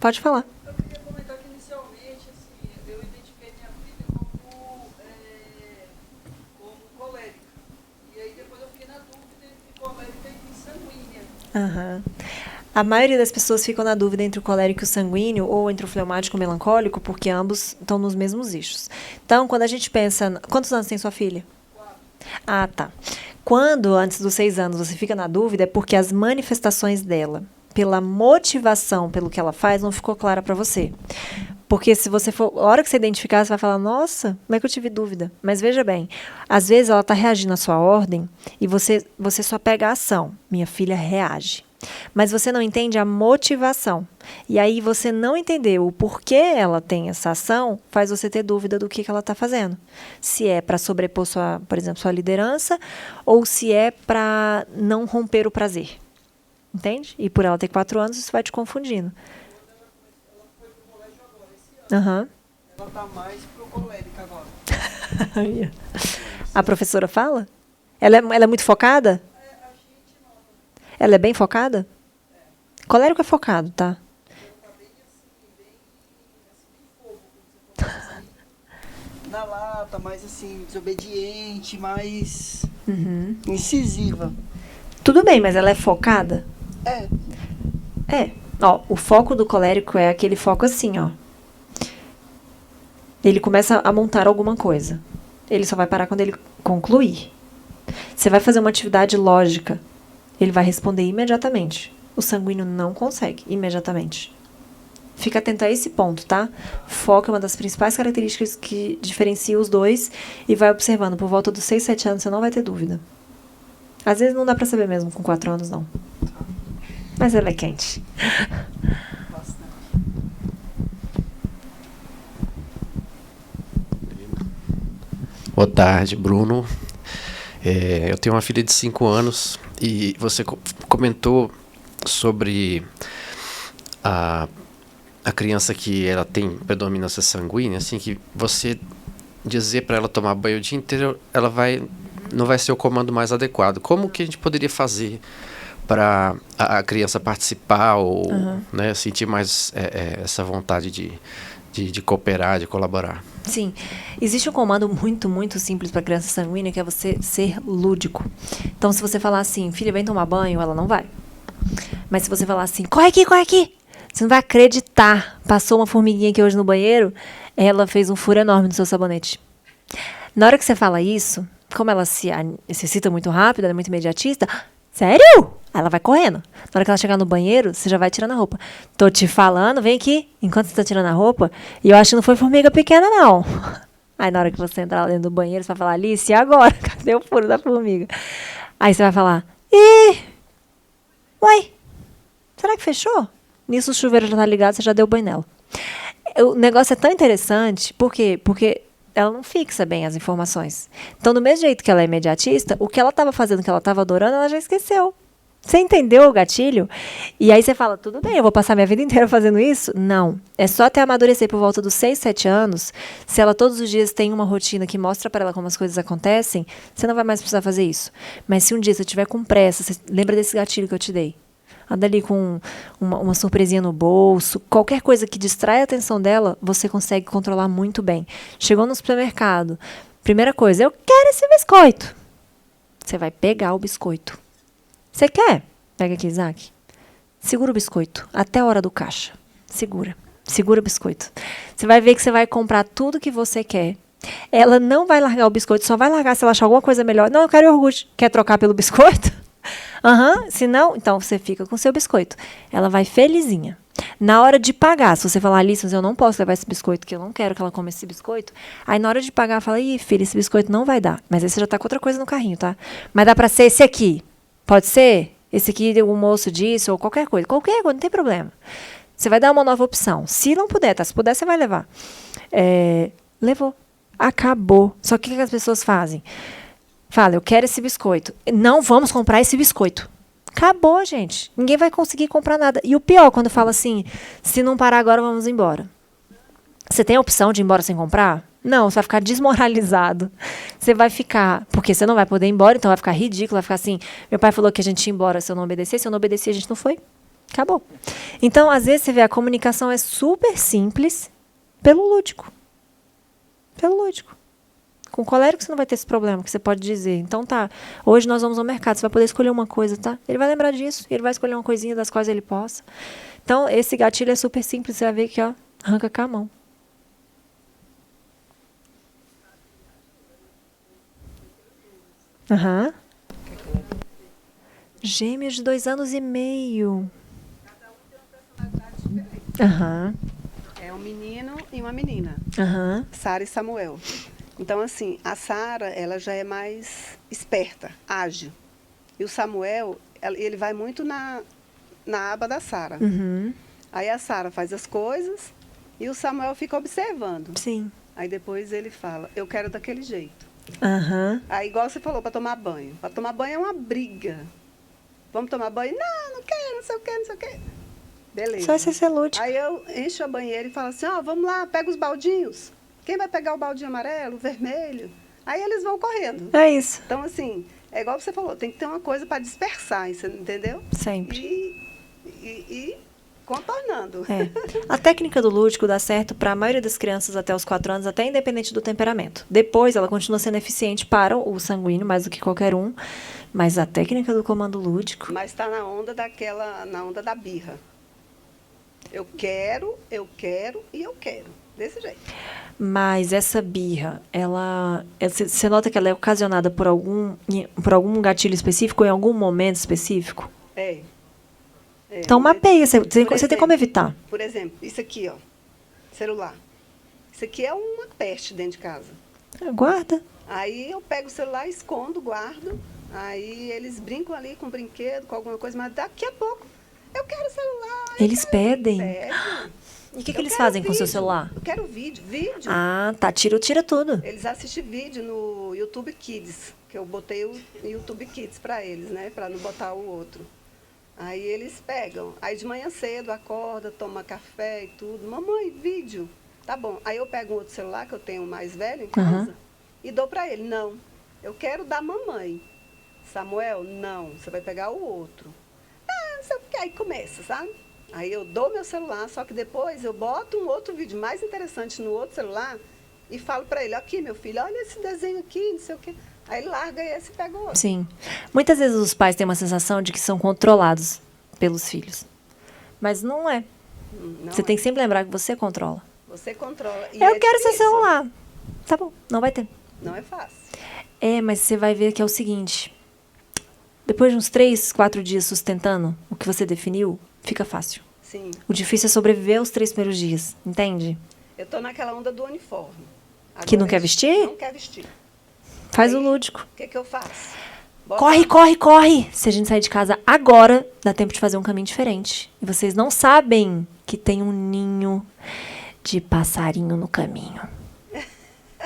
Pode falar. Eu queria comentar que inicialmente, assim, eu identifiquei minha filha como colérica. E aí depois eu fiquei na dúvida entre colérica e sanguínea. A maioria das pessoas ficam na dúvida entre o colérico e o sanguíneo ou entre o fleumático e o melancólico, porque ambos estão nos mesmos eixos. Então, quando a gente pensa... Quantos anos tem sua filha? 4. Tá. Quando, antes dos 6 anos, você fica na dúvida, é porque as manifestações dela... pela motivação, pelo que ela faz, não ficou clara para você. Porque se você for, a hora que você identificar, você vai falar, nossa, como é que eu tive dúvida? Mas veja bem, às vezes ela está reagindo à sua ordem e você só pega a ação. Minha filha reage. Mas você não entende a motivação. E aí você não entendeu o porquê ela tem essa ação, faz você ter dúvida do que ela está fazendo. Se é para sobrepor, por exemplo, sua liderança, ou se é para não romper o prazer. Entende? E por ela ter 4 anos, isso vai te confundindo. Uhum. Ela tá mais pro colérica agora. A professora fala? Ela é muito focada? Ela é bem focada? Colérico é focado, tá? Na lata, mais assim, desobediente, mais Uhum. incisiva. Tudo bem, mas ela é focada? É. É. Ó, o foco do colérico é aquele foco assim, ó. Ele começa a montar alguma coisa. Ele só vai parar quando ele concluir. Você vai fazer uma atividade lógica. Ele vai responder imediatamente. O sanguíneo não consegue imediatamente. Fica atento a esse ponto, tá? Foco é uma das principais características que diferencia os dois e vai observando. Por volta dos 6, 7 anos, você não vai ter dúvida. Às vezes não dá pra saber mesmo com 4 anos, não. Mas ela é quente. Boa tarde, Bruno. Eu tenho uma filha de 5 anos e você comentou sobre a criança que ela tem predominância sanguínea, assim, que você dizer para ela tomar banho o dia inteiro, não vai ser o comando mais adequado. Como que a gente poderia fazer para a criança participar ou né, sentir mais essa vontade de cooperar, de colaborar? Sim. Existe um comando muito, muito simples para criança sanguínea, que é você ser lúdico. Então, se você falar assim, filha, vem tomar banho, ela não vai. Mas se você falar assim, corre aqui, você não vai acreditar. Passou uma formiguinha aqui hoje no banheiro, ela fez um furo enorme no seu sabonete. Na hora que você fala isso, como ela se excita muito rápido, ela é muito imediatista, sério? Ela vai correndo. Na hora que ela chegar no banheiro, você já vai tirando a roupa. Tô te falando, vem aqui, enquanto você tá tirando a roupa, e eu acho que não foi formiga pequena, não. Aí na hora que você entrar lá dentro do banheiro, você vai falar, Alice, e agora? Cadê o furo da formiga? Aí você vai falar, uai, será que fechou? Nisso o chuveiro já tá ligado, você já deu banho nela. O negócio é tão interessante, por quê? Porque ela não fixa bem as informações. Então, do mesmo jeito que ela é imediatista, o que ela estava fazendo, que ela estava adorando, ela já esqueceu. Você entendeu o gatilho? E aí você fala, tudo bem, eu vou passar minha vida inteira fazendo isso? Não. É só até amadurecer por volta dos 6, 7 anos. Se ela todos os dias tem uma rotina que mostra para ela como as coisas acontecem, você não vai mais precisar fazer isso. Mas se um dia você tiver com pressa, você lembra desse gatilho que eu te dei? Anda ali com uma surpresinha no bolso, qualquer coisa que distrai a atenção dela, você consegue controlar muito bem. Chegou no supermercado, primeira coisa, eu quero esse biscoito. Você vai pegar o biscoito. Você quer? Pega aqui, Isaac. Segura o biscoito até a hora do caixa. Segura o biscoito. Você vai ver que você vai comprar tudo que você quer. Ela não vai largar o biscoito, só vai largar se ela achar alguma coisa melhor. Não, eu quero iogurte. Quer trocar pelo biscoito? Se não, então você fica com o seu biscoito. Ela vai felizinha. Na hora de pagar, se você falar, Alice, mas eu não posso levar esse biscoito, que eu não quero que ela coma esse biscoito. Aí na hora de pagar, fala, ih, filha, esse biscoito não vai dar. Mas aí você já tá com outra coisa no carrinho, tá? Mas dá pra ser esse aqui. Pode ser? Esse aqui, o moço disse, ou qualquer coisa. Qualquer coisa, não tem problema. Você vai dar uma nova opção. Se não puder, tá? Se puder, você vai levar. Levou. Acabou. Só que o que as pessoas fazem? Fala, eu quero esse biscoito. Não vamos comprar esse biscoito. Acabou, gente. Ninguém vai conseguir comprar nada. E o pior, quando fala assim, se não parar agora, vamos embora. Você tem a opção de ir embora sem comprar? Não, você vai ficar desmoralizado. Você vai ficar, porque você não vai poder ir embora, então vai ficar ridículo, vai ficar assim, meu pai falou que a gente ia embora se eu não obedecer, se eu não obedecer, a gente não foi. Acabou. Então, às vezes, você vê, a comunicação é super simples pelo lúdico. Pelo lúdico. Com o colérico você não vai ter esse problema, que você pode dizer. Então tá, hoje nós vamos ao mercado, você vai poder escolher uma coisa, tá? Ele vai lembrar disso, ele vai escolher uma coisinha das quais ele possa. Então, esse gatilho é super simples, você vai ver que, ó, arranca com a mão. Gêmeos de 2 anos e meio. Aham. É um menino e uma menina, Aham. Sara e Samuel. Então, assim, a Sara, ela já é mais esperta, ágil. E o Samuel, ele vai muito na aba da Sara. Uhum. Aí a Sara faz as coisas e o Samuel fica observando. Sim. Aí depois ele fala, eu quero daquele jeito. Aham. Aí, igual você falou, para tomar banho. Para tomar banho é uma briga. Vamos tomar banho? Não, não quero, não sei o quê, não sei o quê. Beleza. Só esse ser lúdico. Aí eu encho a banheira e falo assim, ó, vamos lá, pega os baldinhos. Quem vai pegar o baldinho amarelo, o vermelho? Aí eles vão correndo. É isso. Então, assim, é igual você falou, tem que ter uma coisa para dispersar, você entendeu? Sempre. E contornando. É. A técnica do lúdico dá certo para a maioria das crianças até os 4 anos, até independente do temperamento. Depois, ela continua sendo eficiente para o sanguíneo, mais do que qualquer um. Mas a técnica do comando lúdico... Mas está na onda da birra. Eu quero e eu quero. Desse jeito. Mas essa birra, você nota que ela é ocasionada por algum gatilho específico ou em algum momento específico? É. Então mapeia, você tem exemplo, como evitar. Por exemplo, isso aqui, ó, celular. Isso aqui é uma peste dentro de casa. Guarda. Aí eu pego o celular, escondo, guardo. Aí eles brincam ali com brinquedo, com alguma coisa, mas daqui a pouco eu quero celular. Eles pedem. E o que Eu eles quero fazem com o seu vídeo. celular? Eu quero vídeo. Ah, tá. Tira tudo. Eles assistem vídeo no YouTube Kids, que eu botei o YouTube Kids para eles, né? Para não botar o outro. Aí eles pegam. Aí de manhã cedo acorda, toma café e tudo. Mamãe, vídeo. Tá bom. Aí eu pego um outro celular, que eu tenho um mais velho em casa, e dou para ele. Não, eu quero da mamãe. Samuel, não, você vai pegar o outro. Ah, não sei o que. Aí começa, sabe? Aí eu dou meu celular, só que depois eu boto um outro vídeo mais interessante no outro celular e falo para ele, aqui meu filho, olha esse desenho aqui, não sei o quê. Aí ele larga esse e pega o outro. Sim. Muitas vezes os pais têm uma sensação de que são controlados pelos filhos. Mas não é. Não Você é. tem que sempre lembrar que você controla. Você controla. E Eu é quero seu difícil. celular. Tá bom, não vai ter. Não é fácil. É, mas você vai ver que é o seguinte. Depois de uns 3, 4 dias sustentando o que você definiu, fica fácil. Sim. O difícil é sobreviver aos 3 primeiros dias, entende? Eu tô naquela onda do uniforme. Que não Agora, quer vestir? Não quer vestir. Faz o Aí, lúdico. O que eu faço? Bota- Corre! Se a gente sair de casa agora, dá tempo de fazer um caminho diferente. E vocês não sabem que tem um ninho de passarinho no caminho.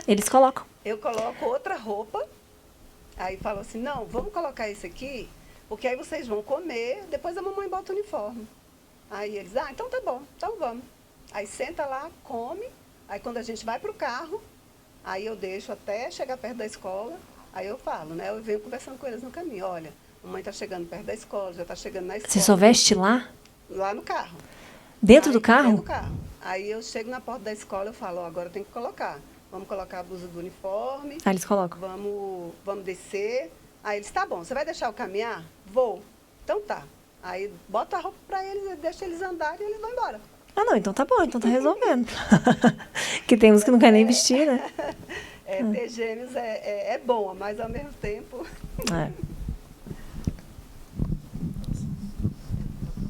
Eles colocam. Eu coloco outra roupa, aí falo assim, não, vamos colocar esse aqui, porque aí vocês vão comer, depois a mamãe bota o uniforme. Aí eles, então tá bom, então vamos. Aí senta lá, come, aí quando a gente vai pro carro, aí eu deixo até chegar perto da escola, aí eu falo, né, eu venho conversando com eles no caminho, olha, a mamãe tá chegando perto da escola, já tá chegando na escola. Você só veste lá? Lá no carro. Dentro Aí, do carro? Dentro do carro. Aí eu chego na porta da escola, eu falo, agora tem que colocar. Vamos colocar a blusa do uniforme. Ah, eles colocam. Vamos descer. Aí eles, tá bom, você vai deixar eu caminhar? Vou. Então tá. Aí bota a roupa para eles, deixa eles andarem e eles vão embora. Ah, não, então tá bom, então tá resolvendo. Que tem uns que não querem nem vestir, né? Ter gêmeos é bom, mas ao mesmo tempo... É.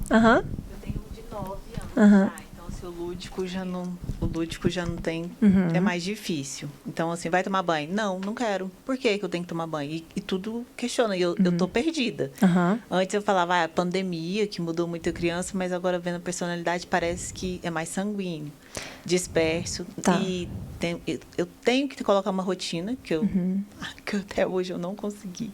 Aham. Eu tenho um de 9 anos, Aham. tá? Então, assim, o lúdico já não tem... Uhum. É mais difícil. Então, assim, vai tomar banho? Não quero. Por que que eu tenho que tomar banho? E tudo questiona. E eu tô perdida. Aham. Antes eu falava, a pandemia, que mudou muito a criança, mas agora vendo a personalidade, parece que é mais sanguíneo, disperso. Tá. E eu tenho que colocar uma rotina, que até hoje eu não consegui.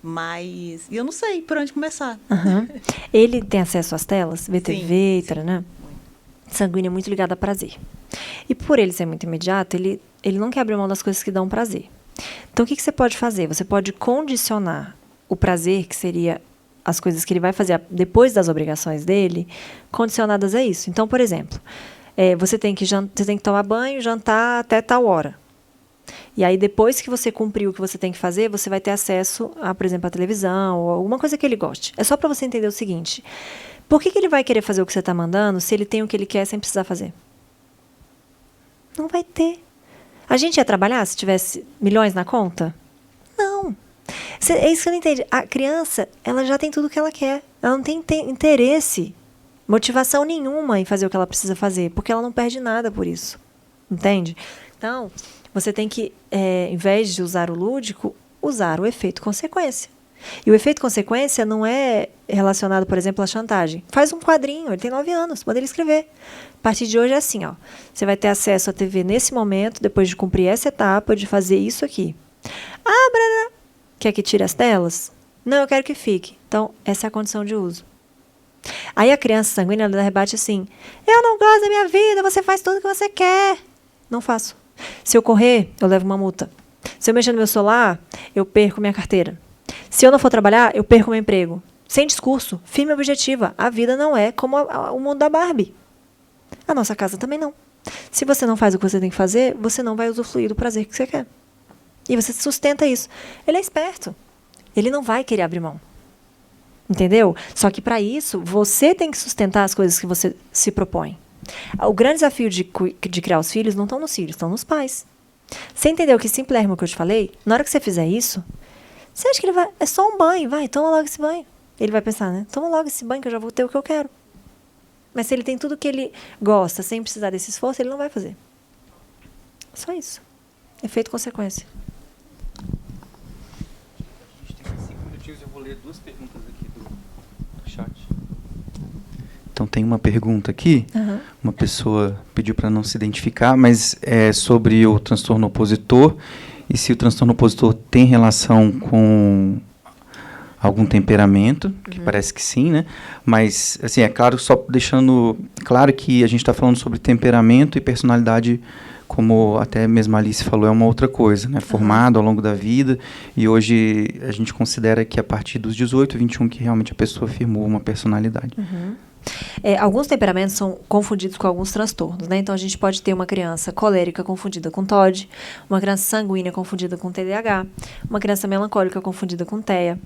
Mas eu não sei por onde começar. Aham. Ele tem acesso às telas, vê TV, sim. né? Sanguíneo é muito ligado a prazer. E por ele ser muito imediato, ele não quer abrir mão das coisas que dão prazer. Então, o que você pode fazer? Você pode condicionar o prazer, que seria as coisas que ele vai fazer depois das obrigações dele, condicionadas a isso. Então, por exemplo, você tem que tomar banho, jantar até tal hora. E aí, depois que você cumpriu o que você tem que fazer, você vai ter acesso a, por exemplo, a televisão ou alguma coisa que ele goste. É só para você entender o seguinte. Por que ele vai querer fazer o que você está mandando se ele tem o que ele quer sem precisar fazer? Não vai ter. A gente ia trabalhar se tivesse milhões na conta? Não. É isso que eu não entendi. A criança, ela já tem tudo o que ela quer. Ela não tem interesse motivação nenhuma em fazer o que ela precisa fazer, porque ela não perde nada por isso. Entende? Então, você tem que, em vez de usar o lúdico, usar o efeito consequência. E o efeito consequência não é relacionado, por exemplo, à chantagem. Faz um quadrinho, ele tem 9 anos, manda ele escrever. A partir de hoje é assim, ó. Você vai ter acesso à TV nesse momento, depois de cumprir essa etapa, de fazer isso aqui. Ah, Brana, quer que tire as telas? Não, eu quero que fique. Então, essa é a condição de uso. Aí a criança sanguínea, ela rebate assim, eu não gosto da minha vida, você faz tudo o que você quer. Não faço. Se eu correr, eu levo uma multa. Se eu mexer no meu celular, eu perco minha carteira. Se eu não for trabalhar, eu perco meu emprego. Sem discurso, firme objetiva. A vida não é como o mundo da Barbie. A nossa casa também não. Se você não faz o que você tem que fazer, você não vai usufruir do prazer que você quer. E você sustenta isso. Ele é esperto. Ele não vai querer abrir mão. Entendeu? Só que para isso, você tem que sustentar as coisas que você se propõe. O grande desafio de criar os filhos não estão nos filhos, estão nos pais. Você entendeu que simples que eu te falei? Na hora que você fizer isso, você acha que ele vai... É só um banho, vai, toma logo esse banho. Ele vai pensar, né? Toma logo esse banho que eu já vou ter o que eu quero. Mas se ele tem tudo que ele gosta, sem precisar desse esforço, ele não vai fazer. Só isso. Efeito consequência. A gente tem 5 minutinhos, eu vou ler 2 perguntas aqui do chat. Então tem uma pergunta aqui, uma pessoa pediu para não se identificar, mas é sobre o transtorno opositor e se o transtorno opositor tem relação com algum temperamento, que parece que sim, né? Mas, assim, é claro, só deixando claro que a gente está falando sobre temperamento e personalidade, como até mesmo a Alice falou, é uma outra coisa, né? Formado ao longo da vida, e hoje a gente considera que a partir dos 18, 21 que realmente a pessoa firmou uma personalidade. Alguns temperamentos são confundidos com alguns transtornos, né? Então, a gente pode ter uma criança colérica confundida com TOD, uma criança sanguínea confundida com TDAH, uma criança melancólica confundida com TEA.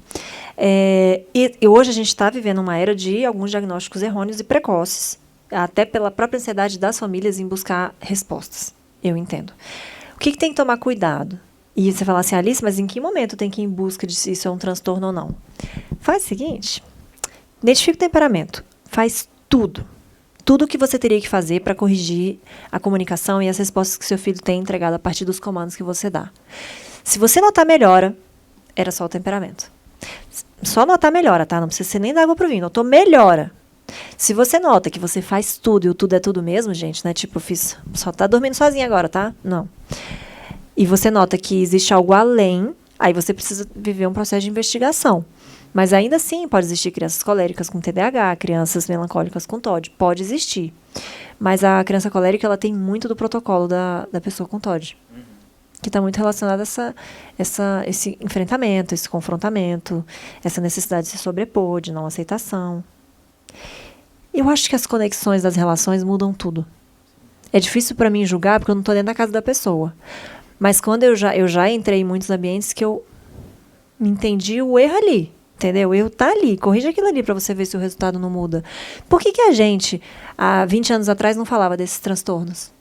E hoje a gente está vivendo uma era de alguns diagnósticos errôneos e precoces, até pela própria ansiedade das famílias em buscar respostas. Eu entendo. O que tem que tomar cuidado? E você fala assim, Alice, mas em que momento tem que ir em busca de se isso é um transtorno ou não? Faz o seguinte, identifica o temperamento. Faz tudo. Tudo o que você teria que fazer para corrigir a comunicação e as respostas que seu filho tem entregado a partir dos comandos que você dá. Se você notar melhora, era só o temperamento. Só notar melhora, tá? Não precisa ser nem dar água pro vinho. Notou melhora. Se você nota que você faz tudo e o tudo é tudo mesmo, gente, né? Tipo, só tá dormindo sozinha agora, tá? Não. E você nota que existe algo além, aí você precisa viver um processo de investigação. Mas ainda assim, pode existir crianças coléricas com TDAH, crianças melancólicas com TOD. Pode existir. Mas a criança colérica, ela tem muito do protocolo da pessoa com TOD. Que está muito relacionado a esse enfrentamento, esse confrontamento, essa necessidade de se sobrepor, de não aceitação. Eu acho que as conexões das relações mudam tudo. É difícil para mim julgar, porque eu não estou dentro da casa da pessoa. Mas quando eu já entrei em muitos ambientes que eu entendi o erro ali. Entendeu? O erro tá ali. Corrige aquilo ali para você ver se o resultado não muda. Por que a gente, há 20 anos atrás, não falava desses transtornos?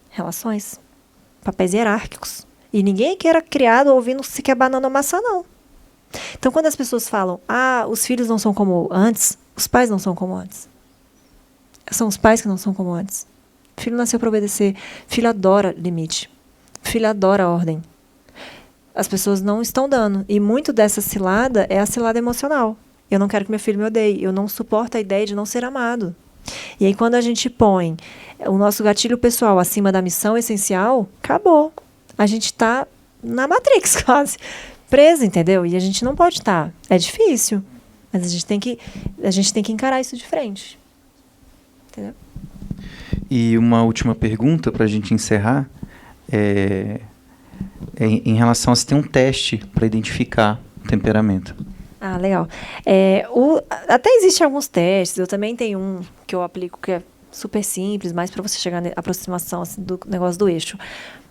Relações. Papéis hierárquicos. E ninguém que era criado ouvindo sequer banana ou maçã, não. Então, quando as pessoas falam, os filhos não são como antes, os pais não são como antes. São os pais que não são como antes. Filho nasceu para obedecer. Filho adora limite. Filho adora ordem. As pessoas não estão dando. E muito dessa cilada é a cilada emocional. Eu não quero que meu filho me odeie. Eu não suporto a ideia de não ser amado. E aí, quando a gente põe o nosso gatilho pessoal acima da missão essencial, acabou. A gente está na Matrix, quase. Preso, entendeu? E a gente não pode estar. É difícil. Mas a gente tem que encarar isso de frente. Entendeu? E uma última pergunta para a gente encerrar. Em relação a se tem um teste para identificar o temperamento. Legal. Até existem alguns testes, eu também tenho um que eu aplico que é super simples, mais para você chegar na aproximação assim, do negócio do eixo.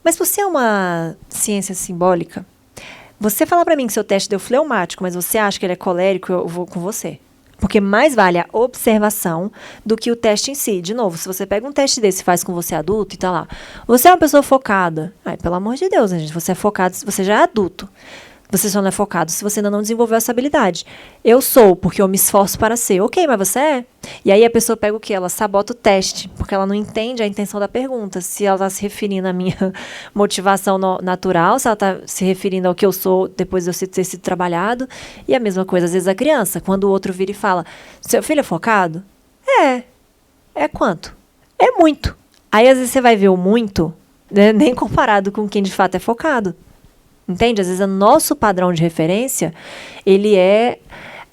Mas você é uma ciência simbólica, você falar para mim que seu teste deu fleumático, mas você acha que ele é colérico, eu vou com você. Porque mais vale a observação do que o teste em si. De novo, se você pega um teste desse e faz com você adulto e tá lá, você é uma pessoa focada. Pelo amor de Deus, né, gente? Você é focado, você já é adulto. Você só não é focado se você ainda não desenvolveu essa habilidade. Eu sou, porque eu me esforço para ser. Ok, mas você é? E aí a pessoa pega o quê? Ela sabota o teste, porque ela não entende a intenção da pergunta. Se ela está se referindo à minha motivação natural, se ela está se referindo ao que eu sou depois de eu ter sido trabalhado. E a mesma coisa, às vezes, a criança. Quando o outro vira e fala, seu filho é focado? É. É quanto? É muito. Aí, às vezes, você vai ver o muito, né, nem comparado com quem de fato é focado. Entende? Às vezes o nosso padrão de referência, ele é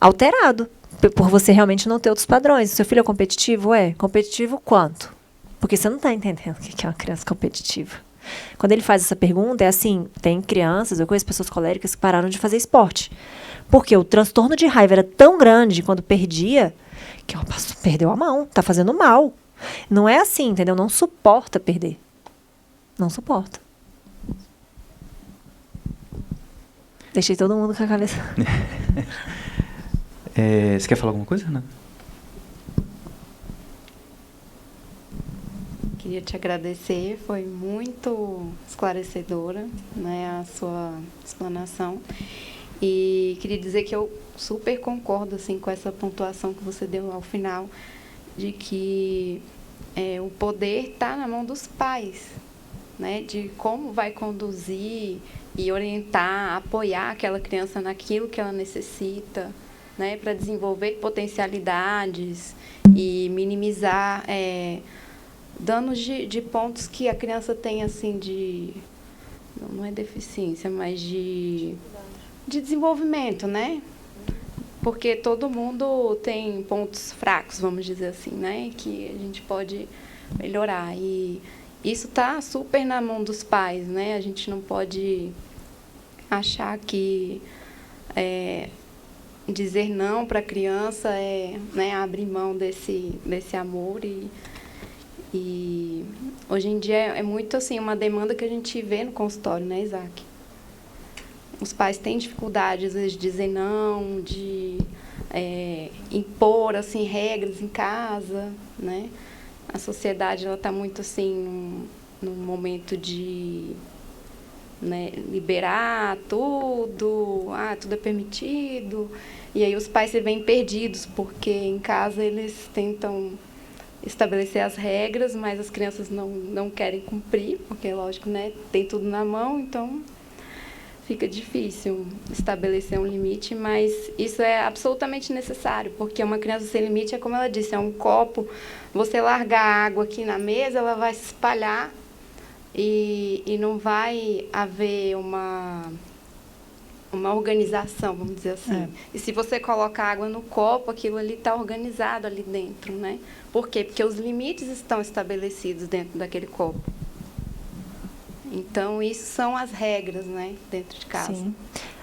alterado por você realmente não ter outros padrões. Seu filho é competitivo? É. Competitivo quanto? Porque você não está entendendo o que é uma criança competitiva. Quando ele faz essa pergunta, é assim, tem crianças, eu conheço pessoas coléricas que pararam de fazer esporte. Porque o transtorno de raiva era tão grande quando perdia, que ela perdeu a mão, está fazendo mal. Não é assim, entendeu? Não suporta perder. Não suporta. Deixei todo mundo com a cabeça. Você quer falar alguma coisa, Ana? Queria te agradecer, foi muito esclarecedora, né, a sua explanação. E queria dizer que eu super concordo assim, com essa pontuação que você deu ao final, de que o poder está na mão dos pais, né, de como vai conduzir e orientar, apoiar aquela criança naquilo que ela necessita, né, para desenvolver potencialidades e minimizar danos de pontos que a criança tem, assim, não é deficiência, mas de desenvolvimento, né? Porque todo mundo tem pontos fracos, vamos dizer assim, né, que a gente pode melhorar. E isso está super na mão dos pais, né? A gente não pode achar que dizer não para a criança né, abrir mão desse amor. E hoje em dia é muito assim, uma demanda que a gente vê no consultório, né, Isaac? Os pais têm dificuldade, às vezes, de dizer não, de impor assim, regras em casa, né? A sociedade está muito assim, num momento de, né, liberar tudo, tudo é permitido. E aí os pais se veem perdidos, porque em casa eles tentam estabelecer as regras, mas as crianças não querem cumprir, porque, lógico, né, tem tudo na mão, então fica difícil estabelecer um limite, mas isso é absolutamente necessário, porque uma criança sem limite é como ela disse, é um copo, você largar a água aqui na mesa, ela vai se espalhar e não vai haver uma organização, vamos dizer assim. E se você coloca água no copo, aquilo ali está organizado ali dentro, né? Por quê? Porque os limites estão estabelecidos dentro daquele copo. Então, isso são as regras, né, dentro de casa. Sim.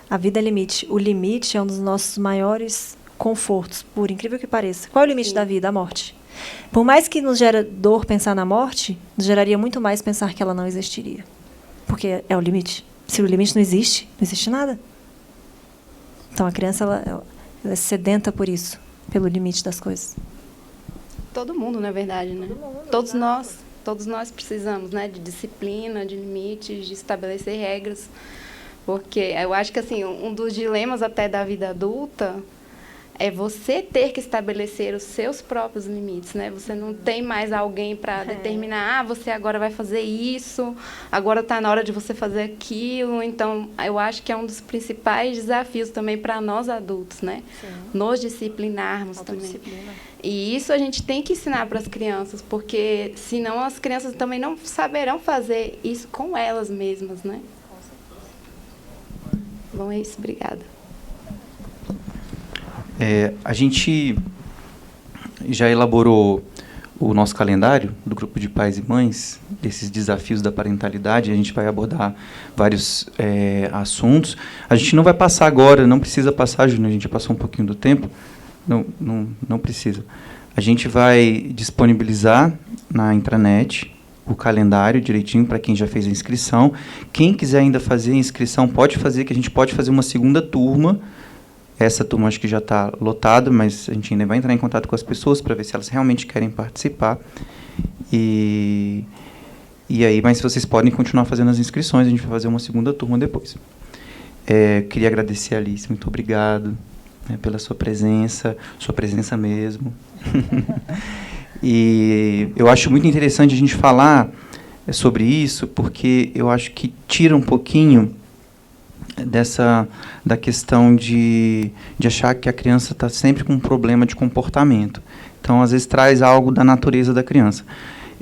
A vida é limite. O limite é um dos nossos maiores confortos, por incrível que pareça. Qual é o limite da vida? A morte. Por mais que nos gere dor pensar na morte, nos geraria muito mais pensar que ela não existiria. Porque é o limite. Se o limite não existe nada. Então, a criança ela é sedenta por isso, pelo limite das coisas. Todo mundo, na verdade, né? Todos nós precisamos, né, de disciplina, de limites, de estabelecer regras, porque eu acho que assim, um dos dilemas até da vida adulta é você ter que estabelecer os seus próprios limites, né? Você não tem mais alguém para determinar, você agora vai fazer isso, agora está na hora de você fazer aquilo. Então, eu acho que é um dos principais desafios também para nós adultos, né? Sim. Nos disciplinarmos também. E isso a gente tem que ensinar para as crianças, porque senão as crianças também não saberão fazer isso com elas mesmas, né? Bom, é isso. Obrigada. A gente já elaborou o nosso calendário do grupo de pais e mães, desses desafios da parentalidade. A gente vai abordar vários assuntos. A gente não vai passar agora, não precisa passar, Júnior, a gente já passou um pouquinho do tempo. Não precisa. A gente vai disponibilizar na intranet o calendário direitinho para quem já fez a inscrição. Quem quiser ainda fazer a inscrição, pode fazer, que a gente pode fazer uma segunda turma. Essa turma acho que já está lotada, mas a gente ainda vai entrar em contato com as pessoas para ver se elas realmente querem participar. E aí, mas vocês podem continuar fazendo as inscrições, a gente vai fazer uma segunda turma depois. Queria agradecer a Alice, muito obrigado, né, pela sua presença mesmo. E eu acho muito interessante a gente falar sobre isso, porque eu acho que tira um pouquinho da questão de achar que a criança está sempre com um problema de comportamento. Então, às vezes, traz algo da natureza da criança.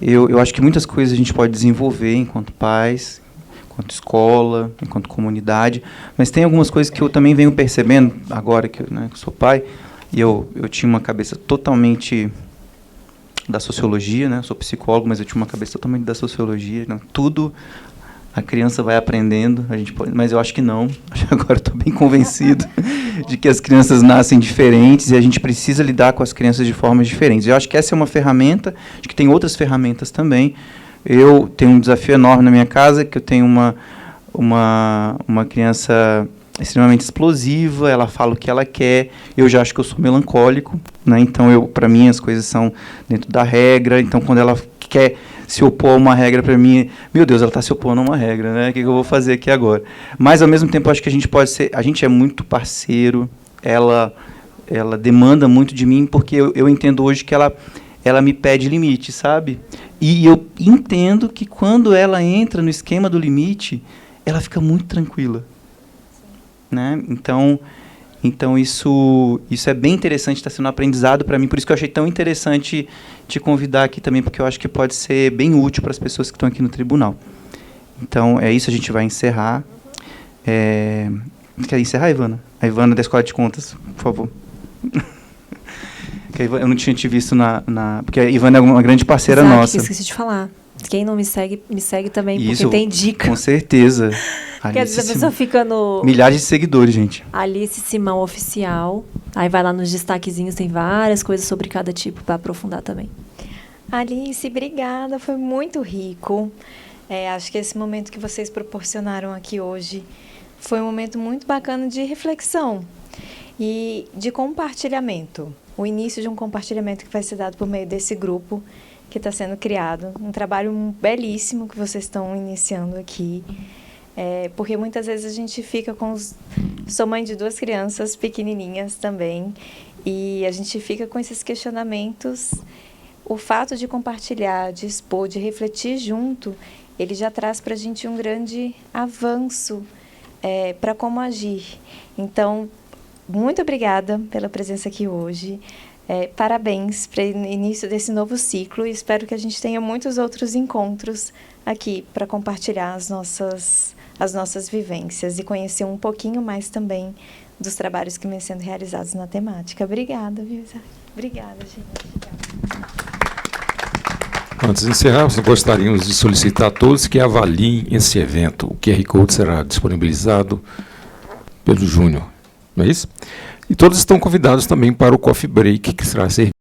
Eu acho que muitas coisas a gente pode desenvolver enquanto pais, enquanto escola, enquanto comunidade, mas tem algumas coisas que eu também venho percebendo, agora que eu sou pai, e eu tinha uma cabeça totalmente da sociologia, né? Eu sou psicólogo, mas eu tinha uma cabeça totalmente da sociologia, né? Tudo a criança vai aprendendo, mas eu acho que não. Agora estou bem convencido de que as crianças nascem diferentes e a gente precisa lidar com as crianças de formas diferentes. Eu acho que essa é uma ferramenta, acho que tem outras ferramentas também. Eu tenho um desafio enorme na minha casa, que eu tenho uma criança extremamente explosiva, ela fala o que ela quer, eu já acho que eu sou melancólico, né? Então, para mim, as coisas são dentro da regra, então, quando ela quer se opor a uma regra para mim, meu Deus, ela está se opondo a uma regra, né? O que eu vou fazer aqui agora? Mas, ao mesmo tempo, acho que a gente é muito parceiro, ela demanda muito de mim, porque eu entendo hoje que ela me pede limite, sabe? E eu entendo que quando ela entra no esquema do limite, ela fica muito tranquila, né? Então isso é bem interessante, está sendo um aprendizado para mim, por isso que eu achei tão interessante te convidar aqui também, porque eu acho que pode ser bem útil para as pessoas que estão aqui no tribunal. Então, é isso, a gente vai encerrar. Quer encerrar, Ivana? A Ivana da Escola de Contas, por favor. Eu não tinha te visto porque a Ivana é uma grande parceira nossa. Esqueci de falar. Quem não me segue também, porque isso, tem dica. Com certeza. Porque às vezes a pessoa fica no... Milhares de seguidores, gente. Alice Simão Oficial. Aí vai lá nos destaquezinhos, tem várias coisas sobre cada tipo para aprofundar também. Alice, obrigada. Foi muito rico. Acho que esse momento que vocês proporcionaram aqui hoje foi um momento muito bacana de reflexão e de compartilhamento. O início de um compartilhamento que vai ser dado por meio desse grupo que está sendo criado. Um trabalho belíssimo que vocês estão iniciando aqui. Porque muitas vezes a gente fica Sou mãe de 2 crianças pequenininhas também, e a gente fica com esses questionamentos. O fato de compartilhar, de expor, de refletir junto, ele já traz para a gente um grande avanço para como agir. Então, muito obrigada pela presença aqui hoje. Parabéns para o início desse novo ciclo e espero que a gente tenha muitos outros encontros aqui para compartilhar as nossas vivências e conhecer um pouquinho mais também dos trabalhos que vêm sendo realizados na temática. Obrigada, viu, Isaac? Obrigada, gente. Antes de encerrar, nós gostaríamos de solicitar a todos que avaliem esse evento. O QR Code será disponibilizado pelo Júnior, não é isso? E todos estão convidados também para o coffee break, que será servido